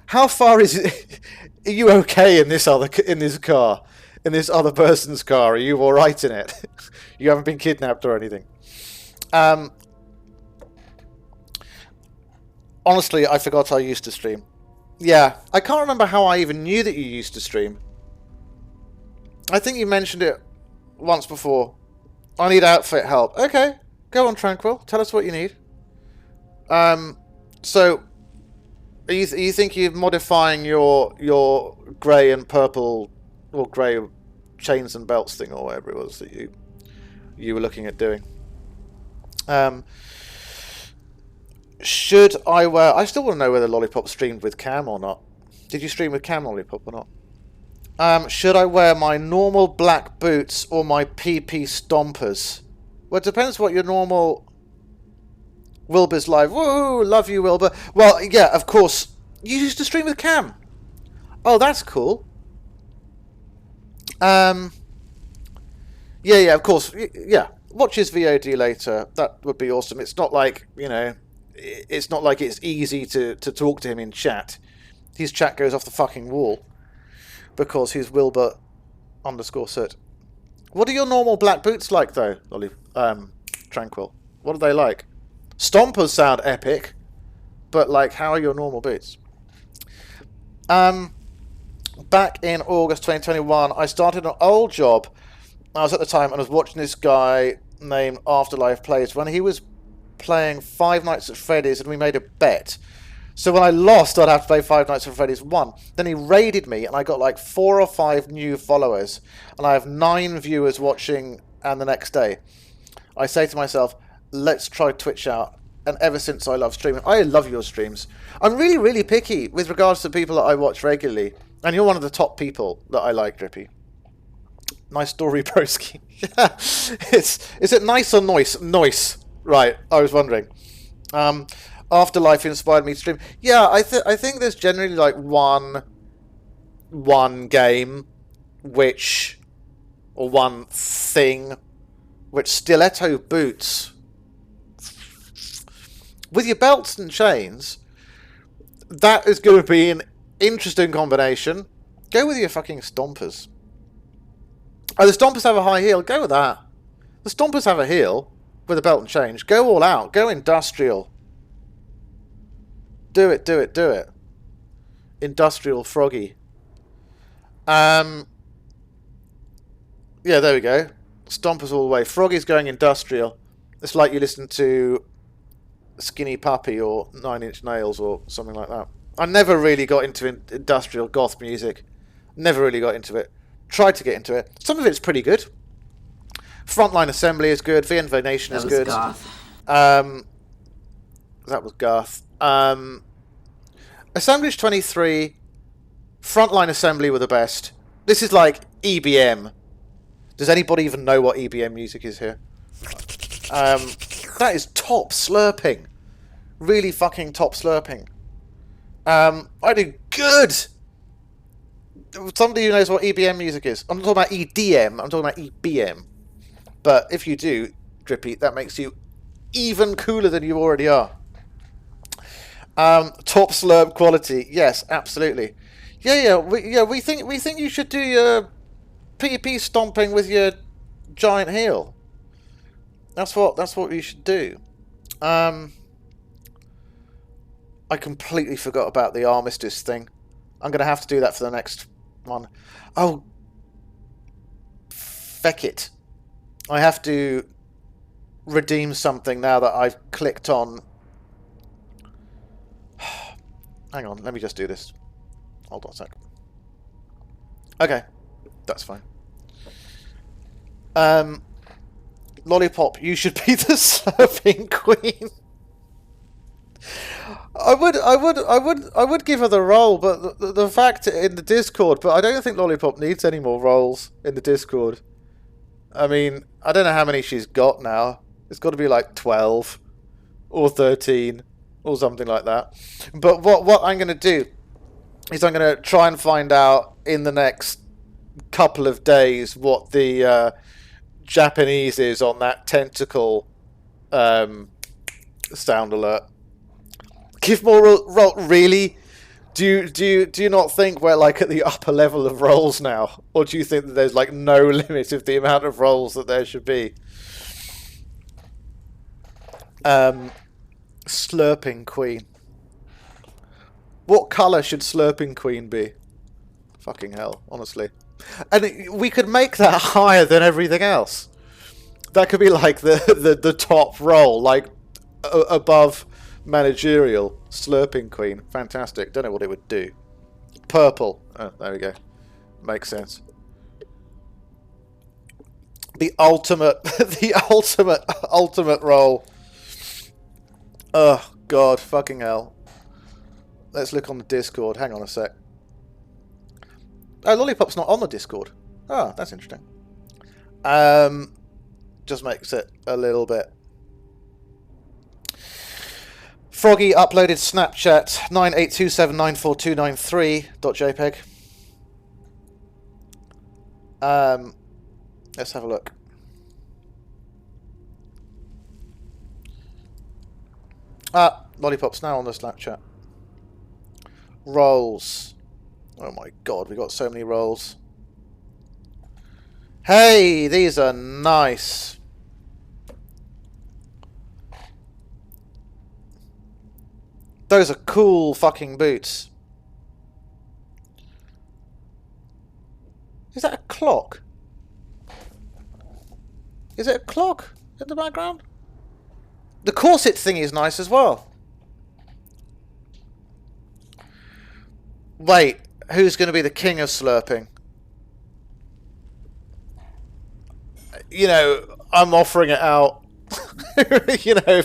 How far is it? Are you okay in this car? In this other person's car? Are you all right in it? You haven't been kidnapped or anything? Honestly, I forgot I used to stream. Yeah, I can't remember how I even knew that you used to stream. I think you mentioned it once before. I need outfit help. Okay, go on, Tranquil. Tell us what you need. So, are you think you're modifying your grey and purple or grey chains and belts thing or whatever it was that you were looking at doing? Should I wear... I still want to know whether Lollipop streamed with cam or not. Did you stream with cam, Lollipop, or not? Should I wear my normal black boots or my PP stompers? Well, it depends what your normal... Wilbur's live. Woo! Love you, Wilbur. Well, yeah, of course. You used to stream with cam. Oh, that's cool. Yeah, of course. Yeah. Watch his VOD later. That would be awesome. It's not like, you know... It's not like it's easy to talk to him in chat. His chat goes off the fucking wall. Because he's Wilbur_cert. What are your normal black boots like, though, Tranquil? What are they like? Stompers sound epic. But, like, how are your normal boots? Back in August 2021, I started an old job. I was at the time and I was watching this guy named Afterlife Plays when he was playing Five Nights at Freddy's, and we made a bet. So when I lost, I'd have to play Five Nights at Freddy's 1. Then he raided me, and I got like 4 or 5 new followers. And I have 9 viewers watching, and the next day. I say to myself, let's try Twitch out. And ever since I love streaming, I love your streams. I'm really, really picky with regards to people that I watch regularly. And you're one of the top people that I like, Drippy. Nice story, broski. Yeah. Is it nice or noise? Noise. Right, I was wondering. Afterlife inspired me to stream. Yeah, I think there's generally like one game or one thing which stiletto boots with your belts and chains. That is going to be an interesting combination. Go with your fucking stompers. Oh, the stompers have a high heel. Go with that. The stompers have a heel with a belt and chain. Go all out. Go industrial. Do it. Industrial Froggy. Yeah, there we go. Stompers all the way. Froggy's going industrial. It's like you listen to Skinny Puppy or 9 Inch Nails or something like that. I never really got into industrial goth music. Never really got into it. Tried to get into it. Some of it's pretty good. Frontline Assembly is good. VNV Nation is good. That was goth. Assemblage 23, Frontline Assembly were the best. This is like EBM. Does anybody even know what EBM music is here? That is top slurping. Really fucking top slurping. I do good. somebody who knows what EBM music is. I'm not talking about EDM. I'm talking about EBM. But if you do, Drippy, that makes you even cooler than you already are. Top slurp quality. Yes, absolutely. Yeah. We think you should do your PvP stomping with your giant heel. That's what you should do. I completely forgot about the armistice thing. I'm going to have to do that for the next one. Oh, feck it. I have to redeem something now that I've clicked on. Hang on, let me just do this. Hold on a sec. Okay, that's fine. Lollipop, you should be the slurping queen. I would give her the role, but the fact in the Discord, but I don't think Lollipop needs any more roles in the Discord. I mean, I don't know how many she's got now. It's got to be like 12 or 13 or something like that. But what I'm going to do is I'm going to try and find out in the next couple of days what the Japanese is on that tentacle sound alert. Give more roll. Really? Do you not think we're like at the upper level of rolls now, or do you think that there's like no limit of the amount of rolls that there should be? Slurping Queen. What colour should Slurping Queen be? Fucking hell, honestly. And we could make that higher than everything else. That could be like the top roll, like above managerial. Slurping Queen. Fantastic. Don't know what it would do. Purple. Oh, there we go. Makes sense. The ultimate roll. Oh, God. Fucking hell. Let's look on the Discord. Hang on a sec. Oh, Lollipop's not on the Discord. Oh, that's interesting. Just makes it a little bit. Froggy uploaded Snapchat 98279429.jpg. Let's have a look. Lollipop's now on the Snapchat. Rolls. Oh my god, we got so many rolls. Hey, these are nice. Those are cool fucking boots. Is that a clock? Is it a clock in the background? The corset thing is nice as well. Wait, who's going to be the king of slurping? You know, I'm offering it out. You know.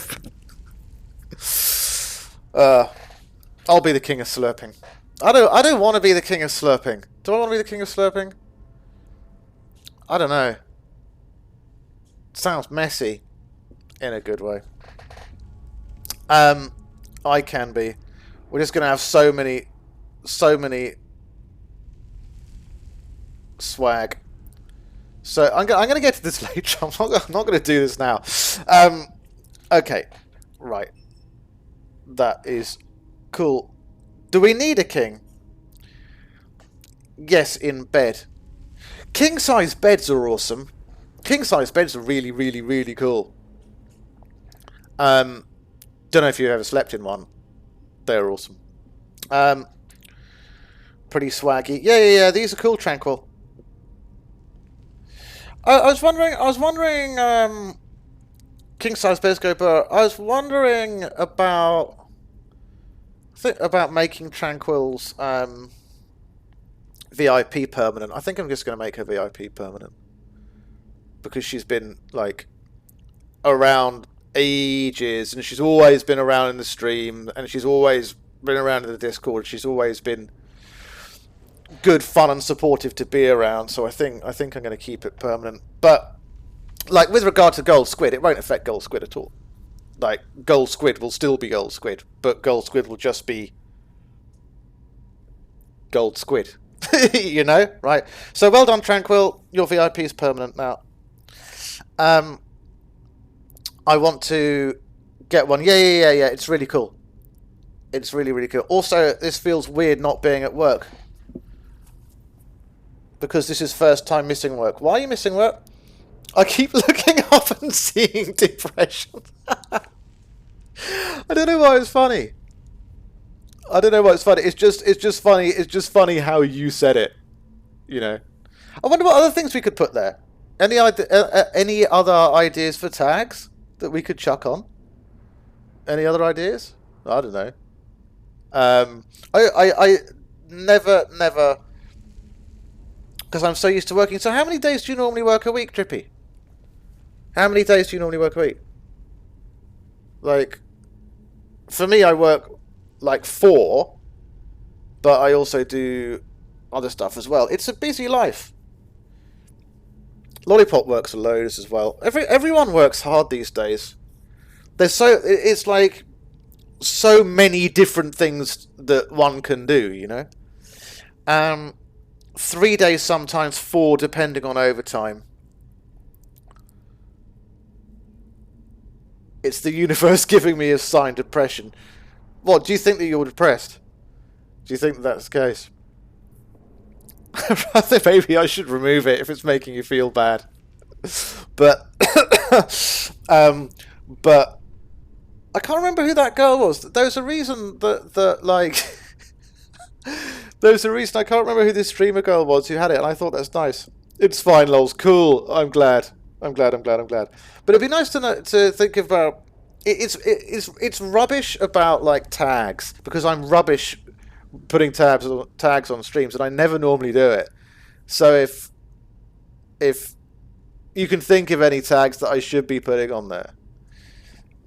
I'll be the king of slurping. I don't want to be the king of slurping. Do I want to be the king of slurping? I don't know. Sounds messy in a good way. I can be. We're just gonna have so many swag. So I'm gonna get to this later. I'm not gonna do this now. Okay, right. That is cool. Do we need a king? Yes, in bed. King size beds are awesome. King size beds are really, really, really cool. Don't know if you've ever slept in one. They're awesome. Pretty swaggy. Yeah. These are cool, Tranquil. I was wondering. King size beds go, but I was wondering about. About making Tranquil's VIP permanent. I think I'm just going to make her VIP permanent because she's been like around ages, and she's always been around in the stream, and she's always been around in the Discord. She's always been good, fun, and supportive to be around. So I think I'm going to keep it permanent. But like with regard to Gold Squid, it won't affect Gold Squid at all. Like Gold Squid will still be Gold Squid, but Gold Squid will just be Gold Squid. You know, right? So well done, Tranquil. Your VIP is permanent now. I want to get one. Yeah. It's really cool. It's really, really cool. Also, this feels weird not being at work. Because this is first time missing work. Why are you missing work? I keep looking up and seeing depression. I don't know why it's funny. It's just funny. It's just funny how you said it. You know. I wonder what other things we could put there. Any other ideas for tags that we could chuck on? Any other ideas? I don't know. I never, because I'm so used to working. So how many days do you normally work a week, Drippy? How many days do you normally work a week? Like, for me, I work like 4, but I also do other stuff as well. It's a busy life. Lollipop works a load as well. Everyone works hard these days. It's like so many different things that one can do, you know. 3 days, sometimes 4, depending on overtime. It's the universe giving me a sign depression. What, do you think that you're depressed? Do you think that's the case? I think maybe I should remove it if it's making you feel bad. But but I can't remember who that girl was. There was a reason that like there was a reason I can't remember who this streamer girl was who had it, and I thought that's nice. It's fine, lols. Cool. I'm glad. But it'd be nice to think about. It's rubbish about like tags, because I'm rubbish putting tags on streams, and I never normally do it. So if you can think of any tags that I should be putting on there,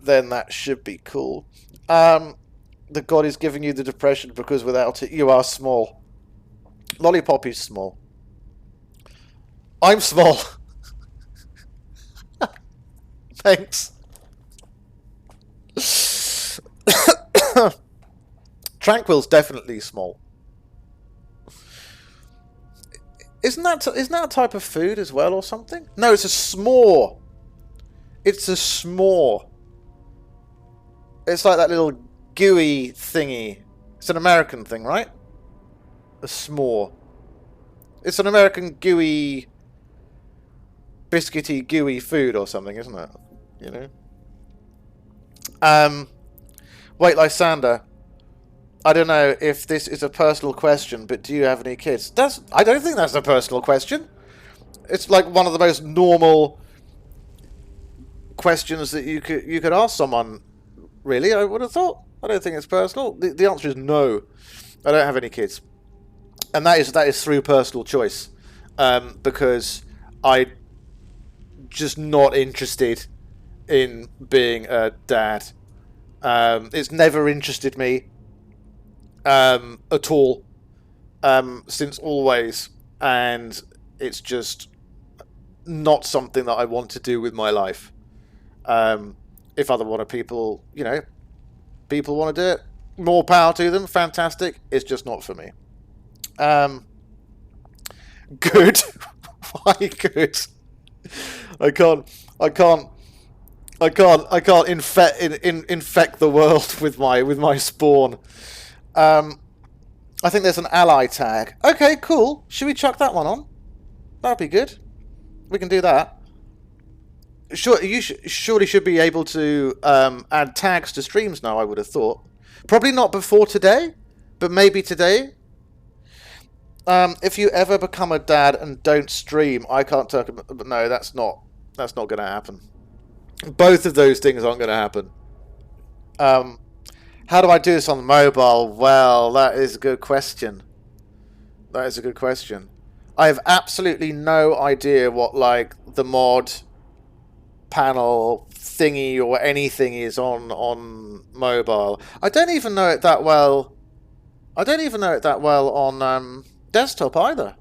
then that should be cool. The god is giving you the depression because without it you are small. Lollipop is small. I'm small. Thanks. Tranquil's definitely small. Isn't that a type of food as well or something? No, it's a s'more. It's a s'more. It's like that little gooey thingy. It's an American thing, right? A s'more. It's an American gooey, biscuity, gooey food or something, isn't it? You know? Wait, Lysander. I don't know if this is a personal question, but do you have any kids? I don't think that's a personal question. It's like one of the most normal questions that you could ask someone. Really, I would have thought. I don't think it's personal. The answer is no. I don't have any kids, and that is through personal choice, because I'm just not interested in being a dad. It's never interested me at all, since always, and it's just not something that I want to do with my life. If other people want to do it, more power to them, fantastic. It's just not for me. Good. Why good? I can't infect the world with my spawn. I think there's an ally tag. Okay, cool. Should we chuck that one on? That'd be good. We can do that. Sure, you surely should be able to add tags to streams now, I would have thought. Probably not before today, but maybe today. If you ever become a dad and don't stream, I can't talk about... But no, that's not going to happen. Both of those things aren't going to happen. How do I do this on mobile? Well, that is a good question. I have absolutely no idea what, like, the mod panel thingy or anything is on mobile. I don't even know it that well. On desktop either.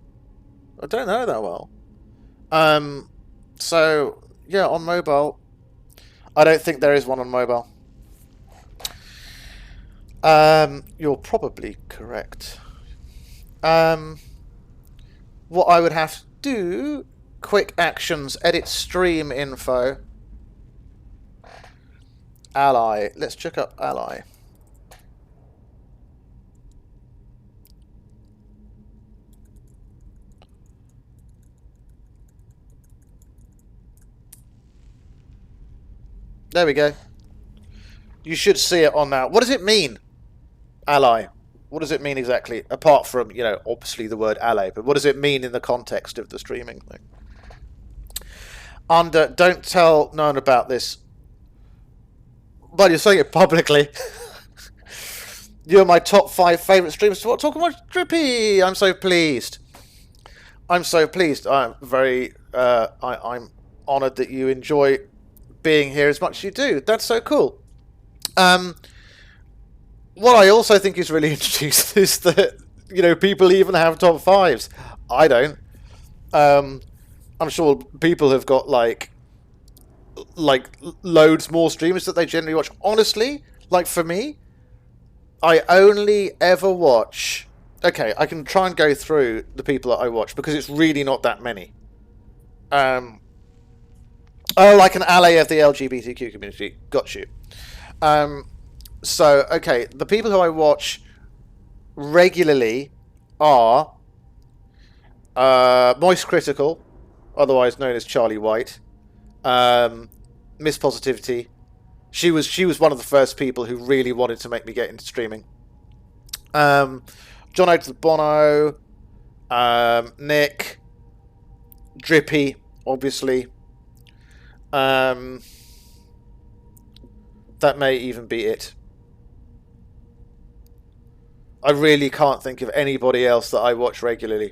I don't know it that well. So yeah, on mobile, I don't think there is one on mobile. You're probably correct. what I would have to do, quick actions, edit stream info. Ally. Let's check up Ally. There we go. You should see it on now. What does it mean, ally? What does it mean exactly? Apart from, you know, obviously the word ally, but what does it mean in the context of the streaming thing? Under, don't tell no one about this. But you're saying it publicly. You're my top 5 favourite streamers to watch. Talk about Drippy. I'm so pleased. I'm so pleased. I'm very. I'm honoured that you enjoy being here as much as you do. That's so cool. What I also think is really interesting is that, you know, people even have top 5s. I don't. I'm sure people have got like loads more streamers that they generally watch. Honestly, like for me, I only ever watch... Okay, I can try and go through the people that I watch because it's really not that many. Oh, like an ally of the LGBTQ community. Got you. So, okay, the people who I watch regularly are Moist Critical, otherwise known as Charlie White, Miss Positivity. She was one of the first people who really wanted to make me get into streaming. John Oates Bono, Nick, Drippy, obviously. That may even be it. I really can't think of anybody else that I watch regularly.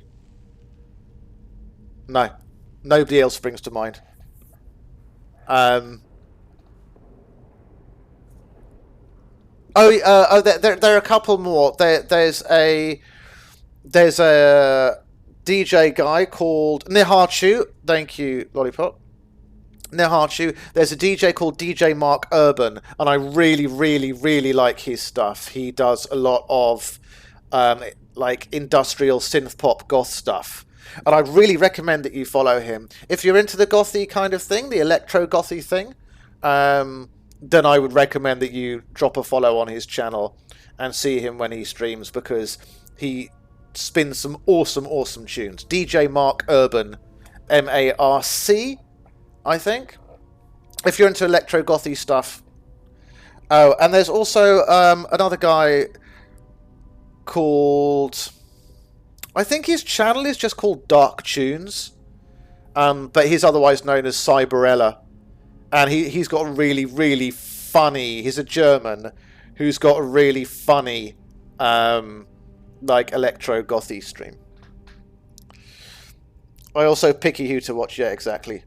No. Nobody else springs to mind. There are a couple more. There's a DJ guy called Niharchu. Thank you, Lollipop. Niharchu. There's a DJ called DJ Mark Urban, and I really, really, really like his stuff. He does a lot of like industrial synth pop goth stuff. And I'd really recommend that you follow him. If you're into the gothy kind of thing, the electro gothy thing, then I would recommend that you drop a follow on his channel and see him when he streams, because he spins some awesome, awesome tunes. DJ Mark Urban, M-A-R-C, I think. If you're into electro gothy stuff. Oh, and there's also another guy called... I think his channel is just called Dark Tunes, but he's otherwise known as Cyberella, and he's got a really, really funny... He's a German who's got a really funny, like, electro-gothy stream. I also picky who to watch, yeah, exactly.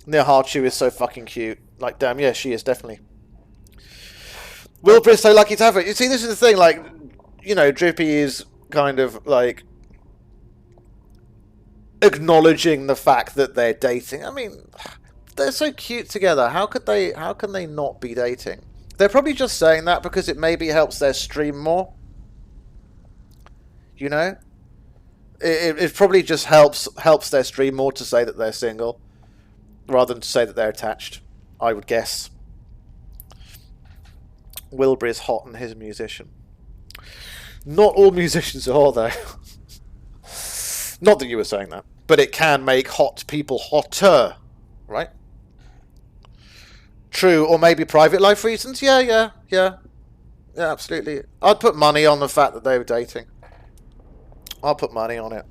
Niharchu is so fucking cute. Like, damn, yeah, she is, definitely. Wilbur is so lucky to have her. You see, this is the thing, like, you know, Drippy is kind of, like... acknowledging the fact that they're dating. I mean, they're so cute together. How can they not be dating? They're probably just saying that because it maybe helps their stream more. You know? It probably just helps their stream more to say that they're single, rather than to say that they're attached, I would guess. Wilbur is hot and he's a musician. Not all musicians are, though. Not that you were saying that, but it can make hot people hotter, right? True, or maybe private life reasons. Yeah, absolutely. I'd put money on the fact that they were dating. I'll put money on it.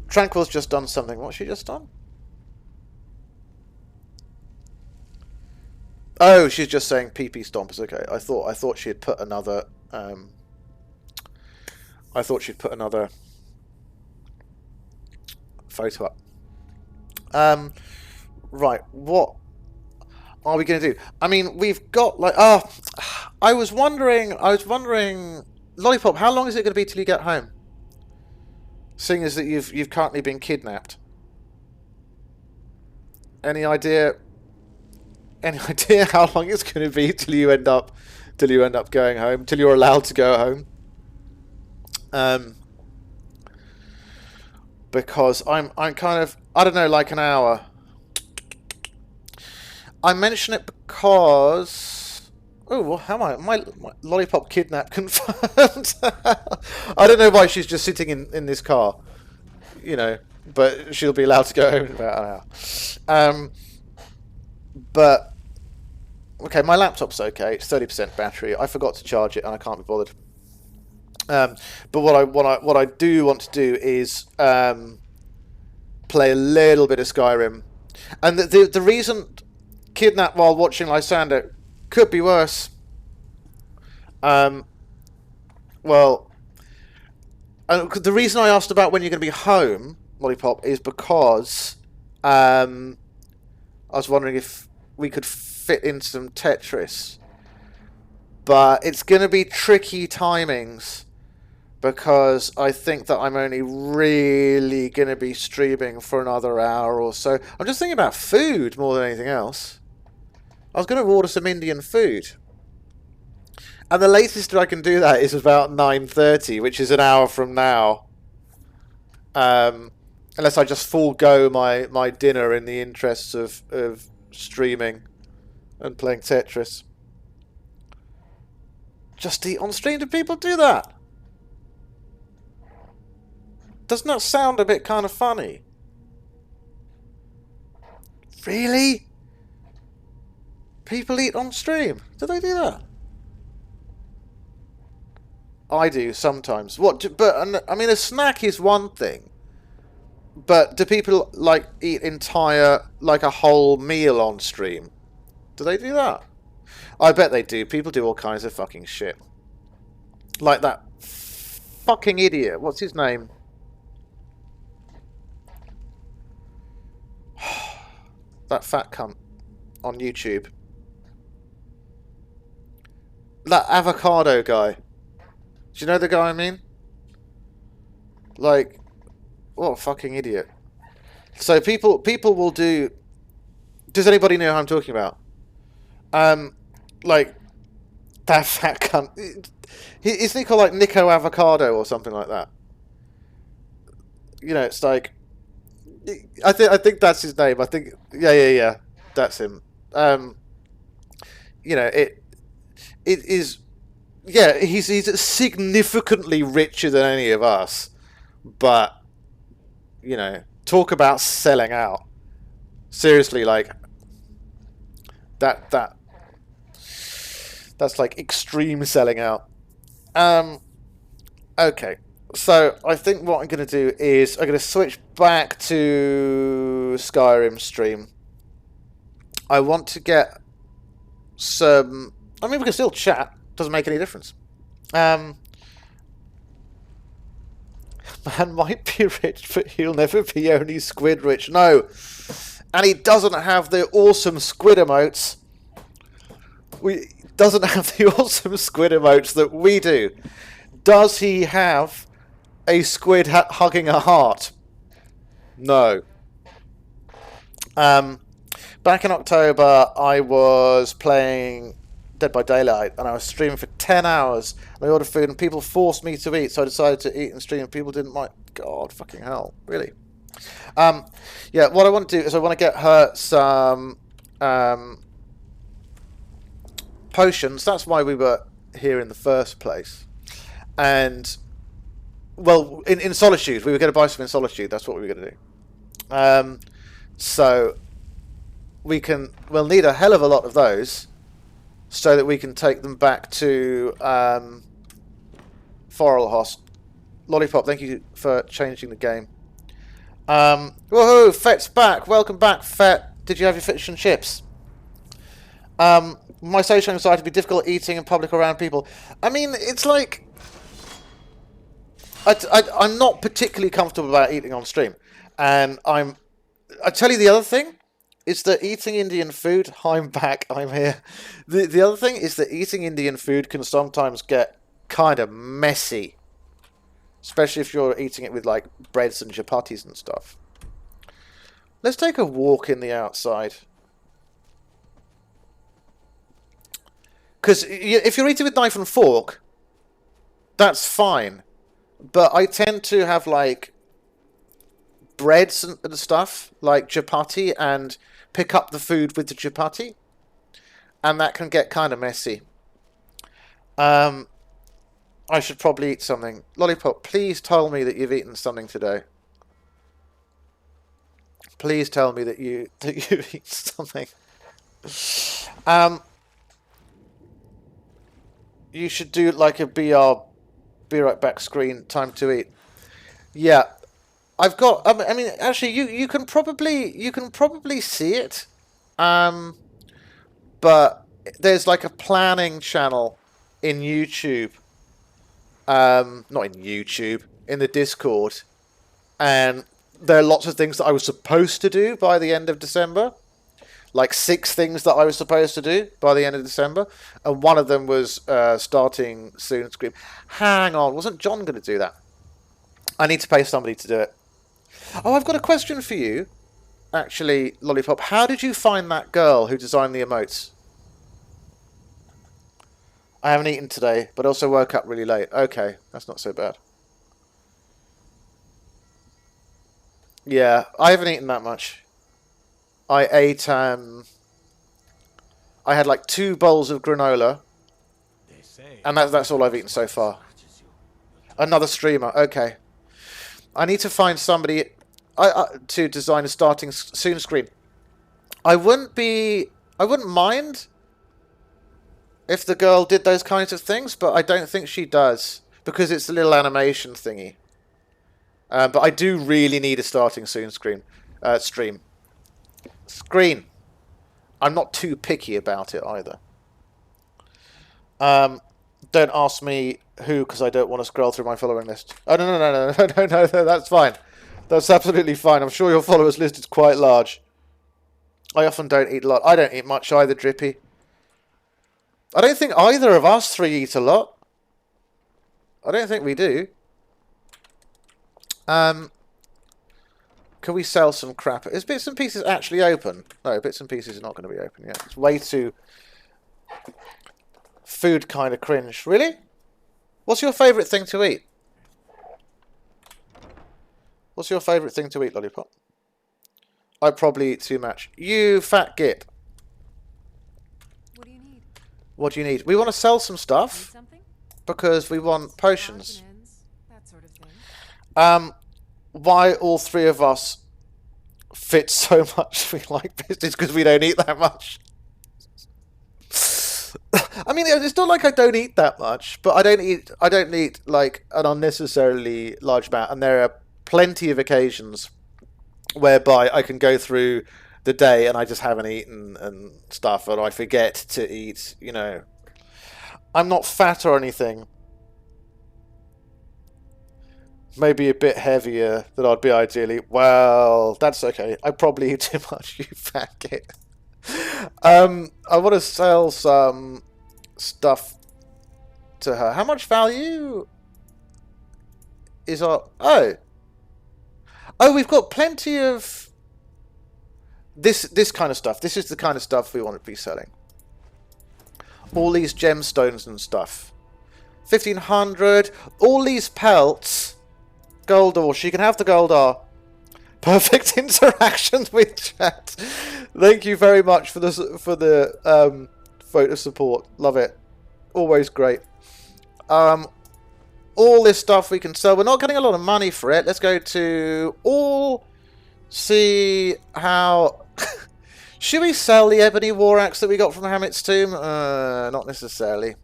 Tranquil's just done something. What's she just done? Oh, she's just saying pee-pee stompers. Okay, I thought she had put another. I thought she'd put another photo up. Right, what are we going to do? I mean, we've got like... Oh, I was wondering, Lollipop, how long is it going to be till you get home? Seeing as that you've currently been kidnapped. Any idea how long it's going to be till you end up going home, till you're allowed to go home? because I'm kind of, I don't know, like an hour. I mention it because, oh, well, how am I? My lollipop kidnap confirmed. I don't know why she's just sitting in this car, you know, but she'll be allowed to go home in about an hour. But okay, my laptop's okay. It's 30% battery. I forgot to charge it, and I can't be bothered. But what I do want to do is play a little bit of Skyrim, and the reason kidnap while watching Lysander could be worse. Well, the reason I asked about when you're going to be home, Lollipop, is because I was wondering if we could fit in some Tetris, but it's going to be tricky timings because I think that I'm only really going to be streaming for another hour or so. I'm just thinking about food more than anything else. I was going to order some Indian food, and the latest I can do that is about 9:30, which is an hour from now. Unless I just forego my dinner in the interests of streaming and playing Tetris. Just eat on stream? Do people do that? Doesn't that sound a bit kind of funny? Really? People eat on stream? Do they do that? I do sometimes. But I mean, a snack is one thing. But do people like eat like a whole meal on stream? Do they do that? I bet they do. People do all kinds of fucking shit. Like that fucking idiot. What's his name? That fat cunt on YouTube. That avocado guy. Do you know the guy I mean? Like, what a fucking idiot. So people will do... Does anybody know who I'm talking about? Like, that fat cunt. Isn't he called like Nico Avocado or something like that? You know, it's like... I think that's his name. I think... Yeah. That's him. You know, it is... Yeah, he's significantly richer than any of us. But, you know, talk about selling out. Seriously, like... That's like extreme selling out. Okay. So, I think what I'm going to do is I'm going to switch back to Skyrim stream. I want to get some... I mean, we can still chat. Doesn't make any difference. Man might be rich, but he'll never be only squid rich. No. And he doesn't have the awesome squid emotes. Doesn't have the awesome squid emotes that we do. Does he have a squid hugging a heart? No. Back in October, I was playing Dead by Daylight, and I was streaming for 10 hours. And I ordered food, and people forced me to eat, so I decided to eat and stream, and people didn't like... God, fucking hell. Really? Yeah, what I want to do is I want to get her some potions. That's why we were here in the first place. And... Well, in Solitude. We were going to buy some in Solitude. That's what we were going to do. So, we'll need a hell of a lot of those so that we can take them back to Forelhost. Lollipop, thank you for changing the game. Woohoo! Fet's back. Welcome back, Fet. Did you have your fish and chips? My social anxiety would be difficult eating in public around people. I mean, it's like... I'm not particularly comfortable about eating on stream. And I tell you the other thing is that eating Indian food... I'm back, I'm here. The other thing is that eating Indian food can sometimes get kind of messy. Especially if you're eating it with, like, breads and chapatis and stuff. Let's take a walk in the outside. Because if you're eating with knife and fork, that's fine. But I tend to have, like, breads and stuff, like chapati, and pick up the food with the chapati. And that can get kind of messy. I should probably eat something. Lollipop, please tell me that you've eaten something today. Please tell me that you've eaten something. You should do like a be right back screen, time to eat. Yeah. I've got I mean actually you can probably see it. But there's like a planning channel in YouTube. Not in YouTube, in the Discord. And there are lots of things that I was supposed to do by the end of December. Like 6 things that I was supposed to do by the end of December. And one of them was starting soon Scream. Hang on, wasn't John going to do that? I need to pay somebody to do it. Oh, I've got a question for you. Actually, Lollipop, how did you find that girl who designed the emotes? I haven't eaten today, but also woke up really late. Okay, that's not so bad. Yeah, I haven't eaten that much. I ate, I had like 2 bowls of granola. And that's all I've eaten so far. Another streamer, okay. I need to find somebody to design a starting soon screen. I wouldn't mind if the girl did those kinds of things, but I don't think she does. Because it's a little animation thingy. But I do really need a starting soon stream. Screen. I'm not too picky about it either. Don't ask me who, because I don't want to scroll through my following list. Oh, no, that's fine. That's absolutely fine. I'm sure your followers list is quite large. I often don't eat a lot. I don't eat much either, Drippy. I don't think either of us 3 eat a lot. I don't think we do. Can we sell some crap? Is Bits and Pieces actually open? No, Bits and Pieces is not going to be open yet. It's way too... food kind of cringe. Really? What's your favourite thing to eat? What's your favourite thing to eat, Lollipop? I probably eat too much. You fat git. What do you need? What do you need? We want to sell some Need stuff something? because we want potions. Odds and ends, that sort of thing. Why all 3 of us fit so much we like business because we don't eat that much. I mean, it's not like I don't eat that much, but I don't eat like an unnecessarily large amount, and there are plenty of occasions whereby I can go through the day and I just haven't eaten and stuff, and I forget to eat, you know. I'm not fat or anything. Maybe a bit heavier than I'd be ideally. Well, that's okay. I probably eat too much, you fat kid. I want to sell some stuff to her. How much value is our... Oh, we've got plenty of this kind of stuff. This is the kind of stuff we want to be selling. All these gemstones and stuff. 1,500. All these pelts. Gold ore. She can have the gold ore. Perfect interactions with chat. Thank you very much for the vote of support. Love it. Always great. All this stuff we can sell. We're not getting a lot of money for it. Let's go to all. See how. Should we sell the ebony war axe that we got from Hamlet's tomb? Not necessarily.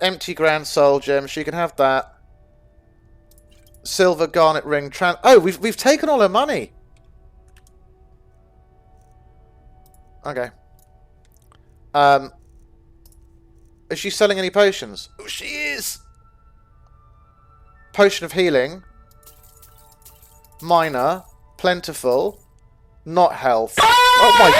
Empty grand soul gem. She can have that. Silver garnet ring. Oh, we've taken all her money. Okay. Is she selling any potions? Oh, she is. Potion of healing. Minor. Plentiful. Not health. Oh my.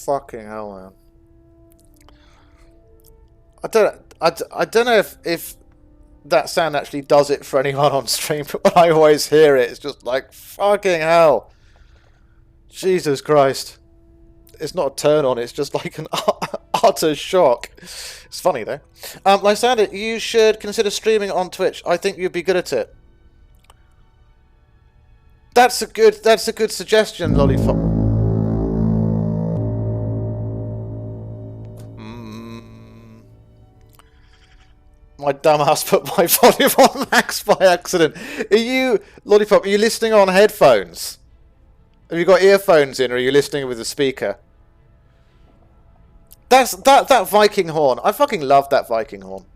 Fucking hell, man. I don't know if that sound actually does it for anyone on stream. But when I always hear it, it's just like, fucking hell. Jesus Christ. It's not a turn on, it's just like an utter shock. It's funny though. Lysander, you should consider streaming on Twitch. I think you'd be good at it. That's a good suggestion, Lollipop. My dumbass put my volume on max by accident. Are you, Lollipop, are you listening on headphones? Have you got earphones in, or are you listening with a speaker? That Viking horn. I fucking love that Viking horn.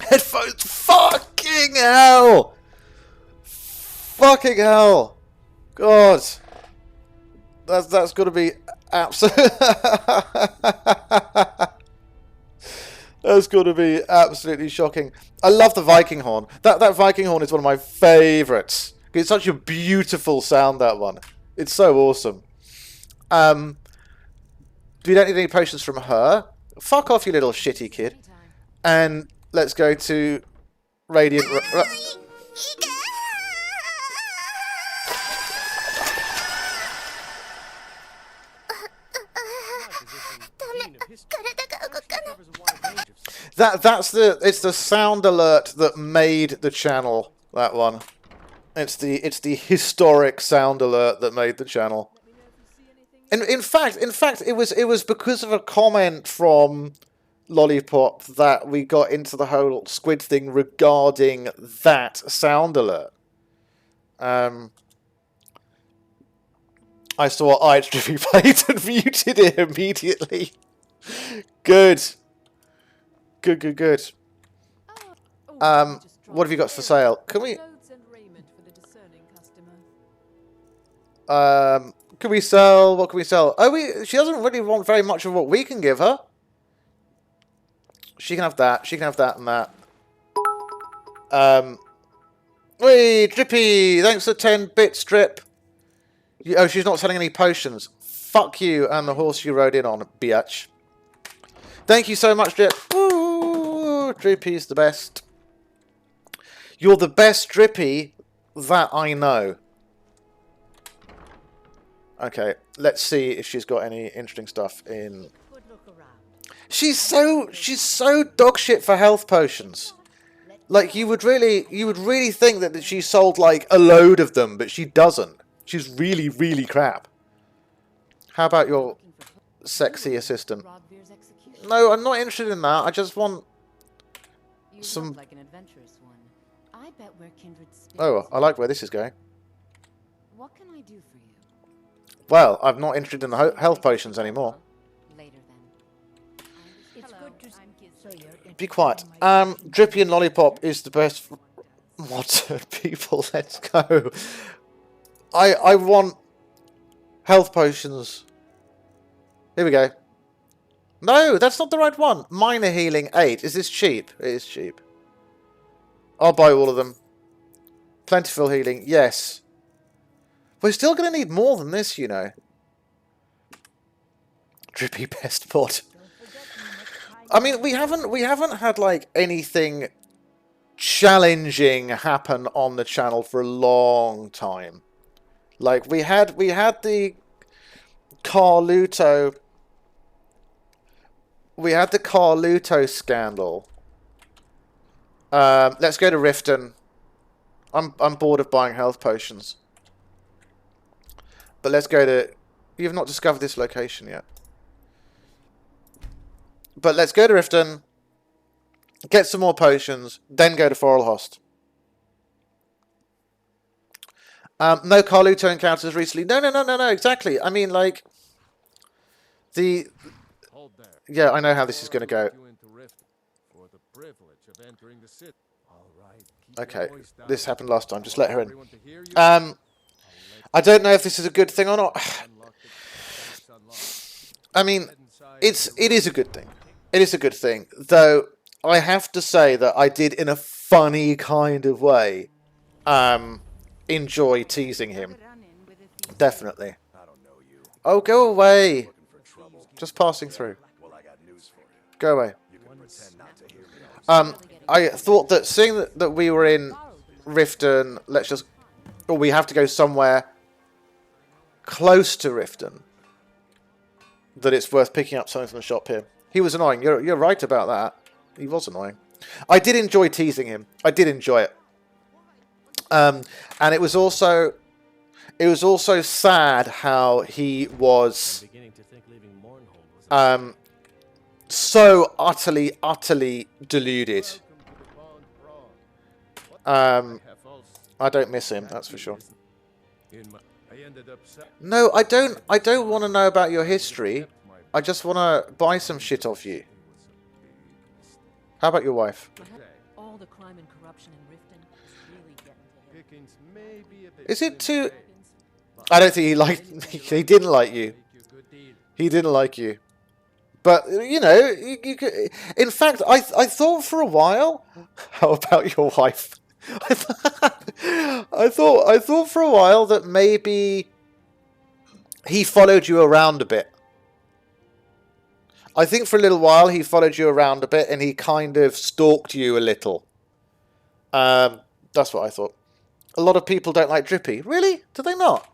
Headphones. Fucking hell. Fucking hell. God. That's got to be absolute. That's got to be absolutely shocking. I love the Viking horn. That Viking horn is one of my favourites. It's such a beautiful sound, that one. It's so awesome. We don't need any potions from her. Fuck off, you little shitty kid. And let's go to Radiant... It's the sound alert that made the channel, that one. It's the historic sound alert that made the channel. In fact, it was because of a comment from Lollipop that we got into the whole squid thing regarding that sound alert. I saw Drippy played and muted it immediately. Good. Good. What have you got for sale? Can we... Can we sell? What can we sell? Oh, she doesn't really want very much of what we can give her. She can have that. She can have that and that. Wait, Drippy, thanks for 10 bits, Drip. Oh, she's not selling any potions. Fuck you and the horse you rode in on, biatch. Thank you so much, Drip. Ooh, Drippy's the best. You're the best Drippy that I know. Okay, let's see if she's got any interesting stuff in. She's so dog shit for health potions. Like you would really think that she sold like a load of them, but she doesn't. She's really crap. How about your sexy assistant? No, I'm not interested in that. I just want some. Oh, I like where this is going. What can I do for you? Well, I'm not interested in the health potions anymore. Later then. It's good to Be quiet. Drippy and Lollipop is the best. What people? Let's go. I want health potions. Here we go. No, that's not the right one. Minor healing 8. Is this cheap? It is cheap. I'll buy all of them. Plentiful healing. Yes. We're still going to need more than this, you know. Drippy best mod. I mean, we haven't had like anything challenging happen on the channel for a long time. Like we had the Carluto. We had the Carluto scandal. Let's go to Riften. I'm bored of buying health potions. But let's go to... You've not discovered this location yet. But let's go to Riften. Get some more potions. Then go to Forelhost. No Carluto encounters recently. No, exactly. I mean, like... Yeah, I know how this is going to go. Okay, this happened last time. Just let her in. I don't know if this is a good thing or not. I mean, it is a good thing. It is a good thing. Though, I have to say that I did, in a funny kind of way, enjoy teasing him. Definitely. Oh, go away. Just passing through. Go away. I thought that seeing that we were in Riften, or we have to go somewhere close to Riften, that it's worth picking up something from the shop here. He was annoying. You're right about that. He was annoying. I did enjoy teasing him. I did enjoy it. And it was also sad how he was so utterly deluded. I don't miss him, that's for sure. No, I don't want to know about your history. I just want to buy some shit off you. How about your wife? All the crime and corruption in Riften is really getting to him. Is it too... I don't think he liked me. He didn't like you. He didn't like you. But, you know, you could... In fact, I thought for a while... How about your wife? I thought for a while that maybe he followed you around a bit. I think for a little while he followed you around a bit and he kind of stalked you a little. That's what I thought. A lot of people don't like Drippy. Really? Do they not?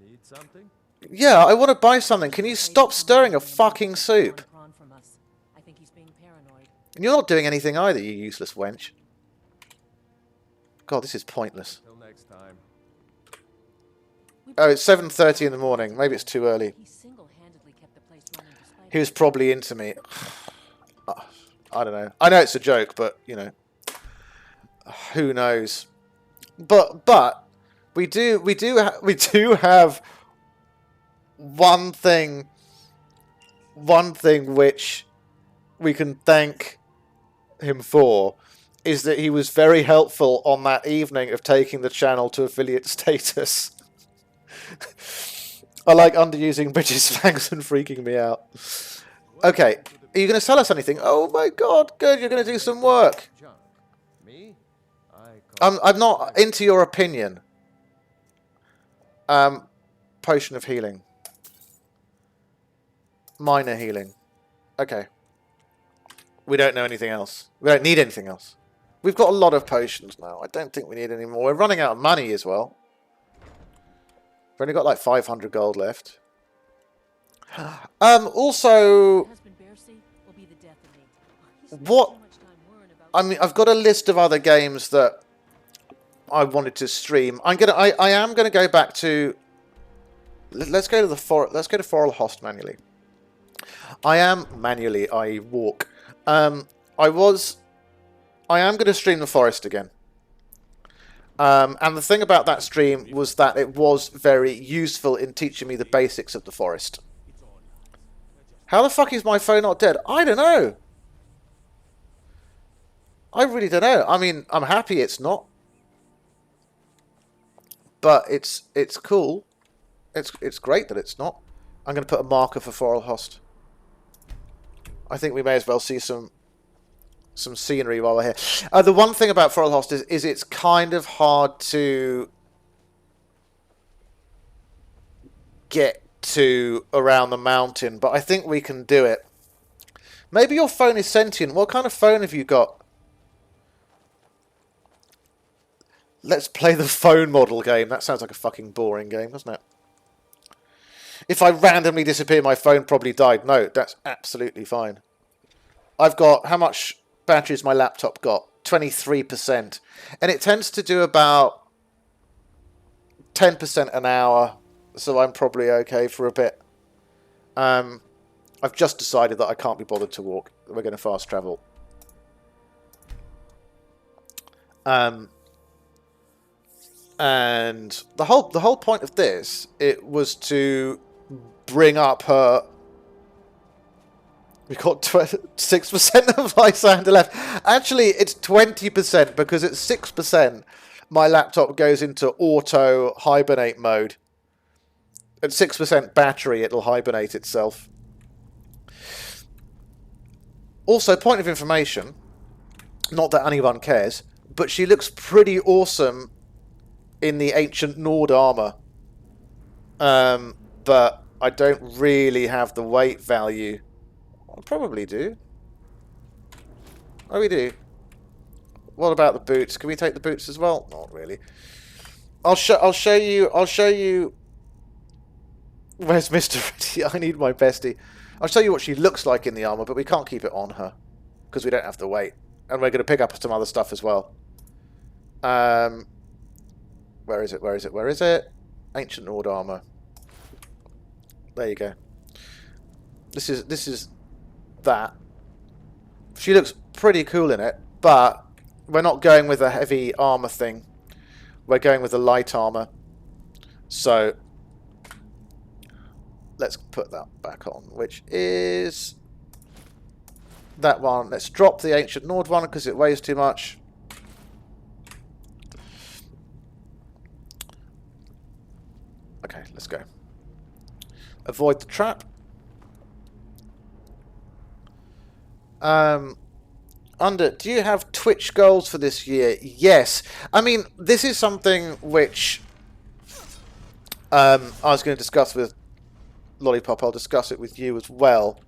Need something? Yeah, I want to buy something. Can you stop stirring a fucking soup? I think he's being paranoid. And you're not doing anything either, you useless wench. God, this is pointless. Till next time. Oh, it's 7:30 in the morning. Maybe it's too early. He single-handedly kept the place running despite He was probably into me. I don't know. I know it's a joke, but, you know. Who knows? But we do have one thing which we can thank him for, is that he was very helpful on that evening of taking the channel to affiliate status. I like underusing British slangs and freaking me out. Okay, are you going to sell us anything? Oh my god, good, you're going to do some work. Me? I'm not into your opinion. Potion of healing. Minor healing. Okay. We don't know anything else. We don't need anything else. We've got a lot of potions now. I don't think we need any more. We're running out of money as well. We've only got like 500 gold left. Also, what? I mean, I've got a list of other games that I wanted to stream. I am gonna go back to. Let's go to Forelhost manually. I walk. I am going to stream the forest again. And the thing about that stream was that it was very useful in teaching me the basics of the forest. How the fuck is my phone not dead? I don't know. I really don't know. I mean, I'm happy it's not. But it's cool. It's great that it's not. I'm going to put a marker for Forelhost. I think we may as well see some scenery while we're here. The one thing about Forelhost is it's kind of hard to get to around the mountain, but I think we can do it. Maybe your phone is sentient. What kind of phone have you got? Let's play the phone model game. That sounds like a fucking boring game, doesn't it? If I randomly disappear, my phone probably died. No, that's absolutely fine. I've got... How much battery's my laptop got? 23%. And it tends to do about 10% an hour. So I'm probably okay for a bit. I've just decided that I can't be bothered to walk. We're going to fast travel. And the whole point of this, it was to bring up her. We've got 6% of Lysander left. Actually, it's 20% because at 6%, my laptop goes into auto hibernate mode. At 6% battery, it'll hibernate itself. Also, point of information, not that anyone cares, but she looks pretty awesome in the ancient Nord armor. But I don't really have the weight value. I probably do. Oh, we do. What about the boots? Can we take the boots as well? Not really. I'll show you. Where's Mr. Ready? I need my bestie. I'll show you what she looks like in the armor, but we can't keep it on her because we don't have to wait, and we're going to pick up some other stuff as well. Where is it? Where is it? Where is it? Ancient Nord armor. There you go. This is that. She looks pretty cool in it, but we're not going with a heavy armor thing. We're going with a light armor. So let's put that back on, which is that one. Let's drop the Ancient Nord one because it weighs too much. Okay, let's go. Avoid the trap. Do you have Twitch goals for this year? Yes. I mean, this is something which I was going to discuss with Lollipop. I'll discuss it with you as well.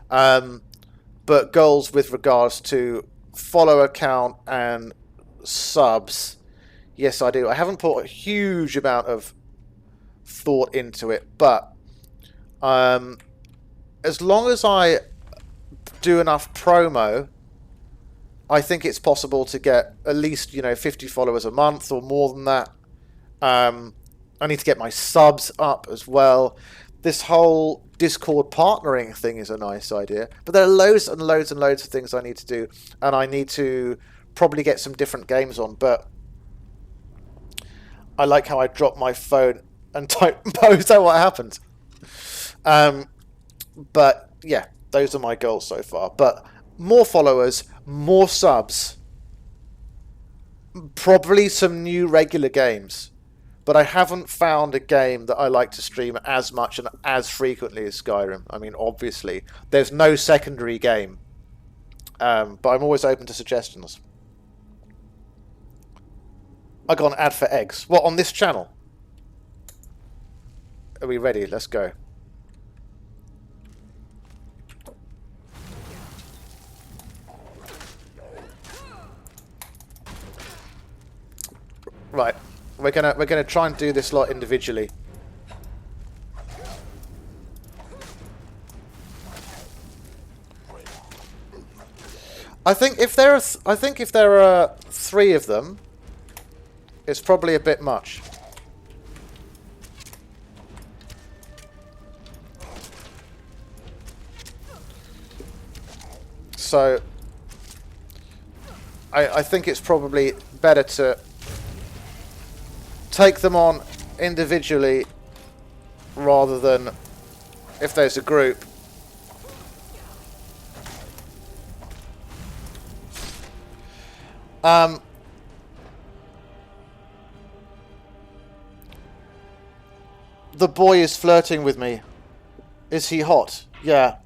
But goals with regards to follower count and subs. Yes, I do. I haven't put a huge amount of thought into it, but as long as I do enough promo, I think it's possible to get at least 50 followers a month or more than that. I need to get my subs up as well. This whole Discord partnering thing is a nice idea, but there are loads and loads and loads of things I need to do, and I need to probably get some different games on. But I like how I dropped my phone and type is that what happened? But yeah, those are my goals so far. But more followers, more subs, probably some new regular games. But I haven't found a game that I like to stream as much and as frequently as Skyrim. I mean, obviously, there's no secondary game. But I'm always open to suggestions. I got an ad for eggs. What, on this channel? Are we ready? Let's go. Right. We're gonna try and do this lot individually. I think if there are 3 of them, it's probably a bit much. So I think it's probably better to take them on individually rather than if there's a group. The boy is flirting with me. Is he hot? Yeah.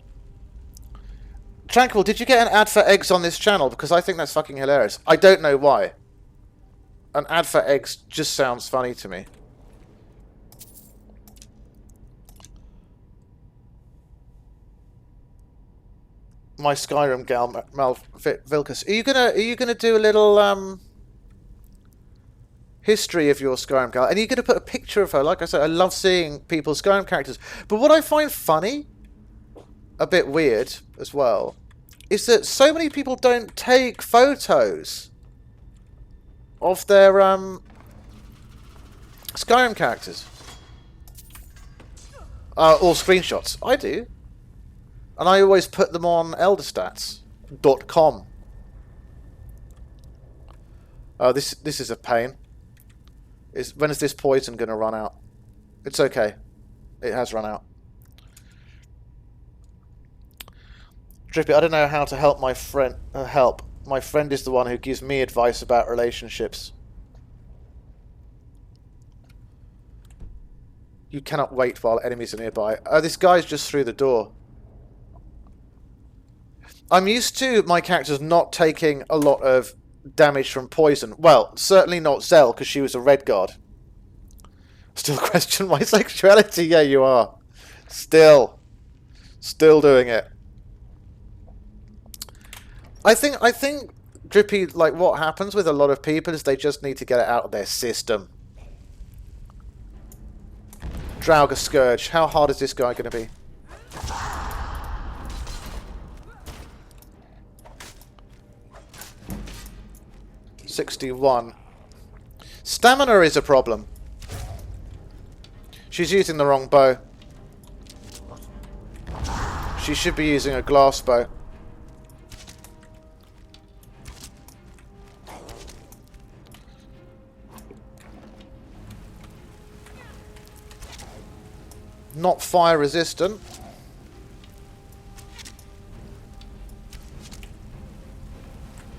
Tranquil, did you get an ad for eggs on this channel? Because I think that's fucking hilarious. I don't know why. An ad for eggs just sounds funny to me. My Skyrim gal, Vilkas. Are you gonna do a little history of your Skyrim gal? And are you gonna put a picture of her? Like I said, I love seeing people's Skyrim characters. But what I find funny, a bit weird as well, is that so many people don't take photos of their Skyrim characters. Or screenshots. I do. And I always put them on elderstats.com. Oh, this is a pain. When is this poison going to run out? It's okay. It has run out. Drippy, I don't know how to help my friend. My friend is the one who gives me advice about relationships. You cannot wait while enemies are nearby. Oh, this guy's just through the door. I'm used to my characters not taking a lot of damage from poison. Well, certainly not Zell, because she was a red guard. Still question my sexuality? Yeah, you are. Still doing it. I think Drippy, like, what happens with a lot of people is they just need to get it out of their system. Draugr Scourge. How hard is this guy going to be? $61. Stamina is a problem. She's using the wrong bow. She should be using a glass bow. Not fire resistant.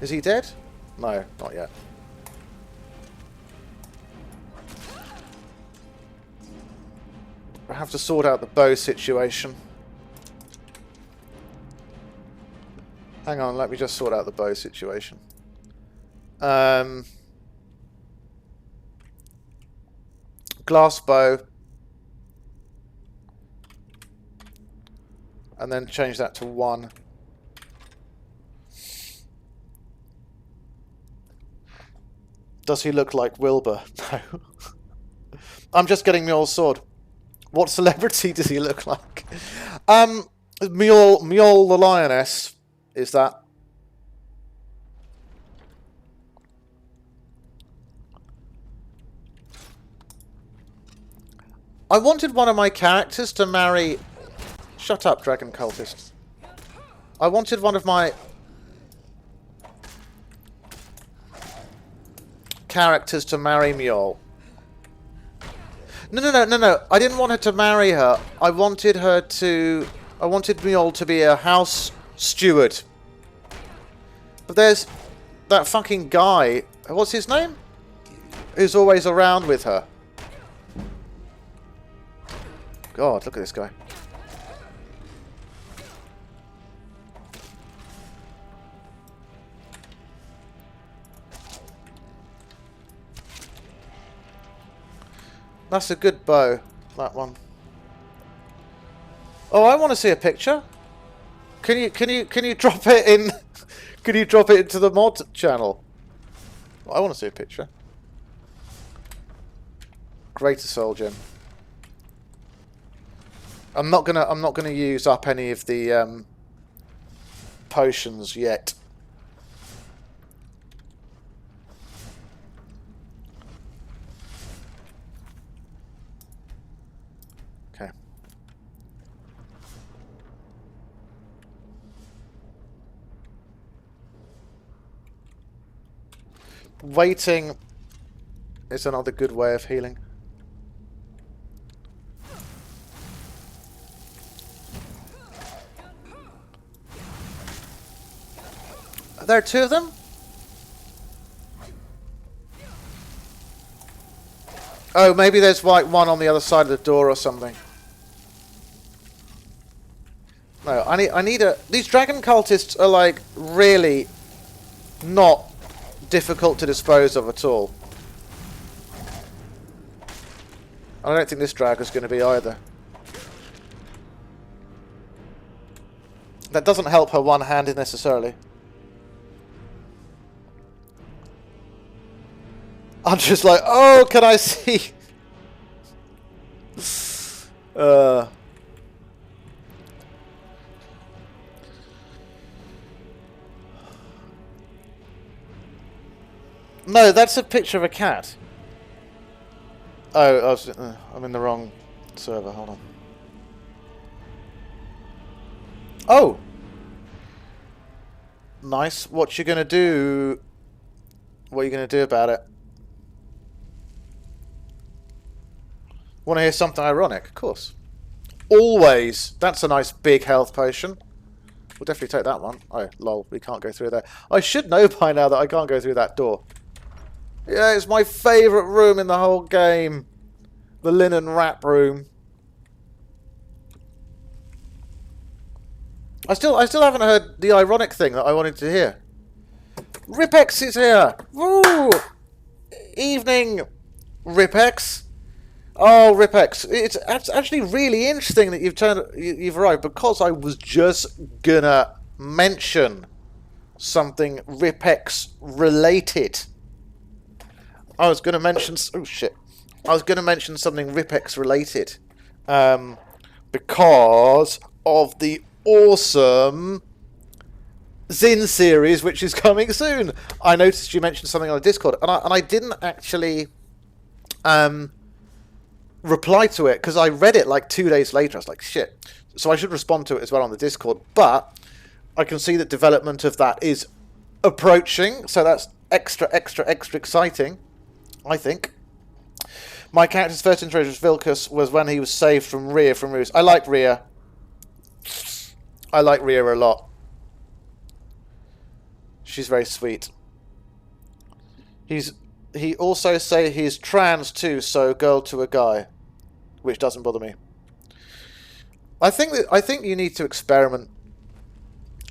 Is he dead? No, not yet. I have to sort out the bow situation. Hang on, let me just sort out the bow situation. Glass bow. And then change that to 1. Does he look like Wilbur? No. I'm just getting Mjol's sword. What celebrity does he look like? Mjol the Lioness. Is that? I wanted one of my characters to marry... Shut up, dragon cultist. I wanted one of my characters to marry Mjol. No. I didn't want her to marry her. I wanted Mjol to be a house steward. But there's that fucking guy. What's his name? Who's always around with her. God, look at this guy. That's a good bow, that one. Oh, I want to see a picture. Can you drop it in? Can you drop it into the mod channel? I want to see a picture. Greater Soul Gem. I'm not gonna use up any of the potions yet. Okay. Waiting is another good way of healing. Are there two of them? Oh, maybe there's like one on the other side of the door or something. No, I need a... These dragon cultists are like really not difficult to dispose of at all. I don't think this Draugr going to be either. That doesn't help her one-handed necessarily. I'm just like, oh, can I see? No, that's a picture of a cat. Oh, I'm in the wrong server. Hold on. Oh! Nice. What you gonna do? What are you gonna do about it? Want to hear something ironic? Of course. Always. That's a nice big health potion. We'll definitely take that one. Oh, lol. We can't go through there. I should know by now that I can't go through that door. Yeah, it's my favourite room in the whole game. The linen wrap room. I still haven't heard the ironic thing that I wanted to hear. Ripex is here! Woo! Evening, Ripex. Oh, Ripex. It's actually really interesting that you've arrived, because I was just gonna mention something Ripex related. I was going to mention... Oh, shit. I was going to mention something Ripex related. Because of the awesome Zin series, which is coming soon. I noticed you mentioned something on the Discord, and I didn't actually reply to it, because I read it like 2 days later. I was like, shit. So I should respond to it as well on the Discord. But I can see that development of that is approaching, so that's extra exciting, I think. My character's first interaction with Vilcus was when he was saved from Rhea from Roos. I like Rhea. I like Rhea a lot. She's very sweet. He also say he's trans too, so girl to a guy, which doesn't bother me. I think you need to experiment,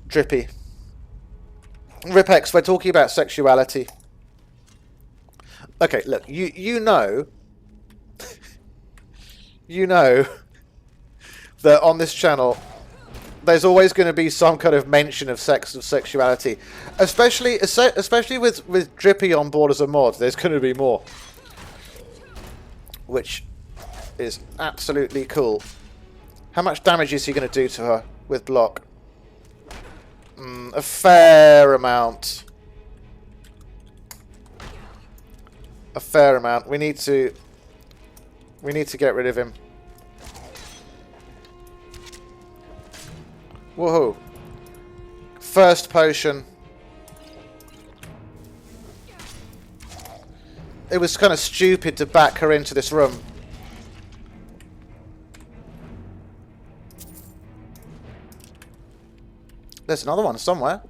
Drippy. Ripex, we're talking about sexuality. Okay, look, you know you know that on this channel there's always going to be some kind of mention of sexuality, especially with Drippy on board as a mod. There's going to be more, which is absolutely cool. How much damage is he going to do to her with block? A fair amount. A fair amount. We need to get rid of him. Woohoo. First potion. It was kind of stupid to back her into this room. There's another one somewhere.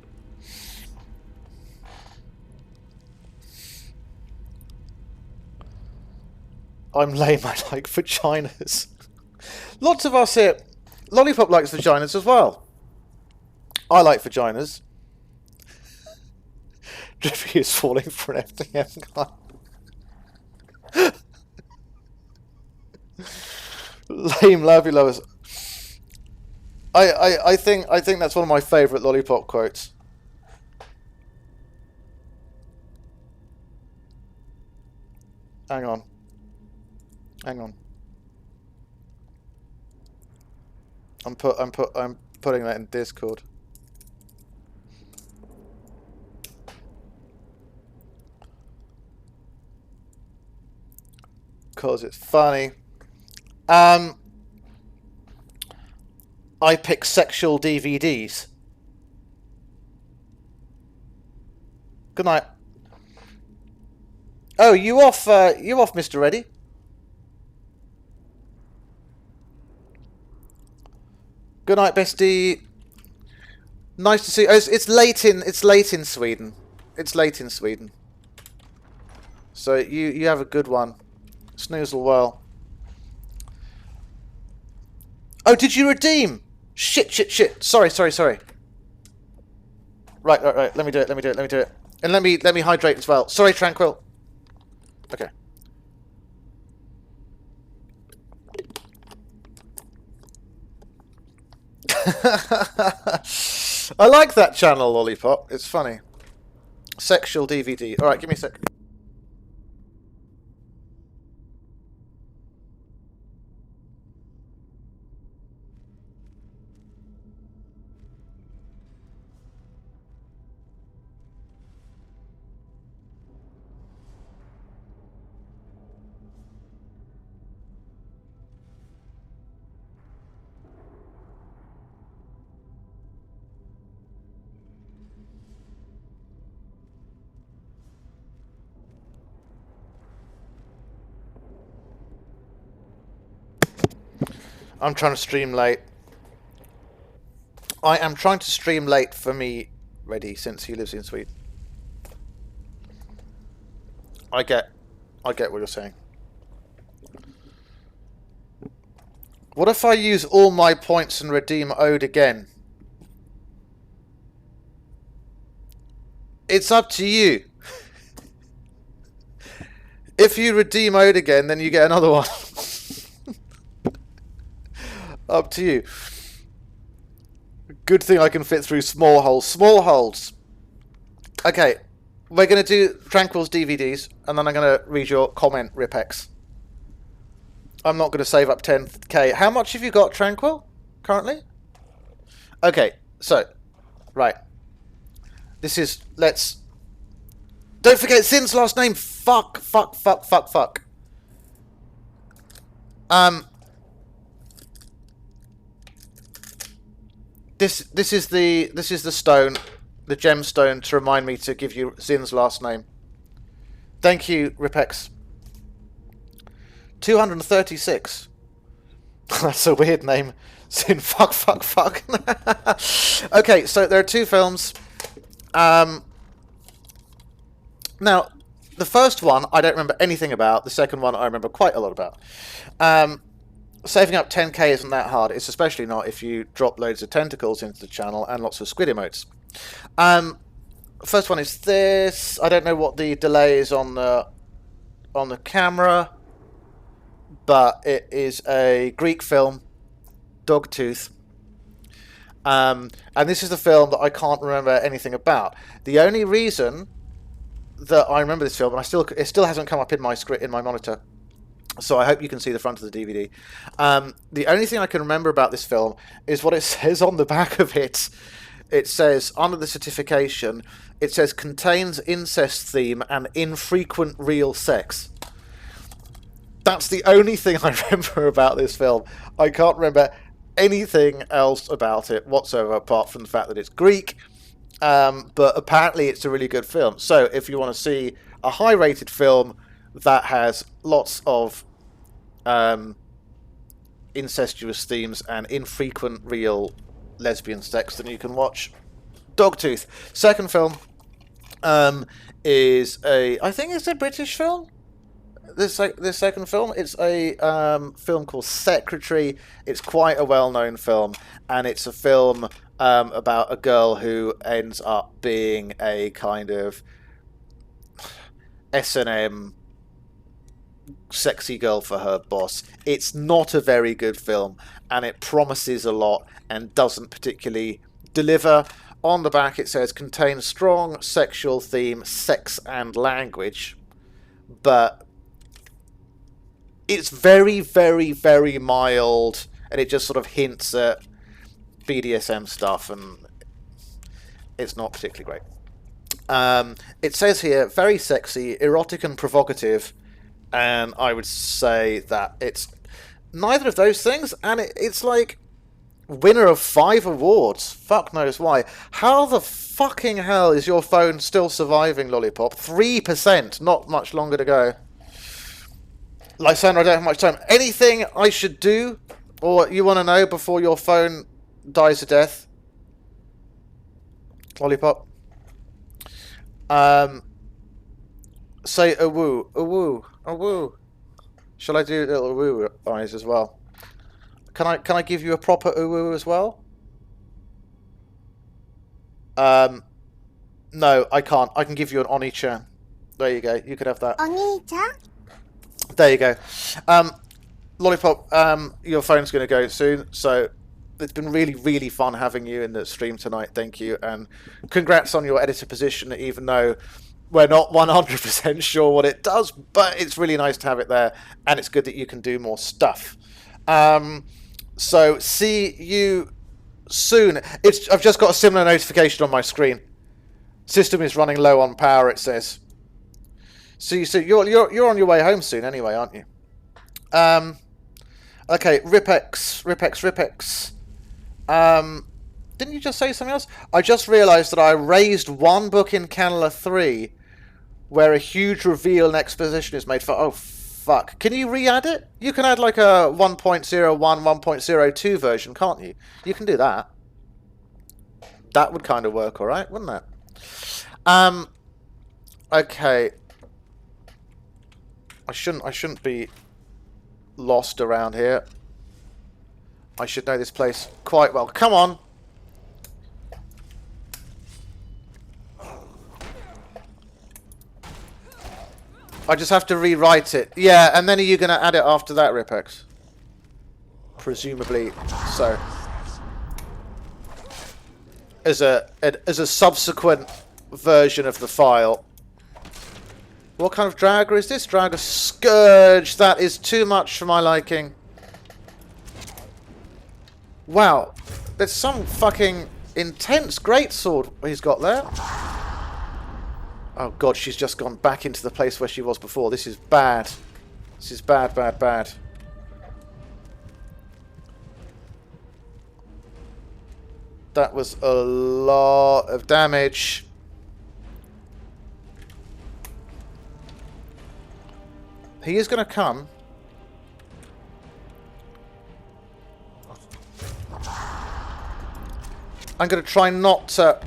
I'm lame, I like vaginas. Lots of us here. Lollipop likes vaginas as well. I like vaginas. Drippy is falling for an FTM guy. Lame, lovey lovers. I think that's one of my favourite Lollipop quotes. Hang on. I'm putting that in Discord. Cause it's funny. I pick sexual DVDs. Good night. Oh, you off, Mr. Reddy? Good night, bestie. Nice to see. Oh, it's late in Sweden. It's late in Sweden. So you have a good one. Snoozle well. Oh, did you redeem? Shit. Sorry. Right. Let me do it. And let me hydrate as well. Sorry, Tranquil. Okay. I like that channel, Lollipop. It's funny. Sexual DVD. Alright, give me a sec. I'm trying to stream late. I am trying to stream late for me, Reddy, since he lives in Sweden. I get what you're saying. What if I use all my points and redeem Ode again? It's up to you. If you redeem Ode again, then you get another one. Up to you. Good thing I can fit through small holes. Small holes. Okay, we're going to do Tranquil's DVDs, and then I'm going to read your comment, Ripex. I'm not going to save up 10k. How much have you got, Tranquil, currently? Okay, so, right. This is, let's... Don't forget Sin's last name! Fuck. This is the stone, the gemstone, to remind me to give you Zin's last name. Thank you, Ripex. 236. That's a weird name. Zin, fuck. Okay, so there are two films. Now, the first one I don't remember anything about. The second one I remember quite a lot about. Saving up 10k isn't that hard. It's especially not if you drop loads of tentacles into the channel and lots of squid emotes. First one is this. I don't know what the delay is on the camera, but it is a Greek film, Dogtooth. And this is the film that I can't remember anything about. The only reason that I remember this film, and it still hasn't come up in my monitor, so I hope you can see the front of the DVD. The only thing I can remember about this film is what it says on the back of it. It says, under the certification, it says, contains incest theme and infrequent real sex. That's the only thing I remember about this film. I can't remember anything else about it whatsoever, apart from the fact that it's Greek. But apparently it's a really good film. So if you want to see a high-rated film that has lots of incestuous themes and infrequent real lesbian sex, then you can watch Dogtooth. Second film is I think it's a British film. This second film, it's a film called Secretary. It's quite a well-known film, and it's a film about a girl who ends up being a kind of S&M sexy girl for her boss. It's not a very good film, and it promises a lot and doesn't particularly deliver. On the back it says, contains strong sexual theme, sex and language, but it's very, very, very mild, and it just sort of hints at BDSM stuff, and it's not particularly great. It says here, very sexy, erotic and provocative, and I would say that it's neither of those things, and it's like winner of 5 awards. Fuck knows why. How the fucking hell is your phone still surviving, Lollipop? 3%, not much longer to go. Lysandra, I don't have much time. Anything I should do, or you want to know before your phone dies a death? Lollipop. Say a woo, a woo, a woo. Shall I do little woo eyes as well? Can I give you a proper woo as well? No, I can't. I can give you an Oni-chan. There you go. You could have that. Oni-chan? There you go. Lollipop, your phone's going to go soon, so it's been really, really fun having you in the stream tonight. Thank you, and congrats on your editor position, even though we're not 100% sure what it does, but it's really nice to have it there, and it's good that you can do more stuff. So, see you soon. I've just got a similar notification on my screen. System is running low on power, it says. So you're on your way home soon anyway, aren't you? Okay, Ripex. Didn't you just say something else? I just realised that I raised one book in Canala 3 where a huge reveal and exposition is made for... Oh, fuck. Can you re-add it? You can add like a 1.01, 1.02 version, can't you? You can do that. That would kind of work, alright, wouldn't it? Okay. I shouldn't be lost around here. I should know this place quite well. Come on! I just have to rewrite it. Yeah, and then are you going to add it after that, Ripex? Presumably so. As a subsequent version of the file. What kind of Draugr is this? Draugr Scourge. That is too much for my liking. Wow. There's some fucking intense greatsword he's got there. Oh god, she's just gone back into the place where she was before. This is bad. This is bad, bad, bad. That was a lot of damage. He is going to come. I'm going to try not to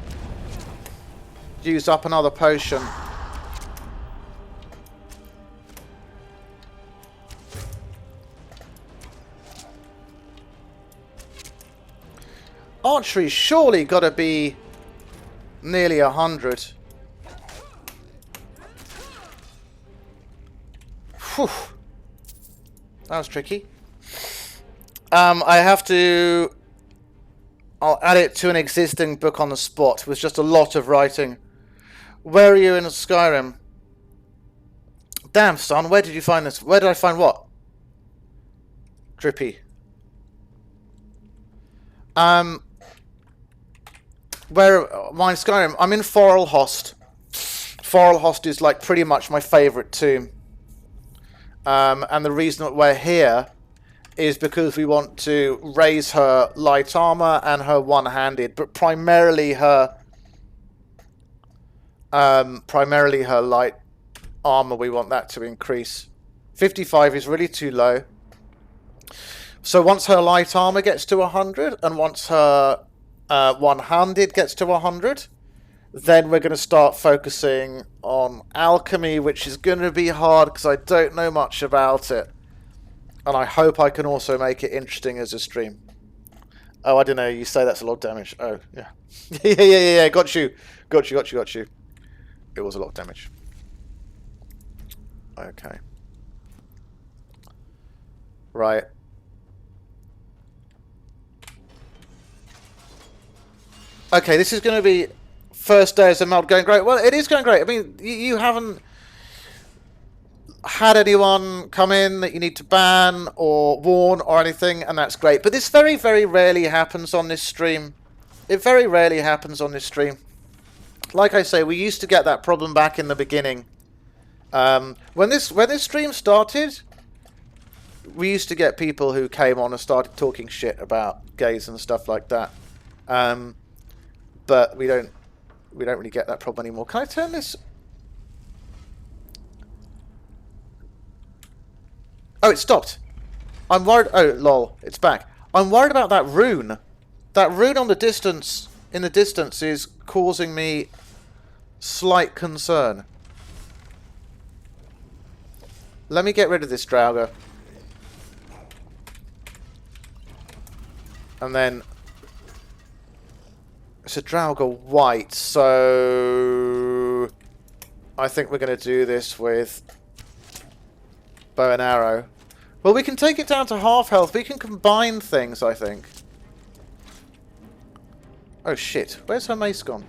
use up another potion. Archery's surely got to be nearly 100. Whew. That was tricky. I have to... I'll add it to an existing book on the spot with just a lot of writing. Where are you in Skyrim? Damn, son, where did you find this? Where did I find what? Drippy. Where mine Skyrim? I'm in Forelhost. Forelhost is like pretty much my favourite tomb. And the reason that we're here is because we want to raise her light armor and her one-handed, but primarily her light armor. We want that to increase. 55 is really too low. So once her light armor gets to 100, and once her one-handed gets to 100, then we're going to start focusing on alchemy, which is going to be hard because I don't know much about it. And I hope I can also make it interesting as a stream. Oh, I don't know. You say that's a lot of damage. Oh, yeah. yeah. Got you. Got you. It was a lot of damage. Okay. Right. Okay, this is going to be first day as a mod going great. Well, it is going great. I mean, you haven't had anyone come in that you need to ban or warn or anything, and that's great. But this very, very rarely happens on this stream. It very rarely happens on this stream. Like I say, we used to get that problem back in the beginning. When this stream started, we used to get people who came on and started talking shit about gays and stuff like that. But we don't really get that problem anymore. Can I turn this? Oh, it stopped. I'm worried. Oh, lol, it's back. I'm worried about that rune. That rune on the distance, in the distance, is causing me slight concern. Let me get rid of this Draugr. And then it's a Draugr white, so I think we're going to do this with bow and arrow. Well, we can take it down to half health. We can combine things, I think. Oh shit, where's her mace gone?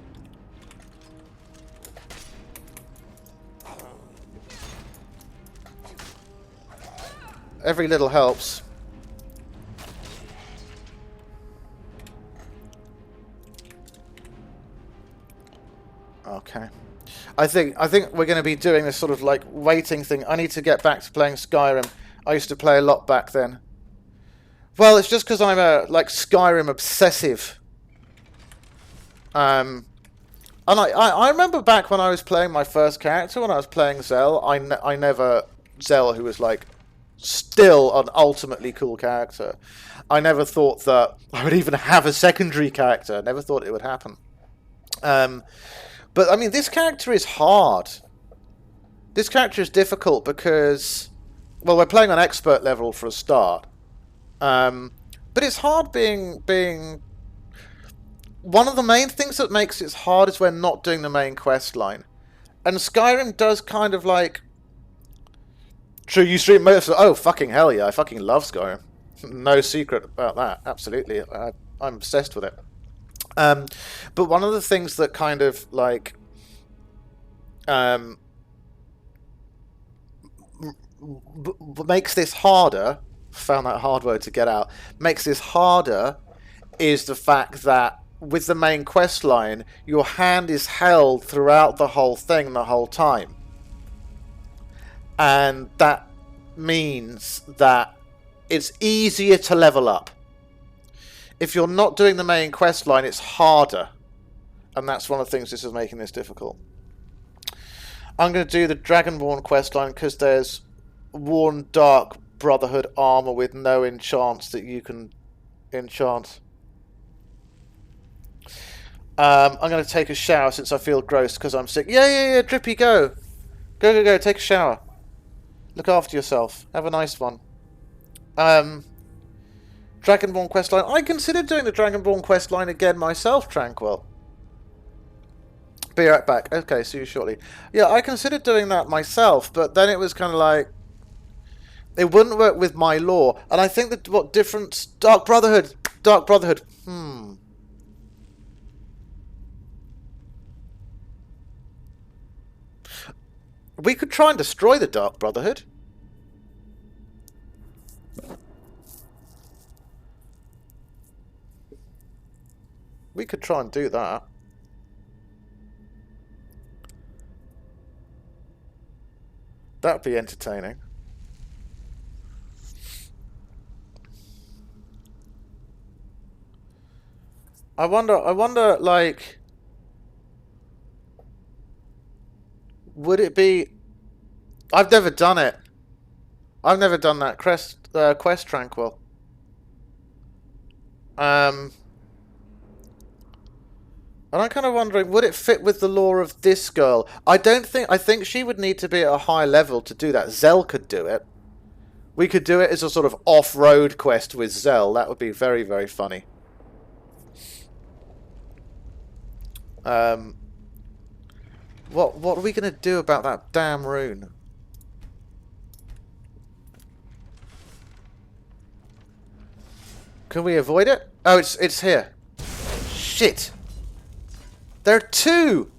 Every little helps. Okay. I think we're going to be doing this sort of like waiting thing. I need to get back to playing Skyrim. I used to play a lot back then. Well, it's just because I'm a like Skyrim obsessive. And I remember back when I was playing my first character, when I was playing Zell, I never Zell, who was like still an ultimately cool character. I never thought that I would even have a secondary character. I never thought it would happen. But I mean, this character is hard. This character is difficult because, well, we're playing on expert level for a start. But it's hard being one of the main things that makes it hard is we're not doing the main quest line. And Skyrim does kind of like, true, you stream most of, oh, fucking hell yeah, I fucking love Skyrim. No secret about that, absolutely. I'm obsessed with it. But one of the things that kind of like makes this harder, found that hard word to get out, makes this harder is the fact that with the main quest line, your hand is held throughout the whole thing the whole time. And that means that it's easier to level up. If you're not doing the main quest line, it's harder. And that's one of the things this is making this difficult. I'm going to do the Dragonborn quest line because there's worn Dark Brotherhood armor with no enchants that you can enchant. I'm going to take a shower since I feel gross because I'm sick. Yeah, Drippy, go. Go, take a shower. Look after yourself. Have a nice one. Dragonborn questline. I considered doing the Dragonborn questline again myself, Tranquil. Be right back. Okay, see you shortly. Yeah, I considered doing that myself, but then it was kind of like... It wouldn't work with my lore. And I think that what difference... Dark Brotherhood. We could try and destroy the Dark Brotherhood. We could try and do that. That'd be entertaining. I wonder, like... Would it be... I've never done it. I've never done that quest, Tranquil. And I'm kind of wondering, would it fit with the lore of this girl? I think she would need to be at a high level to do that. Zell could do it. We could do it as a sort of off-road quest with Zell. That would be very, very funny. What are we going to do about that damn rune? Can we avoid it? Oh, it's here. Shit. There are two.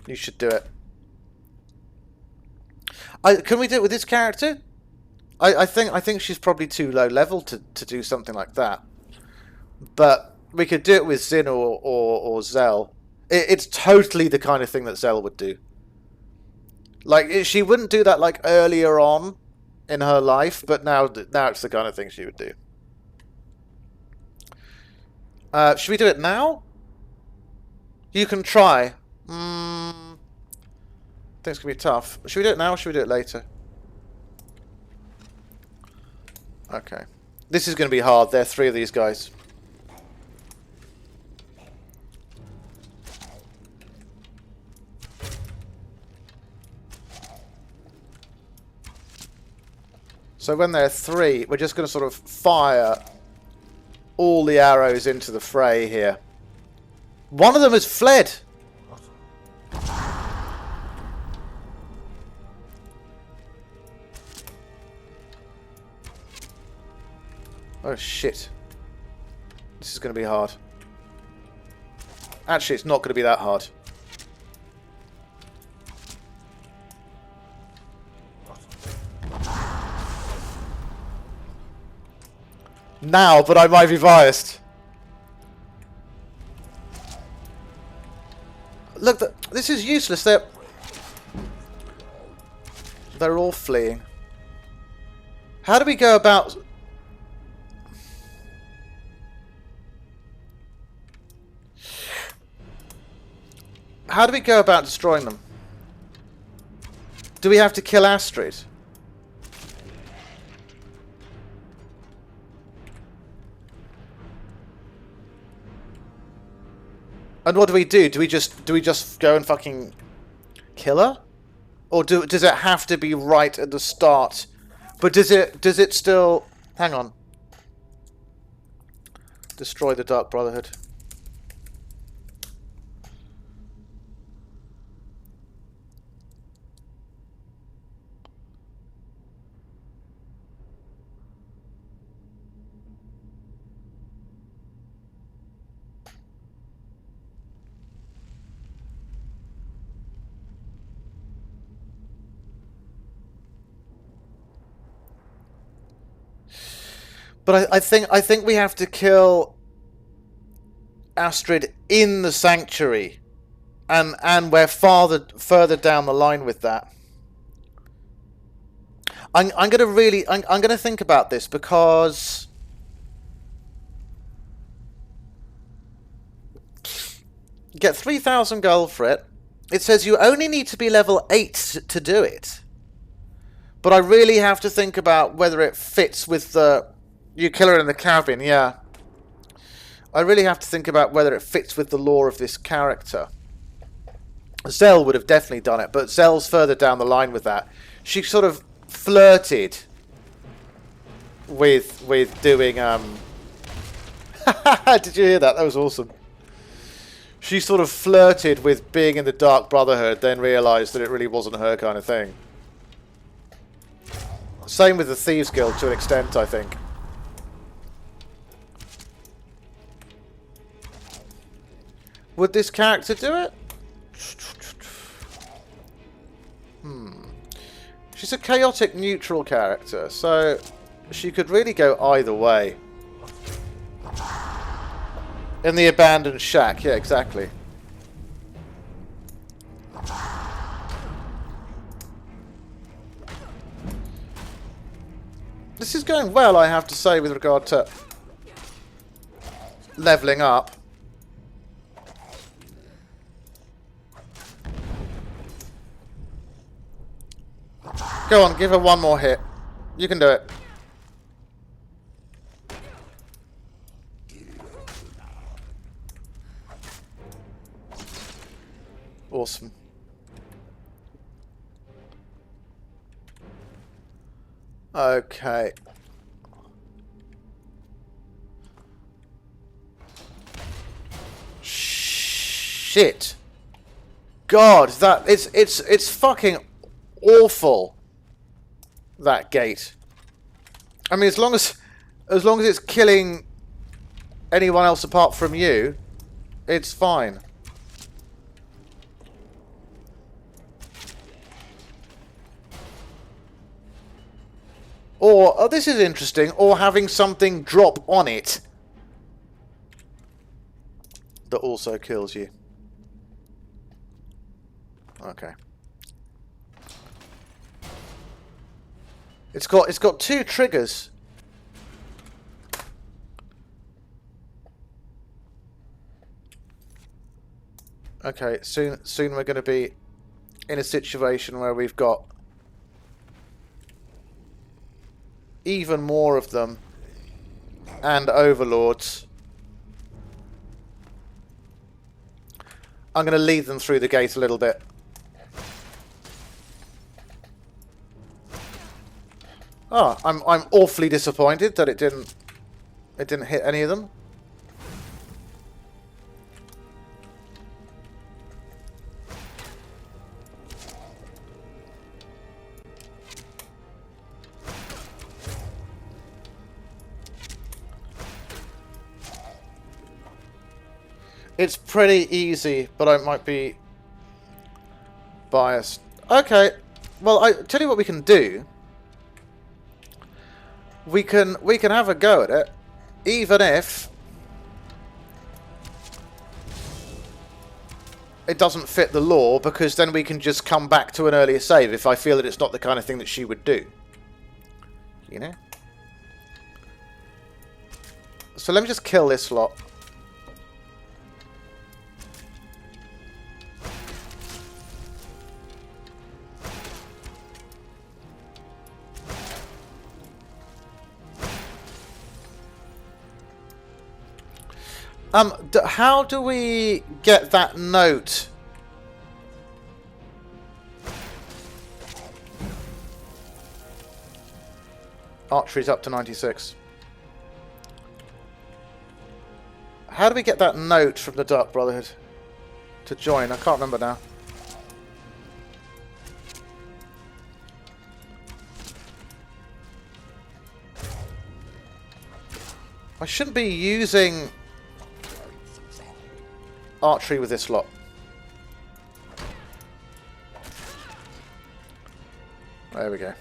You should do it. Can we do it with this character? I think she's probably too low level to do something like that. But we could do it with Zin or Zell. It's totally the kind of thing that Zell would do. Like, she wouldn't do that like earlier on in her life, but now it's the kind of thing she would do. Should we do it now? You can try. I think it's going to be tough. Should we do it now or should we do it later? Okay. This is going to be hard. There are three of these guys. So when there are three, we're just going to sort of fire all the arrows into the fray here. One of them has fled. Oh shit. This is going to be hard. Actually, it's not going to be that hard. Now, but I might be biased. Look, this is useless. They're all fleeing. How do we go about... How do we go about destroying them? Do we have to kill Astrid? And what do we do? Do we just go and fucking kill her? Or does it have to be right at the start? But does it still... Hang on. Destroy the Dark Brotherhood. But I think we have to kill Astrid in the sanctuary, and we're further down the line with that. I'm gonna think about this because get 3,000 gold for it. It says you only need to be level 8 to do it. But I really have to think about whether it fits with the... You kill her in the cabin, yeah. I really have to think about whether it fits with the lore of this character. Zell would have definitely done it, but Zell's further down the line with that. She sort of flirted with doing... Did you hear that? That was awesome. She sort of flirted with being in the Dark Brotherhood, then realised that it really wasn't her kind of thing. Same with the Thieves Guild to an extent, I think. Would this character do it? She's a chaotic neutral character, so she could really go either way. In the abandoned shack, yeah, exactly. This is going well, I have to say, with regard to leveling up. Go on, give her one more hit. You can do it. Awesome. Okay. Shit. God, that it's fucking awful. That gate. I mean, as long as it's killing anyone else apart from you, it's fine. Or, oh, this is interesting, or having something drop on it that also kills you. Okay. It's got 2 triggers. Okay, soon we're going to be in a situation where we've got even more of them and overlords. I'm going to lead them through the gate a little bit. Oh, I'm awfully disappointed that it didn't hit any of them. It's pretty easy, but I might be biased. Okay, well, I tell you what we can do. We can have a go at it, even if it doesn't fit the lore, because then we can just come back to an earlier save if I feel that it's not the kind of thing that she would do. You know? So let me just kill this lot. How do we get that note? Archery's up to 96. How do we get that note from the Dark Brotherhood to join? I can't remember now. I shouldn't be using archery with this lot. There we go.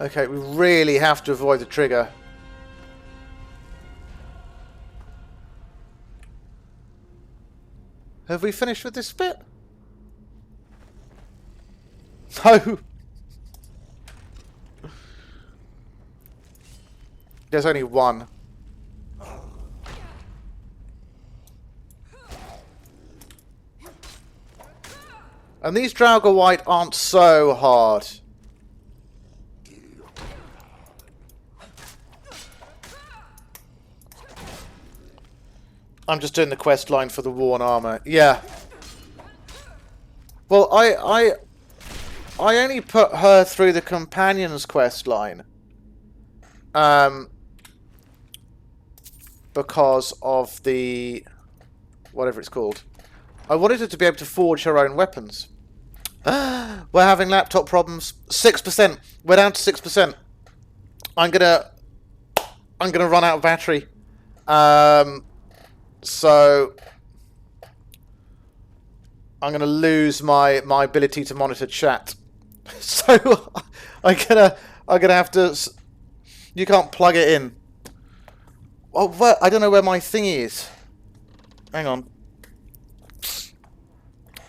Okay, we really have to avoid the trigger. Have we finished with this bit? No! There's only one. And these Draugr White aren't so hard. I'm just doing the quest line for the worn armor. Yeah. Well, I only put her through the companion's quest line. Because of the... whatever it's called. I wanted her to be able to forge her own weapons. We're having laptop problems. 6%. We're down to 6%. I'm gonna run out of battery. So I'm gonna lose my ability to monitor chat. So I'm gonna have to. You can't plug it in. Oh, I don't know where my thingy is. Hang on.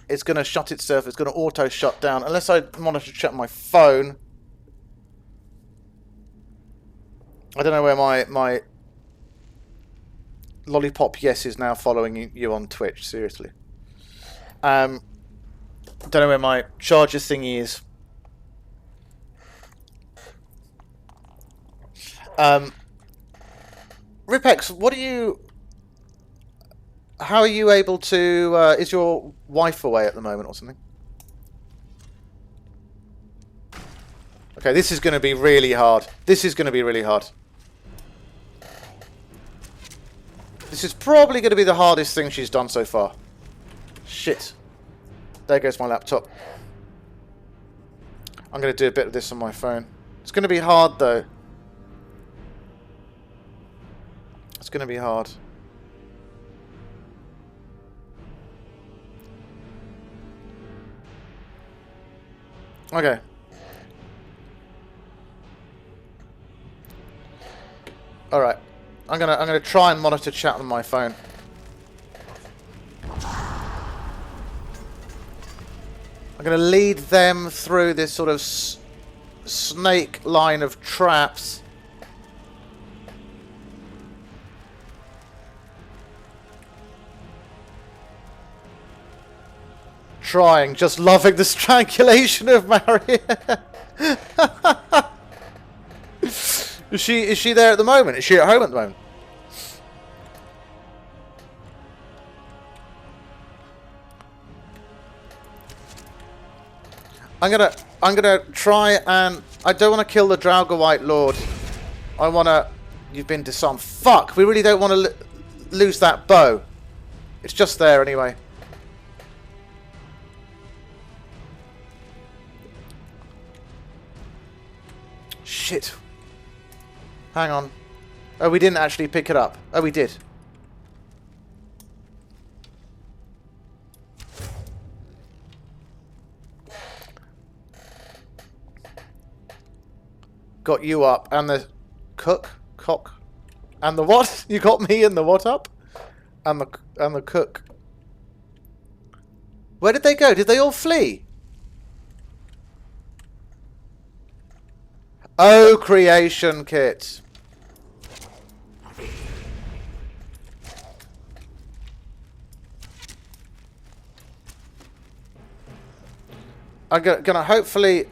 It's going to shut itself. It's going to auto shut down. Unless I monitor chat on my phone. I don't know where my Lollipop Yes is now following you on Twitch. Seriously. Don't know where my charger thingy is. Ripex, what are you... How are you able to... is your wife away at the moment or something? Okay, this is going to be really hard. This is going to be really hard. This is probably going to be the hardest thing she's done so far. Shit. There goes my laptop. I'm going to do a bit of this on my phone. It's going to be hard, though. It's going to be hard. Okay. All right. I'm gonna try and monitor chat on my phone. I'm gonna lead them through this sort of snake line of traps. Trying, just loving the strangulation of Maria. Is she there at the moment? Is she at home at the moment? I'm gonna try and I don't want to kill the Draugr White Lord. I wanna. You've been disarmed. Fuck! We really don't want to lose that bow. It's just there anyway. Shit. Hang on. Oh, we didn't actually pick it up. Oh, we did. Got you up. And the cock. And the what? You got me and the what up? And the cook. Where did they go? Did they all flee? Oh, creation kit. I'm gonna hopefully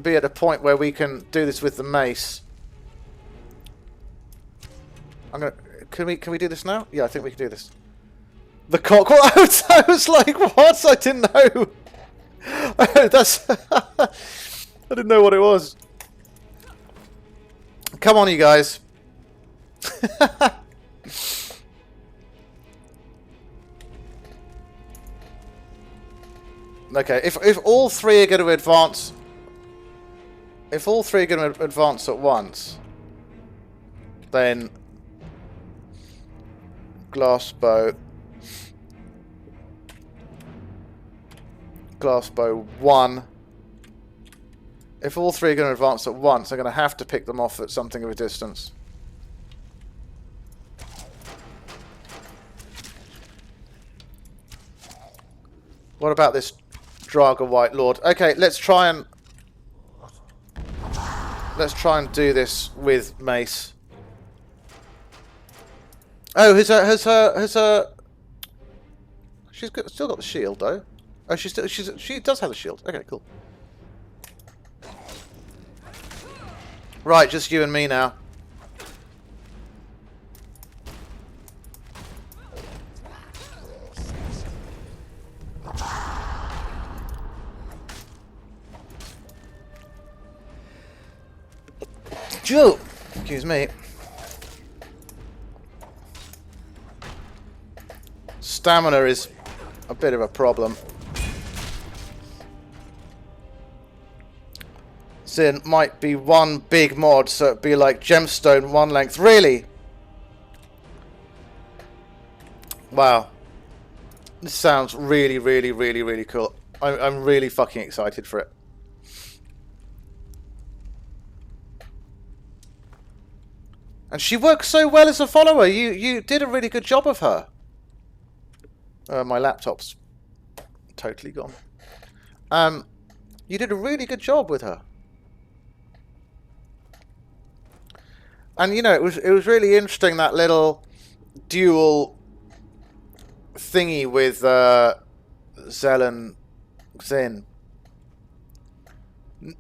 be at a point where we can do this with the mace. I'm gonna. Can we do this now? Yeah, I think we can do this. The cock. I was like, what? I didn't know. That's. I didn't know what it was. Come on, you guys. Okay, if all three are going to advance, if all three are going to advance at once, then glassbow 1. If all three are going to advance at once, I'm going to have to pick them off at something of a distance. What about this Draga White Lord? Okay, let's try and do this with mace. Oh, has her. Still got the shield though. Oh, she does have the shield. Okay, cool. Right, just you and me now. Joe, excuse me. Stamina is a bit of a problem. Zin might be one big mod, so it'd be like gemstone one length. Really? Wow. This sounds really, really, really, really cool. I'm really fucking excited for it. And she works so well as a follower. You did a really good job of her. My laptop's totally gone. You did a really good job with her. And you know, it was really interesting, that little dual thingy with Zell and Zin.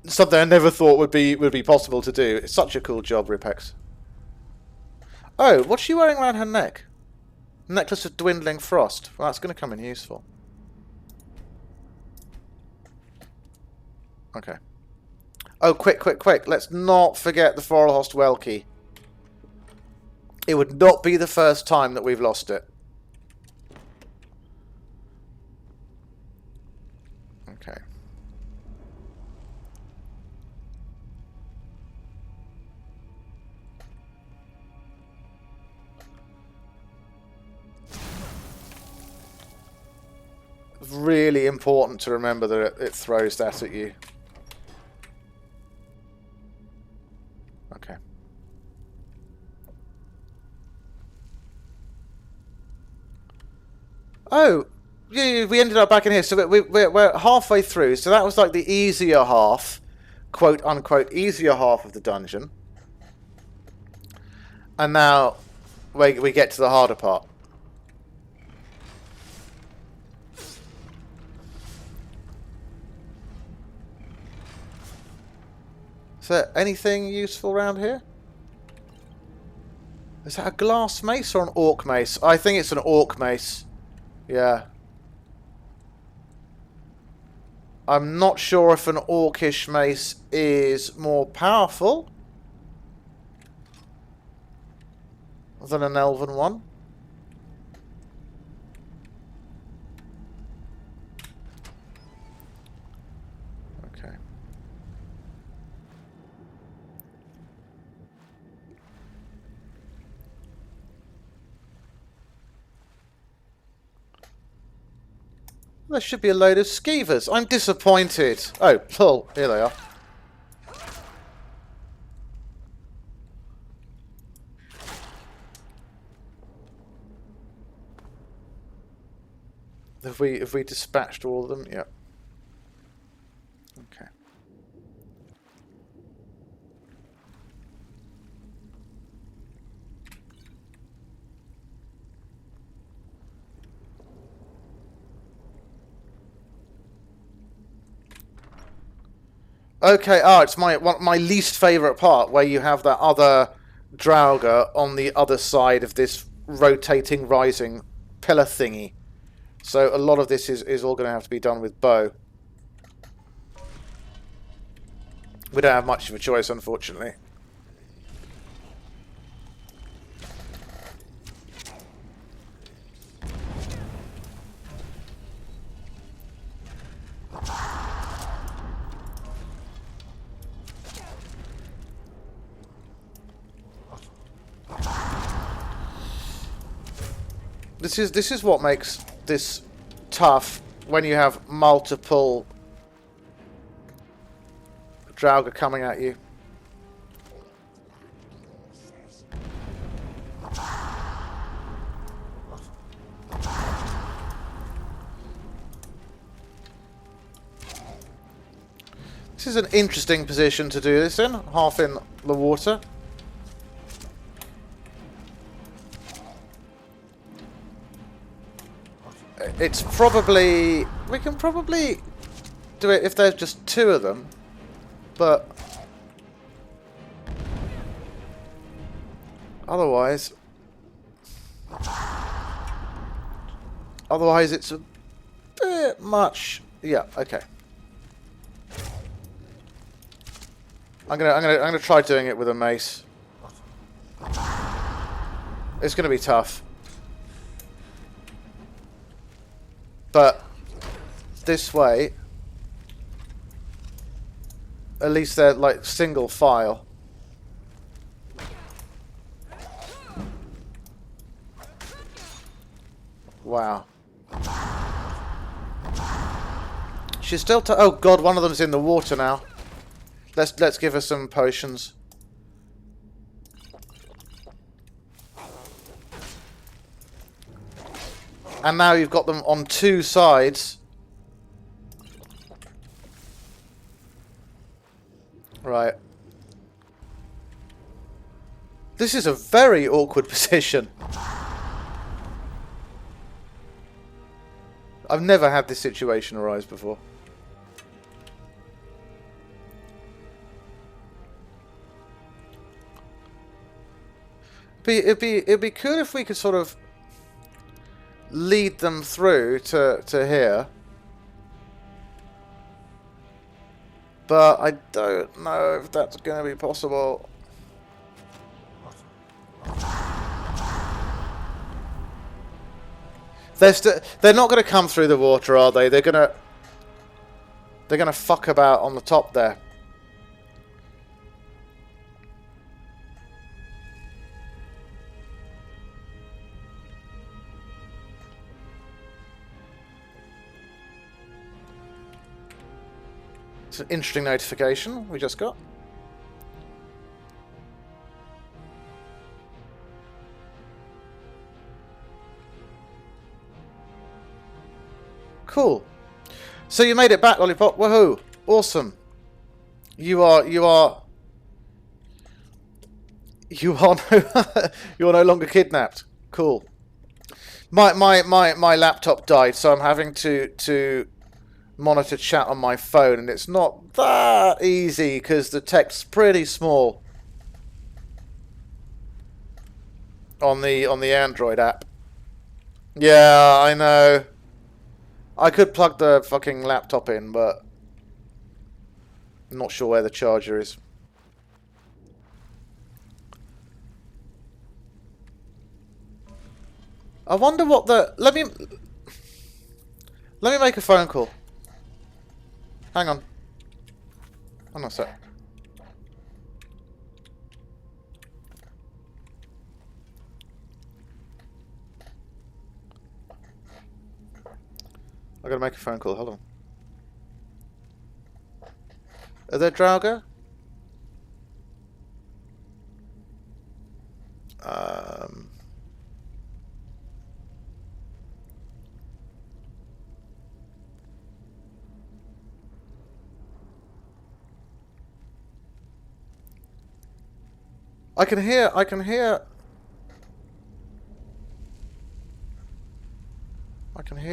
Something I never thought would be possible to do. It's such a cool job, Ripex. Oh, what's she wearing around her neck? Necklace of dwindling frost. Well, that's going to come in useful. Okay. Oh, quick. Let's not forget the Forelhost well key. It would not be the first time that we've lost it. Okay. Really important to remember that it throws that at you. Okay. Oh, yeah, we ended up back in here. So we're halfway through. So that was like the easier half, quote unquote, easier half of the dungeon. And now we get to the harder part. Is there anything useful around here? Is that a glass mace or an orc mace? I think it's an orc mace. Yeah. I'm not sure if an orcish mace is more powerful than an elven one. Okay. There should be a load of skeevers. I'm disappointed. Oh, pull. Here they are. Have we dispatched all of them? Yep. Okay. Okay, it's my least favourite part, where you have that other Draugr on the other side of this rotating, rising pillar thingy. So a lot of this is all going to have to be done with bow. We don't have much of a choice, unfortunately. This is what makes this tough when you have multiple Draugr coming at you. This is an interesting position to do this in, half in the water. It's probably... We can probably do it if there's just two of them, but... Otherwise it's a bit much. Yeah, okay. I'm gonna try doing it with a mace. It's gonna be tough. But this way, at least they're like single file. Wow. She's still oh god, one of them's in the water now. Let's give her some potions. And now you've got them on two sides. Right. This is a very awkward position. I've never had this situation arise before. It'd be cool if we could sort of lead them through to here. But I don't know if that's going to be possible. They're not going to come through the water, are they? They're going to fuck about on the top there. It's an interesting notification we just got. Cool. So you made it back, Lollipop. Woohoo! Awesome. You are no longer kidnapped. Cool. My laptop died, so I'm having to monitor chat on my phone, and it's not that easy because the text's pretty small on the Android app. Yeah, I know. I could plug the fucking laptop in, but I'm not sure where the charger is. I wonder what the... Let me make a phone call. Hang on. Hang on a sec. I gotta make a phone call. Hold on. Are there Draugr? I can hear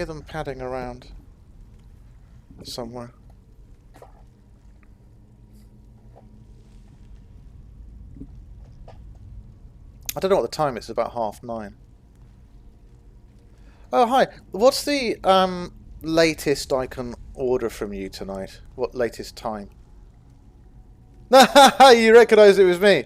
them padding around somewhere. I don't know what the time is. It's about 9:30. Oh, hi. What's the latest I can order from you tonight? What latest time? You recognise it was me.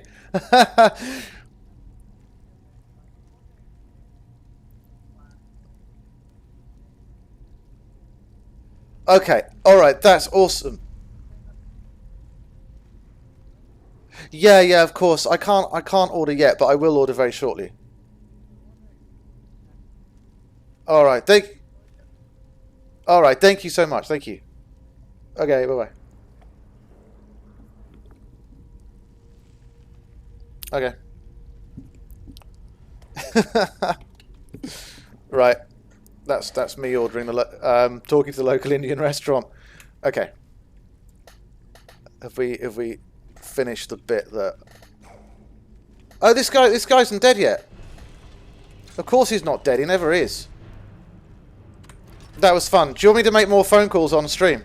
Okay, alright, that's awesome. Yeah, of course. I can't order yet, but I will order very shortly. Alright, thank you so much. Thank you. Okay, bye-bye. Okay. Right. That's me ordering talking to the local Indian restaurant. Okay. Have we finished the bit that? Oh, this guy isn't dead yet. Of course he's not dead. He never is. That was fun. Do you want me to make more phone calls on stream?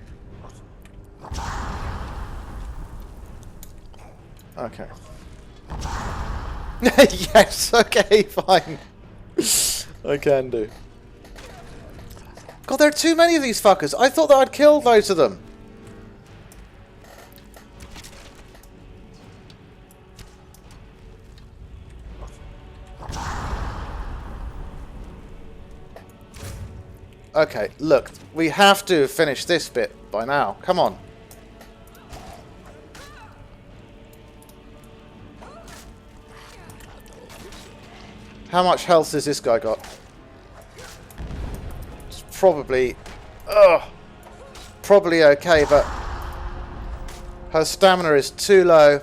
Okay. Yes. Okay. Fine. I can do. God, there are too many of these fuckers. I thought that I'd killed loads of them. Okay, look. We have to finish this bit by now. Come on. How much health has this guy got? It's probably... probably okay, but... her stamina is too low.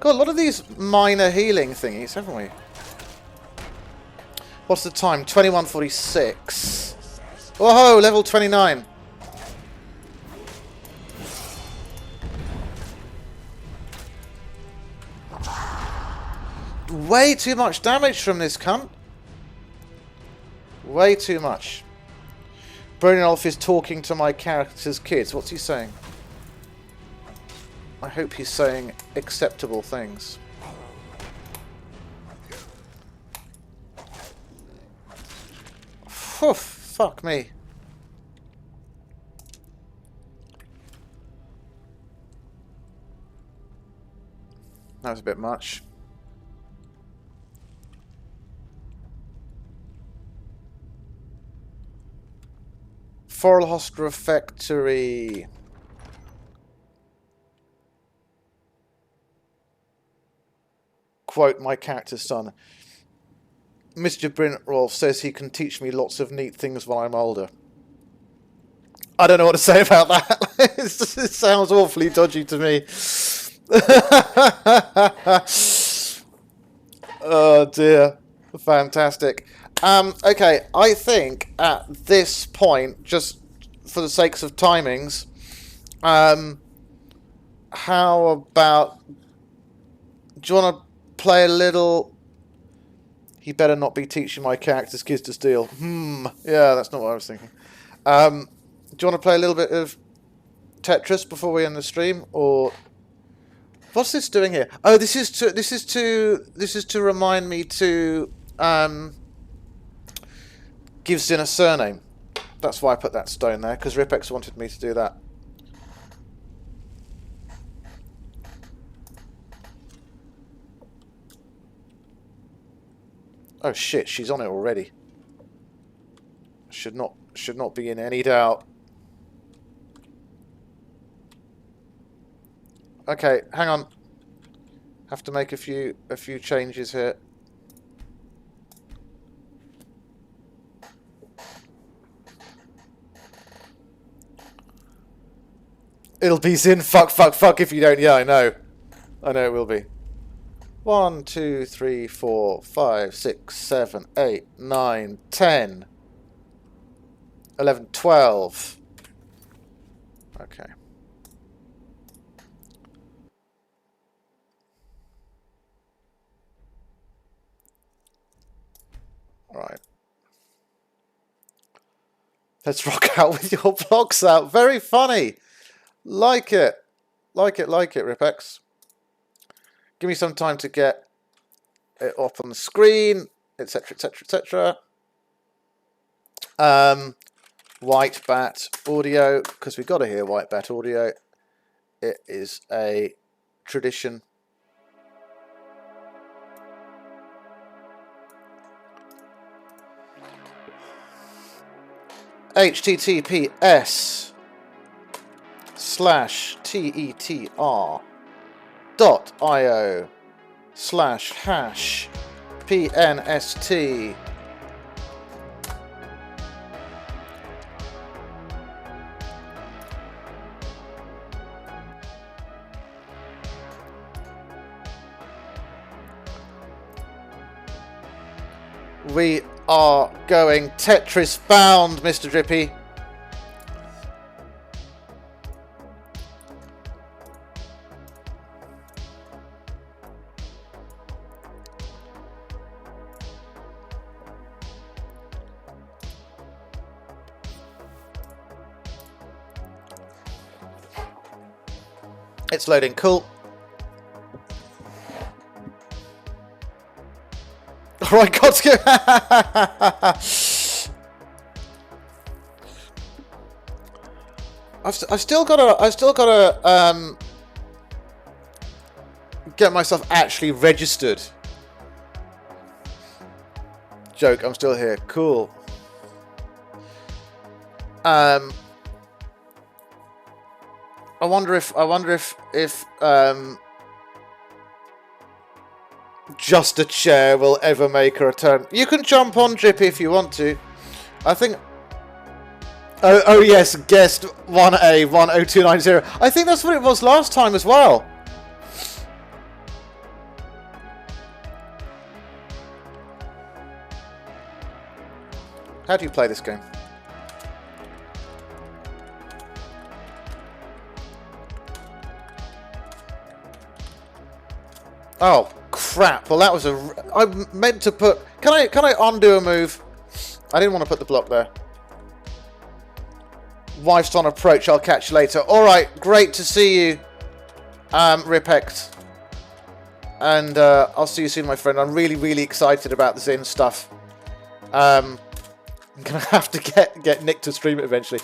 Got a lot of these minor healing thingies, haven't we? What's the time? 21:46. Whoa, level 29. Way too much damage from this cunt. Way too much. Brynolf is talking to my character's kids. What's he saying? I hope he's saying acceptable things. Whew, fuck me. That was a bit much. Forelhost Refectory. Quote my character's son. Mr. Brynolf says he can teach me lots of neat things when I'm older. I don't know what to say about that. It sounds awfully dodgy to me. Oh dear. Fantastic. Okay, I think at this point, just for the sakes of timings, how about... do you want to play a little... He better not be teaching my character's kids to steal. Yeah, that's not what I was thinking. Do you want to play a little bit of Tetris before we end the stream, or what's this doing here? Oh, this is to remind me to give Zin a surname. That's why I put that stone there, because Ripex wanted me to do that. Oh shit, she's on it already. Should not be in any doubt. Okay, hang on. Have to make a few changes here. It'll be Zin fuck if you don't. Yeah, I know it will be. 1, 2, 3, 4, 5, 6, 7, 8, 9, 10, 11, 12. Okay. All right. Let's rock out with your blocks out. Very funny. Like it. Like it, Ripex. Give me some time to get it up on the screen, etc, etc, etc. White Bat audio, because we've got to hear White Bat audio. It is a tradition. https://tetr.io/#PNST. We are going Tetris bound, Mr. Drippy. It's loading. Cool. Right, God's go. I've still gotta get myself actually registered. Joke, I'm still here. Cool. I wonder if just a chair will ever make a return. You can jump on Drippy if you want to. I think. Oh yes, guest 1A 10290. I think that's what it was last time as well. How do you play this game? Oh crap! Well, that was I meant to put. Can I undo a move? I didn't want to put the block there. Wife's on approach. I'll catch you later. All right, great to see you, Ripex. And I'll see you soon, my friend. I'm really excited about the Zin stuff. I'm gonna have to get Nick to stream it eventually.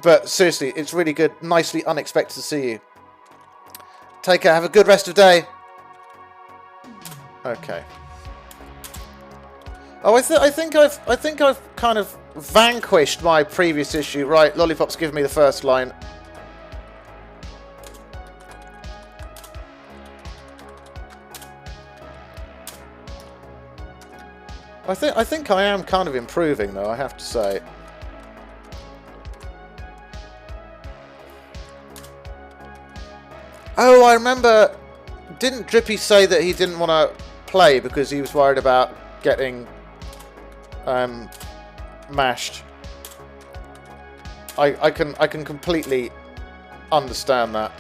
But seriously, it's really good. Nicely unexpected to see you. Take care. Have a good rest of the day. Okay. Oh, I think I've kind of vanquished my previous issue. Right, Lollipop's giving me the first line. I think I am kind of improving though, I have to say. Oh, I remember. Didn't Drippy say that he didn't want to play because he was worried about getting mashed? I can completely understand that.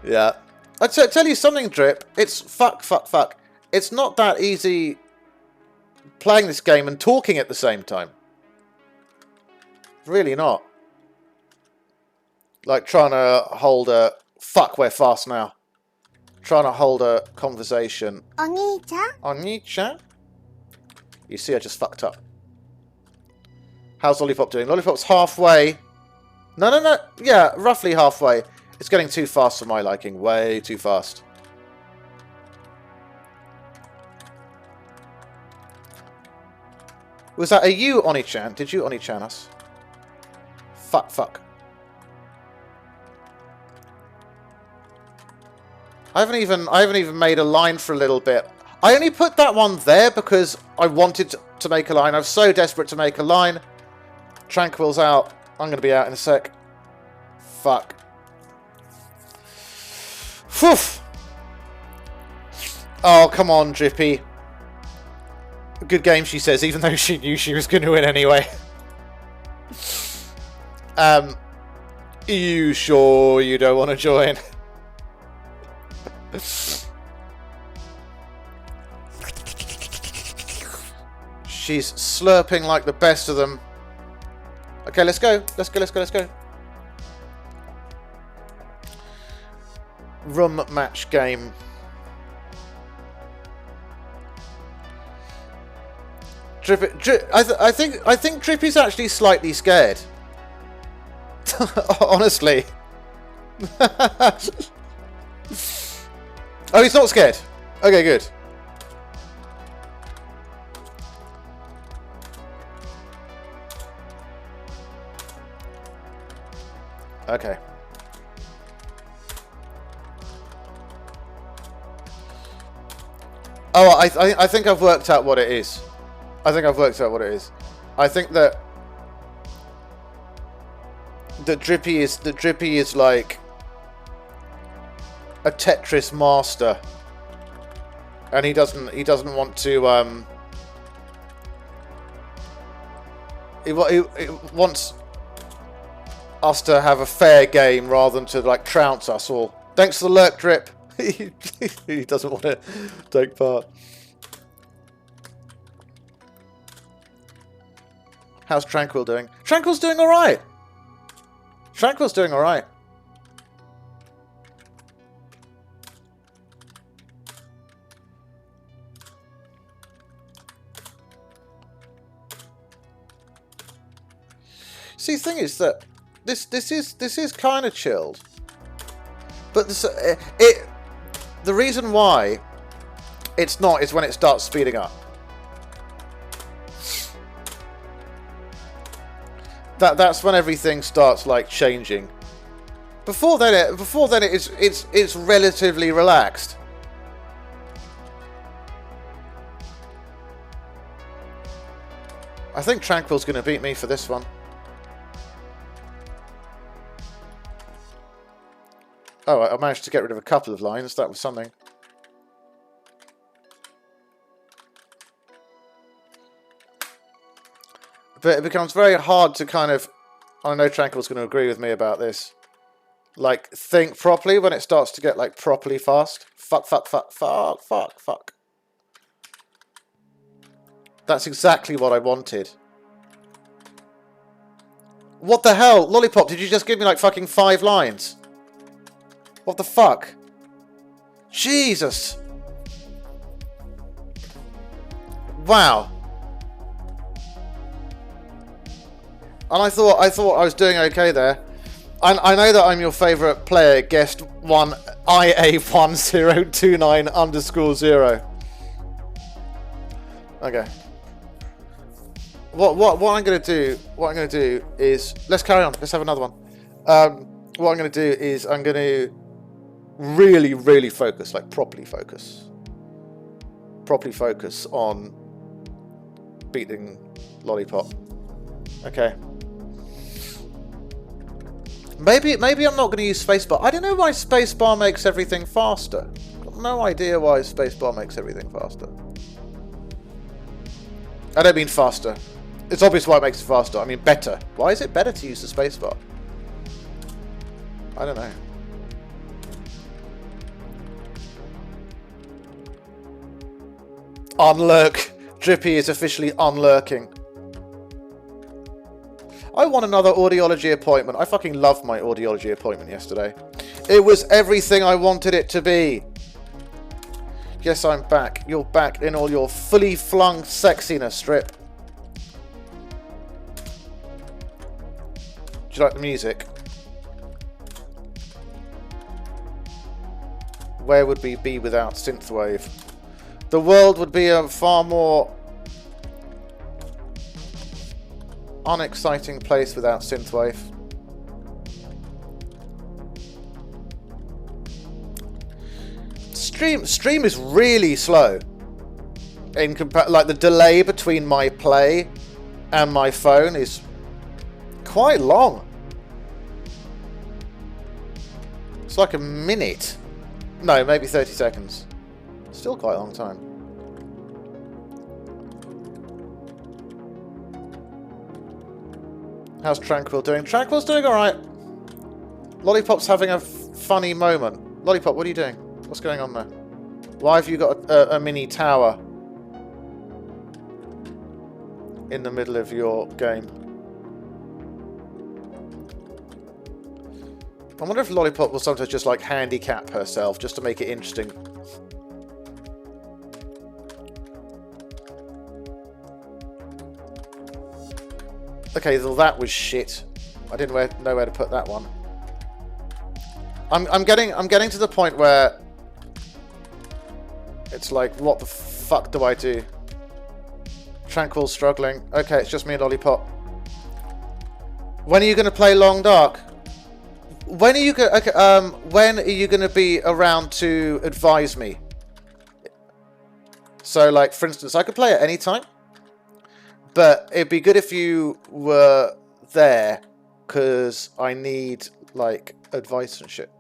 Yeah. I tell you something, Drip. It's fuck. It's not that easy playing this game and talking at the same time. Really not. Like trying to hold a... Fuck, we're fast now. Trying to hold a conversation. Oni-chan? You see, I just fucked up. How's Lollipop doing? Lollipop's halfway. No. Yeah, roughly halfway. It's getting too fast for my liking. Way too fast. Was that a you, Oni-chan? Did you Oni-chan us? Fuck. I haven't even made a line for a little bit. I only put that one there because I wanted to make a line. I was so desperate to make a line. Tranquil's out. I'm going to be out in a sec. Fuck. Phew. Oh, come on, Drippy. Good game, she says, even though she knew she was going to win anyway. You sure you don't want to join? She's slurping like the best of them. Okay, let's go. Let's go. Room match game. I think Drippy's actually slightly scared. Honestly. Oh, he's not scared. Okay, good. Okay. Oh, I think I've worked out what it is. I think that Drippy is like a Tetris master, and he doesn't want to. He wants us to have a fair game rather than to like trounce us all. Thanks for the lurk, Drip. He doesn't want to take part. How's Tranquil doing? Tranquil's doing all right. Tranquil's doing all right. See, the thing is that this is kind of chilled, but the reason why it's not is when it starts speeding up. That's when everything starts like changing. Before then it's relatively relaxed. I think Tranquil's going to beat me for this one. Oh, I managed to get rid of a couple of lines. That was something. But it becomes very hard to kind of... I know Tranquil's going to agree with me about this. Like, think properly when it starts to get, like, properly fast. Fuck. That's exactly what I wanted. What the hell? Lollipop, did you just give me, like, fucking 5 lines? What the fuck? Jesus. Wow. And I thought I was doing okay there. I know that I'm your favourite player, guest 1 IA1029_0. Okay. What I'm gonna do is let's carry on. Let's have another one. What I'm gonna do is I'm gonna really focus, like properly focus on beating Lollipop. Okay. Maybe I'm not going to use spacebar. I don't know why spacebar makes everything faster. I've got no idea why spacebar makes everything faster. I don't mean faster. It's obvious why it makes it faster. I mean better. Why is it better to use the spacebar? I don't know. Unlurk. Drippy is officially unlurking. I want another audiology appointment. I fucking loved my audiology appointment yesterday. It was everything I wanted it to be. Yes, I'm back. You're back in all your fully flung sexiness, Strip. Do you like the music? Where would we be without synthwave? The world would be a far more unexciting place without synthwave. Stream is really slow. In like the delay between my play and my phone is quite long. It's like a minute. No, maybe 30 seconds. Still quite a long time. How's Tranquil doing? Tranquil's doing alright. Lollipop's having a funny moment. Lollipop, what are you doing? What's going on there? Why have you got a mini tower in the middle of your game? I wonder if Lollipop will sometimes just like handicap herself just to make it interesting. Okay, well that was shit. I didn't know where to put that one. I'm getting to the point where it's like, what the fuck do I do? Tranquil's struggling. Okay, it's just me and Lollipop. When are you going to play Long Dark? When are you going? Okay, when are you going to be around to advise me? So, like, for instance, I could play at any time, but it'd be good if you were there, because I need like advice and shit.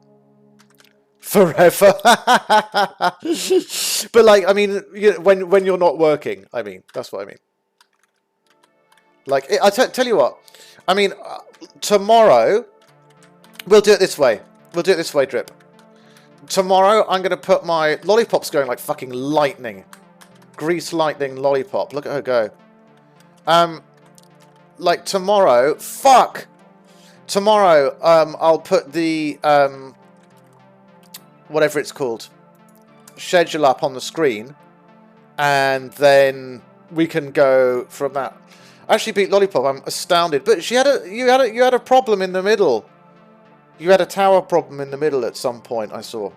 Forever. But like, I mean, when you're not working, I mean, that's what I mean. Like, tell you what, I mean, tomorrow, we'll do it this way. We'll do it this way, Drip. Tomorrow, I'm going to put my lollipops going like fucking lightning. Grease lightning lollipop. Look at her go. Like tomorrow, fuck! Tomorrow, I'll put the, whatever it's called, schedule up on the screen, and then we can go from that. Actually, beat Lollipop, I'm astounded. But you had a problem in the middle. You had a tower problem in the middle at some point, I saw.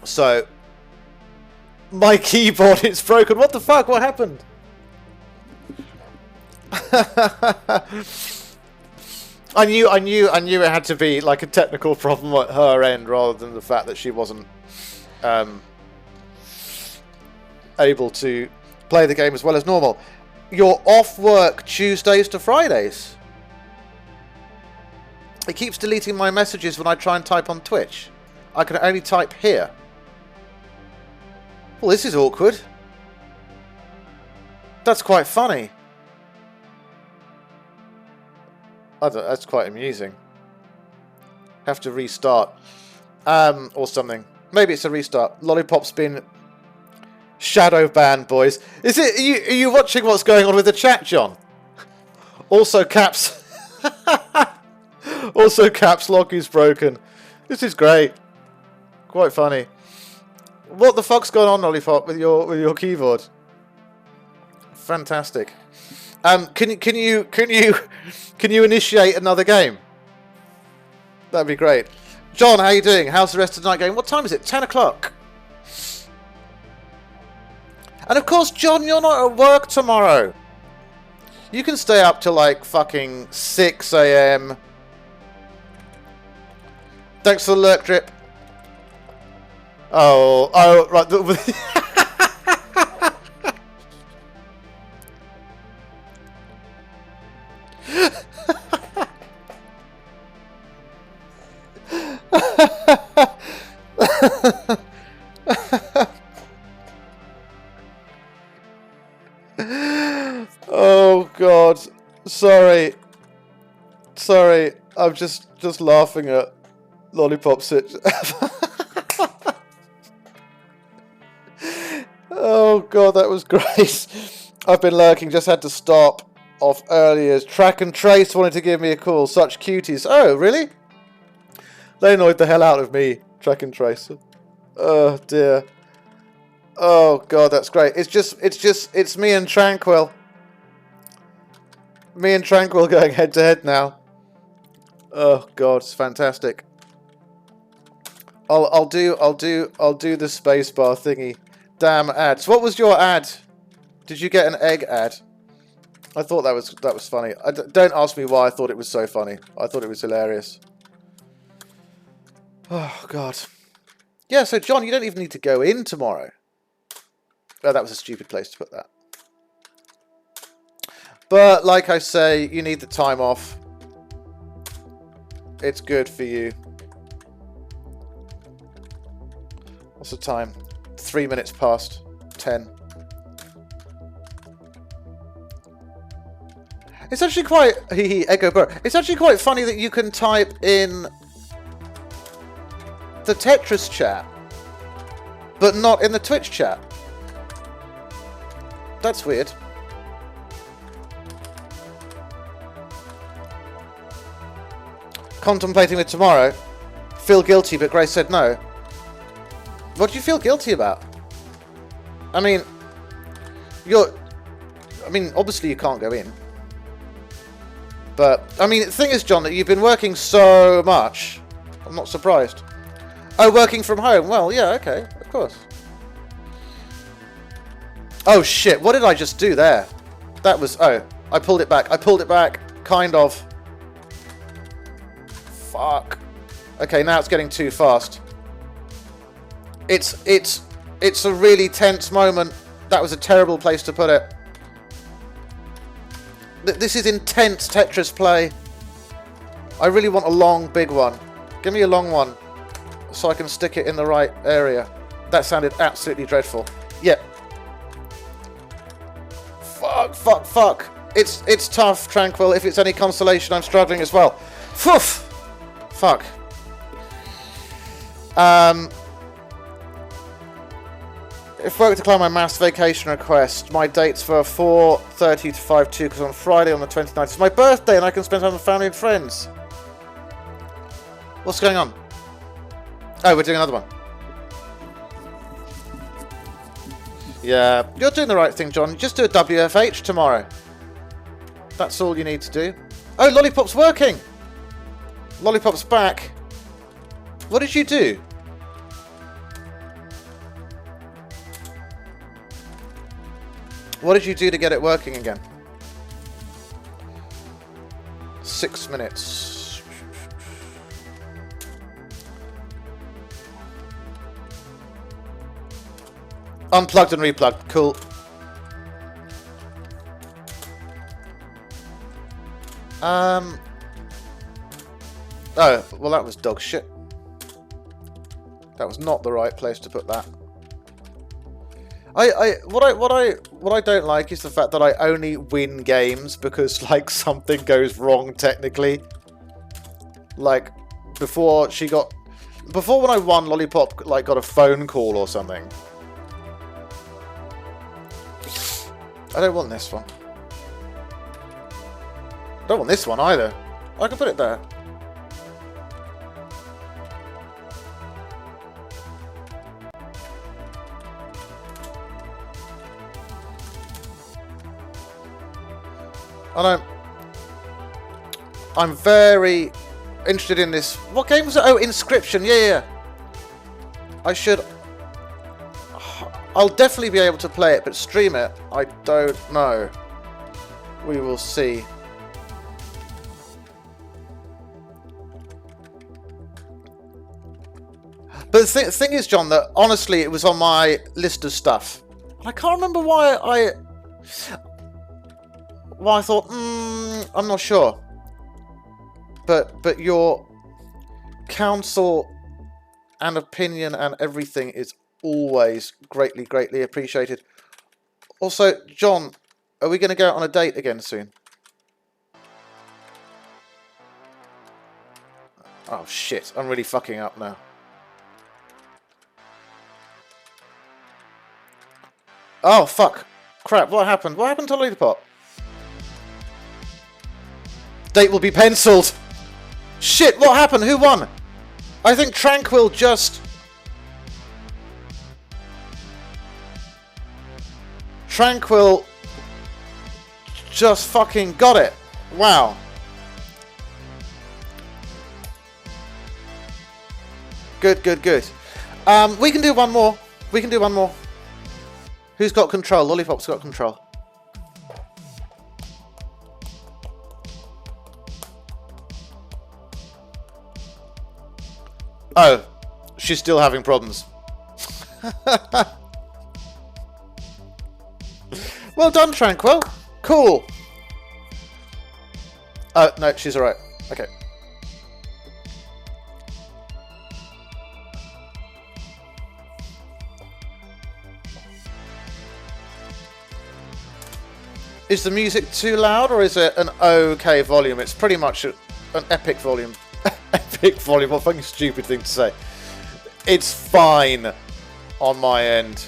So, my keyboard is broken. What the fuck? What happened? I knew it had to be like a technical problem at her end rather than the fact that she wasn't able to play the game as well as normal. You're off work Tuesdays to Fridays. It keeps deleting my messages when I try and type on Twitch. I can only type here. Well, this is awkward. That's quite funny. That's quite amusing. Have to restart. Or something. Maybe it's a restart. Lollipop's been shadow banned, boys. Is it? Are you watching what's going on with the chat, John? Also, caps. Also, caps lock is broken. This is great. Quite funny. What the fuck's going on, Lollipop, with your keyboard? Fantastic. Can you initiate another game? That'd be great. John, how you doing? How's the rest of the night going? What time is it? 10 o'clock. And of course, John, you're not at work tomorrow. You can stay up till like fucking 6 a.m. Thanks for the lurk, Drip. Oh, right. Oh God, sorry, I'm just laughing at Lollipop's it. Oh God, that was great. I've been lurking, just had to stop off earlier. Track and Trace wanted to give me a call. Such cuties. Oh, really? They annoyed the hell out of me, Track and Trace. Oh dear. Oh God, that's great. It's me and Tranquil. Me and Tranquil going head to head now. Oh God, it's fantastic. I'll do the spacebar thingy. Damn ads. What was your ad? Did you get an egg ad? I thought that was funny. Don't ask me why I thought it was so funny. I thought it was hilarious. Oh God. Yeah, so John, you don't even need to go in tomorrow. Oh, that was a stupid place to put that. But like I say, you need the time off. It's good for you. What's the time? 3 minutes past 10. It's actually quite... Echo Burr. It's actually quite funny that you can type in the Tetris chat, but not in the Twitch chat. That's weird. Contemplating with tomorrow. Feel guilty, but Grace said no. What do you feel guilty about? I mean, obviously you can't go in. But, I mean, the thing is, John, that you've been working so much. I'm not surprised. Oh, working from home. Well, yeah, okay, of course. Oh, shit. What did I just do there? That was... Oh, I pulled it back. Kind of. Fuck. Okay, now it's getting too fast. It's a really tense moment. That was a terrible place to put it. This is intense Tetris play. I really want a long, big one. Give me a long one so I can stick it in the right area. That sounded absolutely dreadful. Yep. Fuck, fuck, fuck. It's tough, Tranquil. If it's any consolation, I'm struggling as well. Foof! Fuck. If I were to decline my mass vacation request, my dates for 4:30 to 5:2 because on Friday on the 29th it's my birthday and I can spend time with family and friends. What's going on? Oh, we're doing another one. Yeah, you're doing the right thing, John. Just do a WFH tomorrow. That's all you need to do. Oh, Lollipop's working! Lollipop's back. What did you do? What did you do to get it working again? 6 minutes. Unplugged and replugged. Cool. Oh, well that was dog shit. That was not the right place to put that. What I don't like is the fact that I only win games because like something goes wrong technically. Like before when I won, Lollipop like got a phone call or something. I don't want this one. I don't want this one either. I can put it there. And I'm very interested in this. What game was it? Oh, Inscription. Yeah. I'll definitely be able to play it, but stream it, I don't know. We will see. But the thing is, John, that honestly it was on my list of stuff. I can't remember why I thought, I'm not sure. But your counsel and opinion and everything is always greatly, greatly appreciated. Also, John, are we going to go out on a date again soon? Oh shit, I'm really fucking up now. Oh fuck. Crap, what happened? What happened to Lollipop? Date will be penciled. Shit, what happened? Who won? I think Tranquil just fucking got it. Wow. Good. We can do one more. Who's got control? Lollipop's got control. Oh, she's still having problems. Well done, Tranquil. Cool. Oh, no, she's alright. Okay. Is the music too loud or is it an okay volume? It's pretty much an epic volume. Epic volume, what a fucking stupid thing to say. It's fine on my end.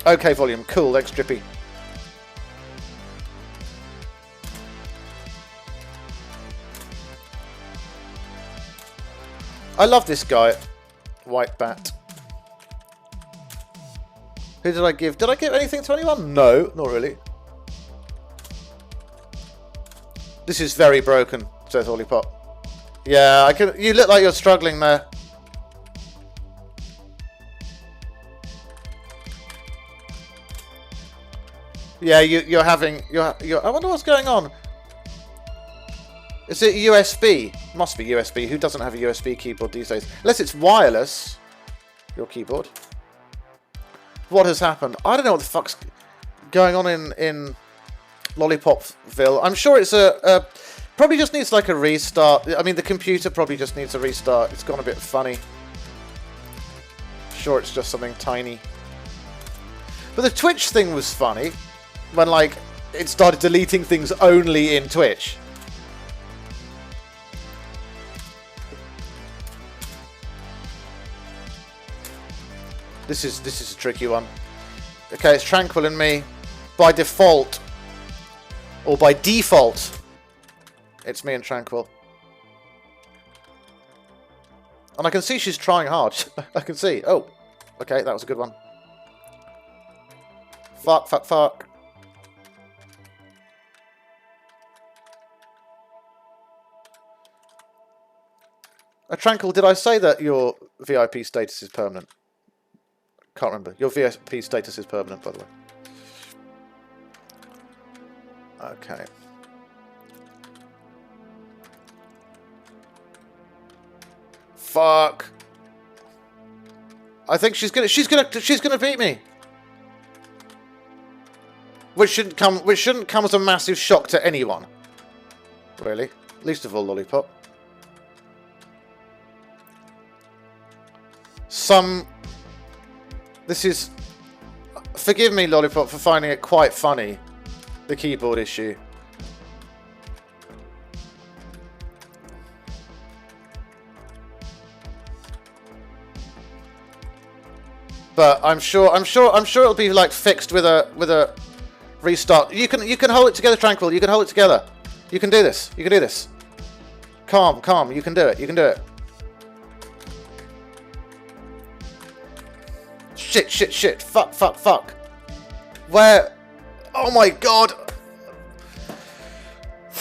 Okay volume, cool, thanks Drippy. I love this guy. White Bat. Who did I give? Did I give anything to anyone? No, not really. This is very broken, says Lollipop. Yeah, I can. You look like you're struggling there. Yeah, you're having. I wonder what's going on. Is it USB? Must be USB. Who doesn't have a USB keyboard these days? Unless it's wireless. Your keyboard. What has happened? I don't know what the fuck's going on in Lollipopville. I'm sure it's a Probably just needs like a restart. I mean, the computer probably just needs a restart. It's gone a bit funny. Sure, it's just something tiny. But the Twitch thing was funny. When, like, it started deleting things only in Twitch. This is a tricky one. Okay, it's Tranquil and me. By default. Or by default. It's me and Tranquil. And I can see she's trying hard. I can see. Oh. Okay, that was a good one. Fuck, fuck, fuck. Tranquil, did I say that your VIP status is permanent? Can't remember. Your VIP status is permanent, by the way. Okay. Fuck. I think she's gonna beat me. Which shouldn't come as a massive shock to anyone. Really. Least of all Lollipop. This is... Forgive me, Lollipop, for finding it quite funny. The keyboard issue. But I'm sure it'll be like fixed with a restart. You can hold it together, Tranquil. You can hold it together. You can do this. You can do this. Calm, calm. You can do it. You can do it. Shit, shit, shit. Fuck, fuck, fuck. Where? Oh my god.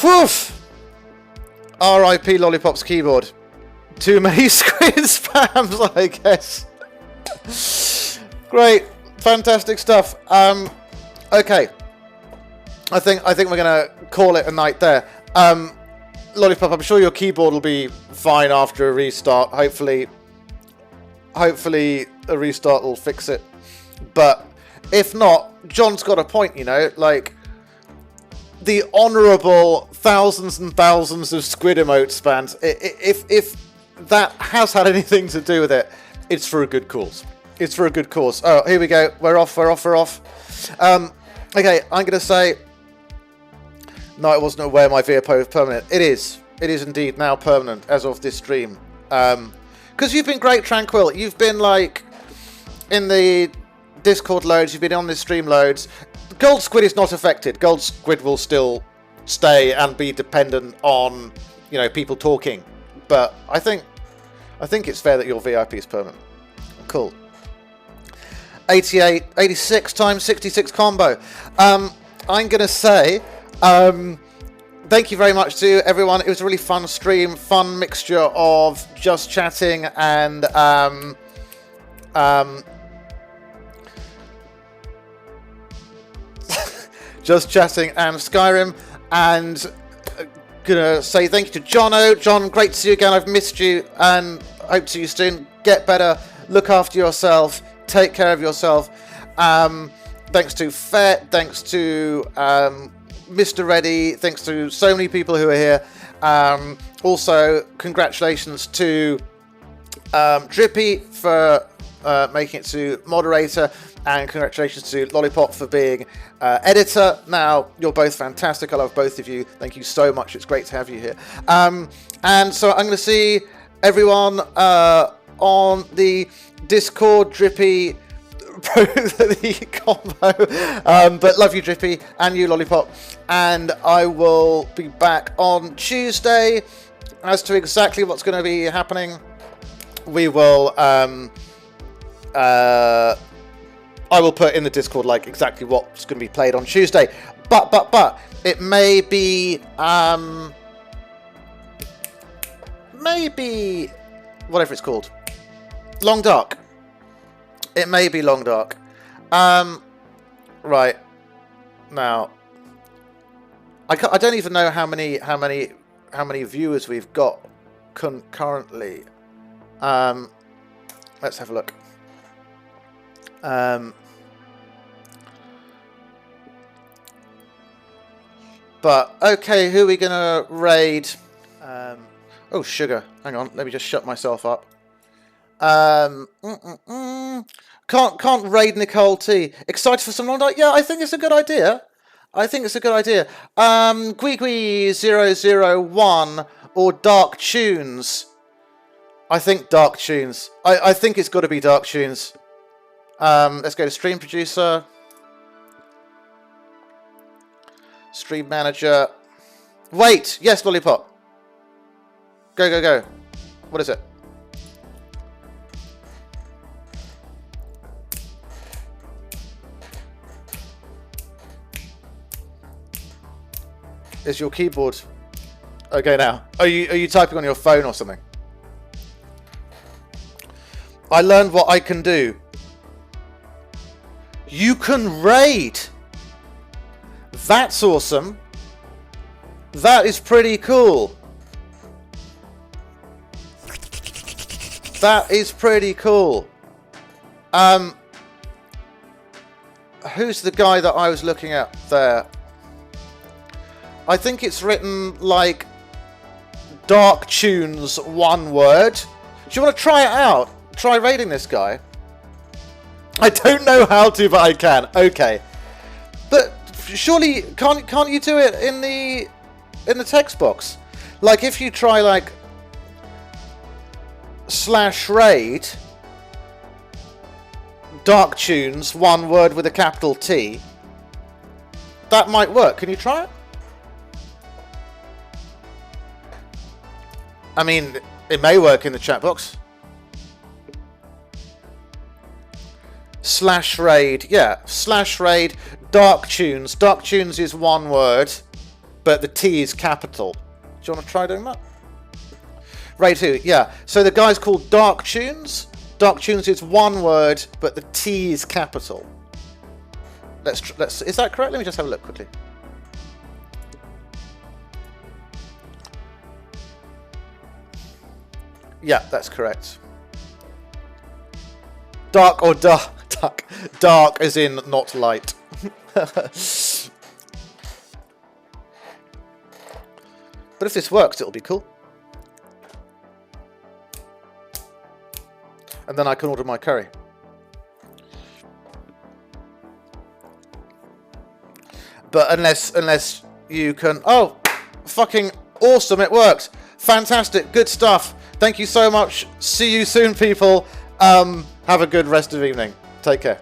Woof. R.I.P. Lollipop's keyboard. Too many Squid spams, I guess. Great. Fantastic stuff. Okay. I think we're gonna call it a night there. Lollipop, I'm sure your keyboard will be fine after a restart. Hopefully a restart will fix it. But if not, John's got a point, you know, like the honourable thousands and thousands of Squid Emotes spans. If that has had anything to do with it, it's for a good cause. It's for a good cause. Oh, here we go. We're off. We're off. We're off. Okay, I'm going to say... No, I wasn't aware my VPO was permanent. It is. It is indeed now permanent as of this stream. Because you've been great, Tranquil. You've been, like, in the Discord loads. You've been on this stream loads. Gold Squid is not affected. Gold Squid will still stay and be dependent on, you know, people talking. But I think it's fair that your VIP is permanent. Cool. 88, 86 times 66 combo. I'm going to say thank you very much to everyone. It was a really fun stream, fun mixture of just chatting and just chatting and Skyrim. And gonna say thank you to Jono. John, great to see you again. I've missed you and hope to see you soon. Get better. Look after yourself. Take care of yourself. Thanks to Fett. Thanks to Mr. Reddy. Thanks to so many people who are here. Also, congratulations to Drippy for making it to moderator. And congratulations to Lollipop for being editor. Now, you're both fantastic. I love both of you. Thank you so much. It's great to have you here. And so I'm going to see everyone on the Discord, Drippy, the combo. But love you, Drippy, and you, Lollipop. And I will be back on Tuesday. As to exactly what's going to be happening, we will... I will put in the Discord like exactly what's going to be played on Tuesday. But it may be maybe whatever it's called, Long Dark. It may be Long Dark. Right now, I don't even know how many viewers we've got concurrently. Let's have a look. But, okay, who are we going to raid? Oh, sugar. Hang on, let me just shut myself up. Can't raid Nicole T. Excited for some long night? Yeah, I think it's a good idea. Gwigui001 or Dark Tunes. I think Dark Tunes. I think it's got to be Dark Tunes. Let's go to Stream Producer. Stream Manager. Wait! Yes, Lollipop. Go. What is it? Is your keyboard okay now? Are you typing on your phone or something? I learned what I can do. You can raid. That's awesome. That is pretty cool. That is pretty cool. Who's the guy that I was looking at there? I think it's written like Dark Tunes, one word. Do you want to try it out? Try raiding this guy. I don't know how to, but I can. Okay. But surely can't you do it in the text box? Like if you try like /raid Dark Tunes, one word with a capital T, that might work. Can you try it? I mean, it may work in the chat box. /raid, yeah, /raid Dark Tunes. Dark Tunes is one word, but the T is capital. Do you want to try doing that? Raid who? Yeah. So the guy's called Dark Tunes. Dark Tunes is one word, but the T is capital. Let's. Is that correct? Let me just have a look quickly. Yeah, that's correct. Dark or dark. Dark as in not light. But if this works, it'll be cool. And then I can order my curry. But unless you can... Oh, fucking awesome, it worked. Fantastic, good stuff. Thank you so much. See you soon, people. Have a good rest of the evening. Take care.